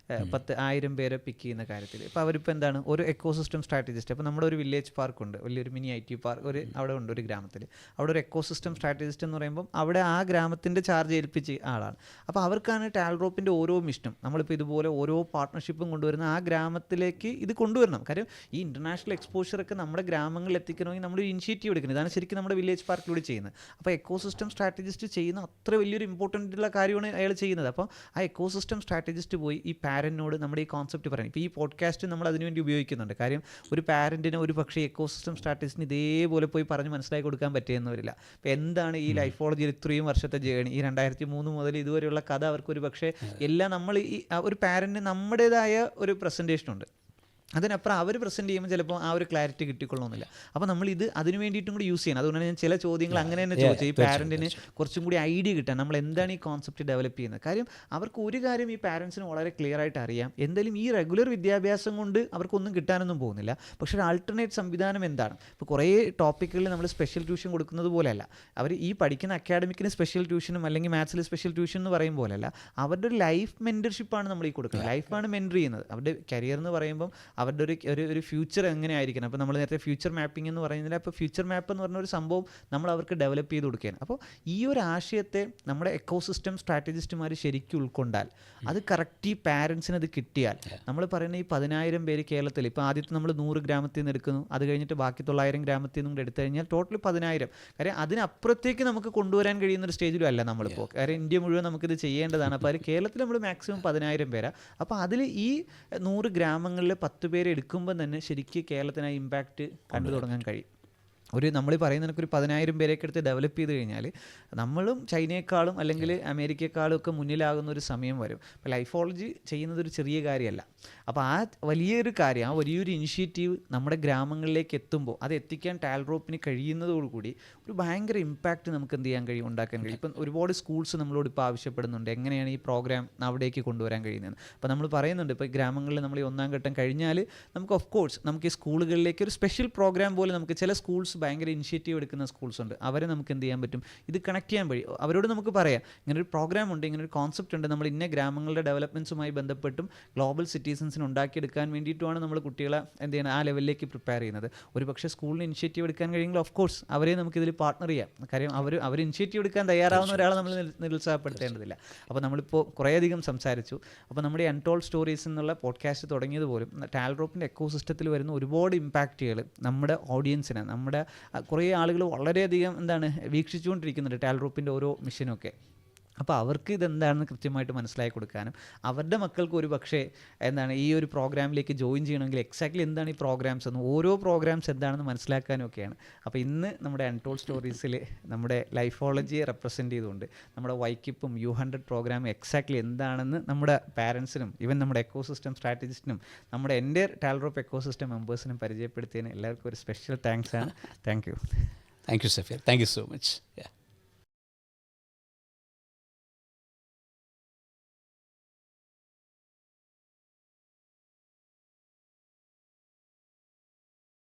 10,000 പേരെ പിക്ക് ചെയ്യുന്ന കാര്യത്തിൽ ഇപ്പോൾ അവരിപ്പോൾ എന്താണ് ഒരു എക്കോസിസ്റ്റം സ്ട്രാറ്റജിസ്റ്റ്. അപ്പോൾ നമ്മുടെ ഒരു വില്ലേജ് പാർക്കുണ്ട്, വലിയൊരു മിനി IT പാർക്ക് അവിടെ ഉണ്ട് ഒരു ഗ്രാമത്തിൽ. അവിടെ ഒരു എക്കോസിസ്റ്റം സ്ട്രാറ്റജിസ്റ്റ് എന്ന് പറയുമ്പം അവിടെ ആ ഗ്രാമത്തിൻ്റെ ചാർജ് ഏൽപ്പിച്ച ആളാണ്. അപ്പോൾ അവർക്കാണ് ടാൽറോപ്പിൻ്റെ ഓരോ മിഷനും നമ്മളിപ്പോൾ ഇതുപോലെ ഓരോ പാർട്ട്ണർഷിപ്പും കൊണ്ടുവരുന്ന ആ ഗ്രാമത്തിലേക്ക് ഇത് കൊണ്ടുവരണം. കാര്യം ഈ ഇൻ്റർനാഷണൽ എക്സ്പോഷറൊക്കെ നമ്മുടെ ഗ്രാമങ്ങളിൽ എത്തിക്കണമെങ്കിൽ നമ്മൾ ഇനിഷ്യേറ്റീവ് എടുക്കുന്നത്. ഇതാണ് ശരിക്കും നമ്മുടെ വില്ലേജ് പാർക്കിലൂടെ ചെയ്യുന്നത്. അപ്പോൾ എക്കോസിസ്റ്റം സ്ട്രാറ്റജിസ്റ്റ് ചെയ്യുന്ന അത്ര വലിയൊരു ഇമ്പോർട്ടൻ്റ് ഉള്ള കാര്യമാണ് അയാൾ ചെയ്യുന്നത്. അപ്പോൾ ആ എക്കോസിസ്റ്റം സ്ട്രാറ്റജിസ്റ്റ് പോയി ഈ പാരൻറ്റിനോട് നമ്മുടെ ഈ കോൺസെപ്റ്റ് പറയണം. ഇപ്പോൾ ഈ പോഡ്കാസ്റ്റ് നമ്മൾ അതിനുവേണ്ടി ഉപയോഗിക്കുന്നുണ്ട്. കാര്യം ഒരു പാരൻറ്റിന് ഒരു പക്ഷേ എക്കോസിസ്റ്റം സ്ട്രാറ്റജിസ്റ്റിന് ഇതേപോലെ പോയി പറഞ്ഞ് മനസ്സിലാക്കി കൊടുക്കാൻ പറ്റിയെന്ന് വരില്ല. അപ്പോൾ എന്താണ് ഈ ലൈഫോളജിയിൽ ഇത്രയും വർഷത്തെ ജേണി, ഈ 2003 മുതൽ ഇതുവരെയുള്ള കഥ അവർക്ക് ഒരു പക്ഷേ എല്ലാം നമ്മൾ ഈ ഒരു പാരൻറ്റിന് നമ്മുടേതായ ഒരു പ്രസൻറ്റേഷനുണ്ട്. അതിനപ്പുറം അവർ പ്രസൻറ്റ് ചെയ്യുമ്പോൾ ചിലപ്പോൾ ആ ഒരു ക്ലാരിറ്റി കിട്ടിക്കൊള്ളണമെന്നില്ല. അപ്പോൾ നമ്മൾ ഇത് അതിന് വേണ്ടിയിട്ടും കൂടി യൂസ് ചെയ്യണം. അതുകൊണ്ടാണ് ഞാൻ ചില ചോദ്യങ്ങൾ അങ്ങനെ തന്നെ ചോദിച്ചത്. ഈ പാരൻറ്റിന് കുറച്ചും കൂടി ഐഡിയ കിട്ടാൻ നമ്മൾ എന്താണ് ഈ കോൺസെപ്റ്റ് ഡെവലപ്പ് ചെയ്യുന്നത്. കാര്യം അവർക്ക് ഒരു കാര്യം ഈ പാരൻസിന് വളരെ ക്ലിയർ ആയിട്ട് അറിയാം, എന്തായാലും ഈ റെഗുലർ വിദ്യാഭ്യാസം കൊണ്ട് അവർക്കൊന്നും കിട്ടാനൊന്നും പോകുന്നില്ല. പക്ഷേ ഒരു ആൾട്ടർനേറ്റ് സംവിധാനം എന്താണ്? ഇപ്പോൾ കുറേ ടോപ്പിക്കുകളിൽ നമ്മൾ സ്പെഷ്യൽ ട്യൂഷൻ കൊടുക്കുന്നത് പോലെയല്ല, അവർ ഈ പഠിക്കുന്ന അക്കാഡമിക്കിന് സ്പെഷ്യൽ ട്യൂഷനും അല്ലെങ്കിൽ മാത്സിൽ സ്പെഷ്യൽ ട്യൂഷൻ എന്ന് പറയും പോലെയല്ല, അവരുടെ ഒരു ലൈഫ് മെൻറ്റർഷിപ്പാണ് നമ്മൾ ഈ കൊടുക്കുന്നത്. ലൈഫാണ് മെൻറ്റർ ചെയ്യുന്നത്. അവരുടെ കരിയർ എന്ന് പറയുമ്പം അവരുടെ ഒരു ഫ്യൂച്ചർ എങ്ങനെ ആയിരിക്കണം. അപ്പോൾ നമ്മൾ നേരത്തെ ഫ്യൂച്ചർ മാപ്പിംഗ് എന്ന് പറയുന്നില്ല. അപ്പോൾ ഫ്യൂച്ചർ മാപ്പ് എന്ന് പറഞ്ഞ ഒരു സംഭവം നമ്മൾ അവർക്ക് ഡെവലപ്പ് ചെയ്ത് കൊടുക്കുകയാണ്. അപ്പോൾ ഈ ഒരു ആശയത്തെ നമ്മുടെ എക്കോസിസ്റ്റം സ്ട്രാറ്റജിസ്റ്റുമാർ ശരിക്കും ഉൾക്കൊണ്ടാൽ, അത് കറക്റ്റ് ഈ പാരൻസിന് അത് കിട്ടിയാൽ, നമ്മൾ പറയുന്ന ഈ 10,000 പേര് കേരളത്തിൽ ഇപ്പോൾ ആദ്യത്തെ നമ്മൾ 100 ഗ്രാമത്തിൽ നിന്ന് എടുക്കുന്നു, അത് കഴിഞ്ഞിട്ട് ബാക്കി 900 ഗ്രാമത്തിൽ നിന്നും കൂടെ എടുത്തു കഴിഞ്ഞാൽ ടോട്ടൽ 10,000. കാര്യം അതിനപ്പുറത്തേക്ക് നമുക്ക് കൊണ്ടുവരാൻ കഴിയുന്ന ഒരു സ്റ്റേജിലും അല്ല നമ്മളിപ്പോൾ. കാര്യം ഇന്ത്യ മുഴുവൻ നമുക്കിത് ചെയ്യേണ്ടതാണ്. അപ്പോൾ അതിൽ കേരളത്തിൽ നമ്മൾ മാക്സിമം 10,000 പേരാണ്. അപ്പോൾ അതിൽ ഈ 100 ഗ്രാമങ്ങളിൽ 10 പേര് എടുക്കുമ്പോൾ തന്നെ ശരിക്കും കേരളത്തിന് ആ ഇമ്പാക്റ്റ് കണ്ടു തുടങ്ങാൻ കഴിയും. നമ്മൾ പറയുന്നതിനൊക്കെ ഒരു 10,000 പേരെയൊക്കെ എടുത്ത് ഡെവലപ്പ് ചെയ്ത് കഴിഞ്ഞാൽ നമ്മളും ചൈനയെക്കാളും അല്ലെങ്കിൽ അമേരിക്കയെക്കാളും ഒക്കെ മുന്നിലാകുന്ന ഒരു സമയം വരും. ഇപ്പോൾ ലൈഫോളജി ചെയ്യുന്നത് ഒരു ചെറിയ കാര്യമല്ല. അപ്പോൾ ആ വലിയൊരു കാര്യം, ആ വലിയൊരു ഇനിഷ്യേറ്റീവ് നമ്മുടെ ഗ്രാമങ്ങളിലേക്ക് എത്തുമ്പോൾ അത് എത്തിക്കാൻ ടാൽറോപ്പിന് കഴിയുന്നതോടുകൂടി ഒരു ഭയങ്കര ഇമ്പാക്റ്റ് നമുക്ക് എന്ത് ചെയ്യാൻ കഴിയും, ഉണ്ടാക്കാൻ കഴിയും. ഇപ്പം ഒരുപാട് സ്കൂൾസ് നമ്മളോട് ഇപ്പോൾ ആവശ്യപ്പെടുന്നുണ്ട് എങ്ങനെയാണ് ഈ പ്രോഗ്രാം അവിടേക്ക് കൊണ്ടുവരാൻ കഴിയുന്നത്. അപ്പോൾ നമ്മൾ പറയുന്നുണ്ട് ഇപ്പോൾ ഗ്രാമങ്ങളിൽ നമ്മൾ ഈ 1ാം ഘട്ടം കഴിഞ്ഞാൽ നമുക്ക് ഓഫ് കോഴ്സ് നമുക്ക് ഈ സ്കൂളുകളിലേക്ക് ഒരു സ്പെഷ്യൽ പ്രോഗ്രാം പോലെ നമുക്ക് ചില സ്കൂൾസ് ഭയങ്കര ഇനിഷ്യേറ്റീവ് എടുക്കുന്ന സ്കൂൾസ് ഉണ്ട്. അവരെ നമുക്ക് എന്ത് ചെയ്യാൻ പറ്റും, ഇത് കണക്ട് ചെയ്യാൻ വഴി അവരോട് നമുക്ക് പറയാം ഇങ്ങനൊരു പ്രോഗ്രാം ഉണ്ട്, ഇങ്ങനൊരു കോൺസെപ്റ്റ് ഉണ്ട്, നമ്മൾ ഇന്ന ഗ്രാമങ്ങളുടെ ഡെവലപ്മെൻറ്റ്സുമായി ബന്ധപ്പെട്ടും ഗ്ലോബൽ സിറ്റിസൺസിന് ഉണ്ടാക്കിയെടുക്കാൻ വേണ്ടിയിട്ടുമാണ് നമ്മൾ കുട്ടികളെ എന്ത് ചെയ്യണം ആ ലെവലിലേക്ക് പ്രിപ്പയർ ചെയ്യുന്നത്. ഒരു പക്ഷേ സ്കൂളിന് ഇനിഷ്യേറ്റീവ് എടുക്കാൻ കഴിയുമെങ്കിൽ ഓഫ് കോഴ്സ് അവരെ നമുക്കിതിൽ പാർട്ട്ണർ ചെയ്യാം. കാര്യം അവർ ഇനിഷ്യേറ്റീവ് എടുക്കാൻ തയ്യാറാവുന്ന ഒരാളെ നമ്മൾ നിരുത്സാഹപ്പെടുത്തേണ്ടതില്ല. അപ്പോൾ നമ്മളിപ്പോൾ കുറേയധികം സംസാരിച്ചു. അപ്പോൾ നമ്മുടെ അൺടോൾഡ് സ്റ്റോറീസ് എന്നുള്ള പോഡ്കാസ്റ്റ് തുടങ്ങിയത് പോലും ടാൽറോപ്പിൻ്റെ എക്കോസിസ്റ്റത്തിൽ വരുന്ന ഒരുപാട് ഇമ്പാക്റ്റുകൾ നമ്മുടെ ഓഡിയൻസിന്, നമ്മുടെ കുറേ ആളുകൾ വളരെയധികം വീക്ഷിച്ചുകൊണ്ടിരിക്കുന്നുണ്ട് ടാൽറോപ്പിൻ്റെ ഓരോ മിഷനൊക്കെ. അപ്പോൾ അവർക്ക് ഇതെന്താണെന്ന് കൃത്യമായിട്ട് മനസ്സിലാക്കി കൊടുക്കാനും അവരുടെ മക്കൾക്ക് ഒരു പക്ഷേ ഈ ഒരു പ്രോഗ്രാമിലേക്ക് ജോയിൻ ചെയ്യണമെങ്കിൽ എക്സാക്ട്ലി എന്താണ് ഈ പ്രോഗ്രാംസ് എന്ന്, ഓരോ പ്രോഗ്രാംസ് എന്താണെന്ന് മനസ്സിലാക്കാനും ഒക്കെയാണ്. അപ്പോൾ ഇന്ന് നമ്മുടെ അൺടോൾഡ് സ്റ്റോറീസിൽ നമ്മുടെ ലൈഫോളജിയെ റെപ്രസെൻറ്റ് ചെയ്തുകൊണ്ട് നമ്മുടെ വൈക്കിപ്പും U100 പ്രോഗ്രാം എക്സാക്ട്ലി എന്താണെന്ന് നമ്മുടെ പാരൻസിനും ഈവൻ നമ്മുടെ എക്കോസിസ്റ്റം സ്ട്രാറ്റജിസ്റ്റിനും നമ്മുടെ എൻ്റെ ടാൽറോപ്പ് എക്കോസിസ്റ്റം മെമ്പേഴ്സിനും പരിചയപ്പെടുത്തിയതിന് എല്ലാവർക്കും ഒരു സ്പെഷ്യൽ താങ്ക്സ് ആണ്. Thank you Safeer. Thank you so much.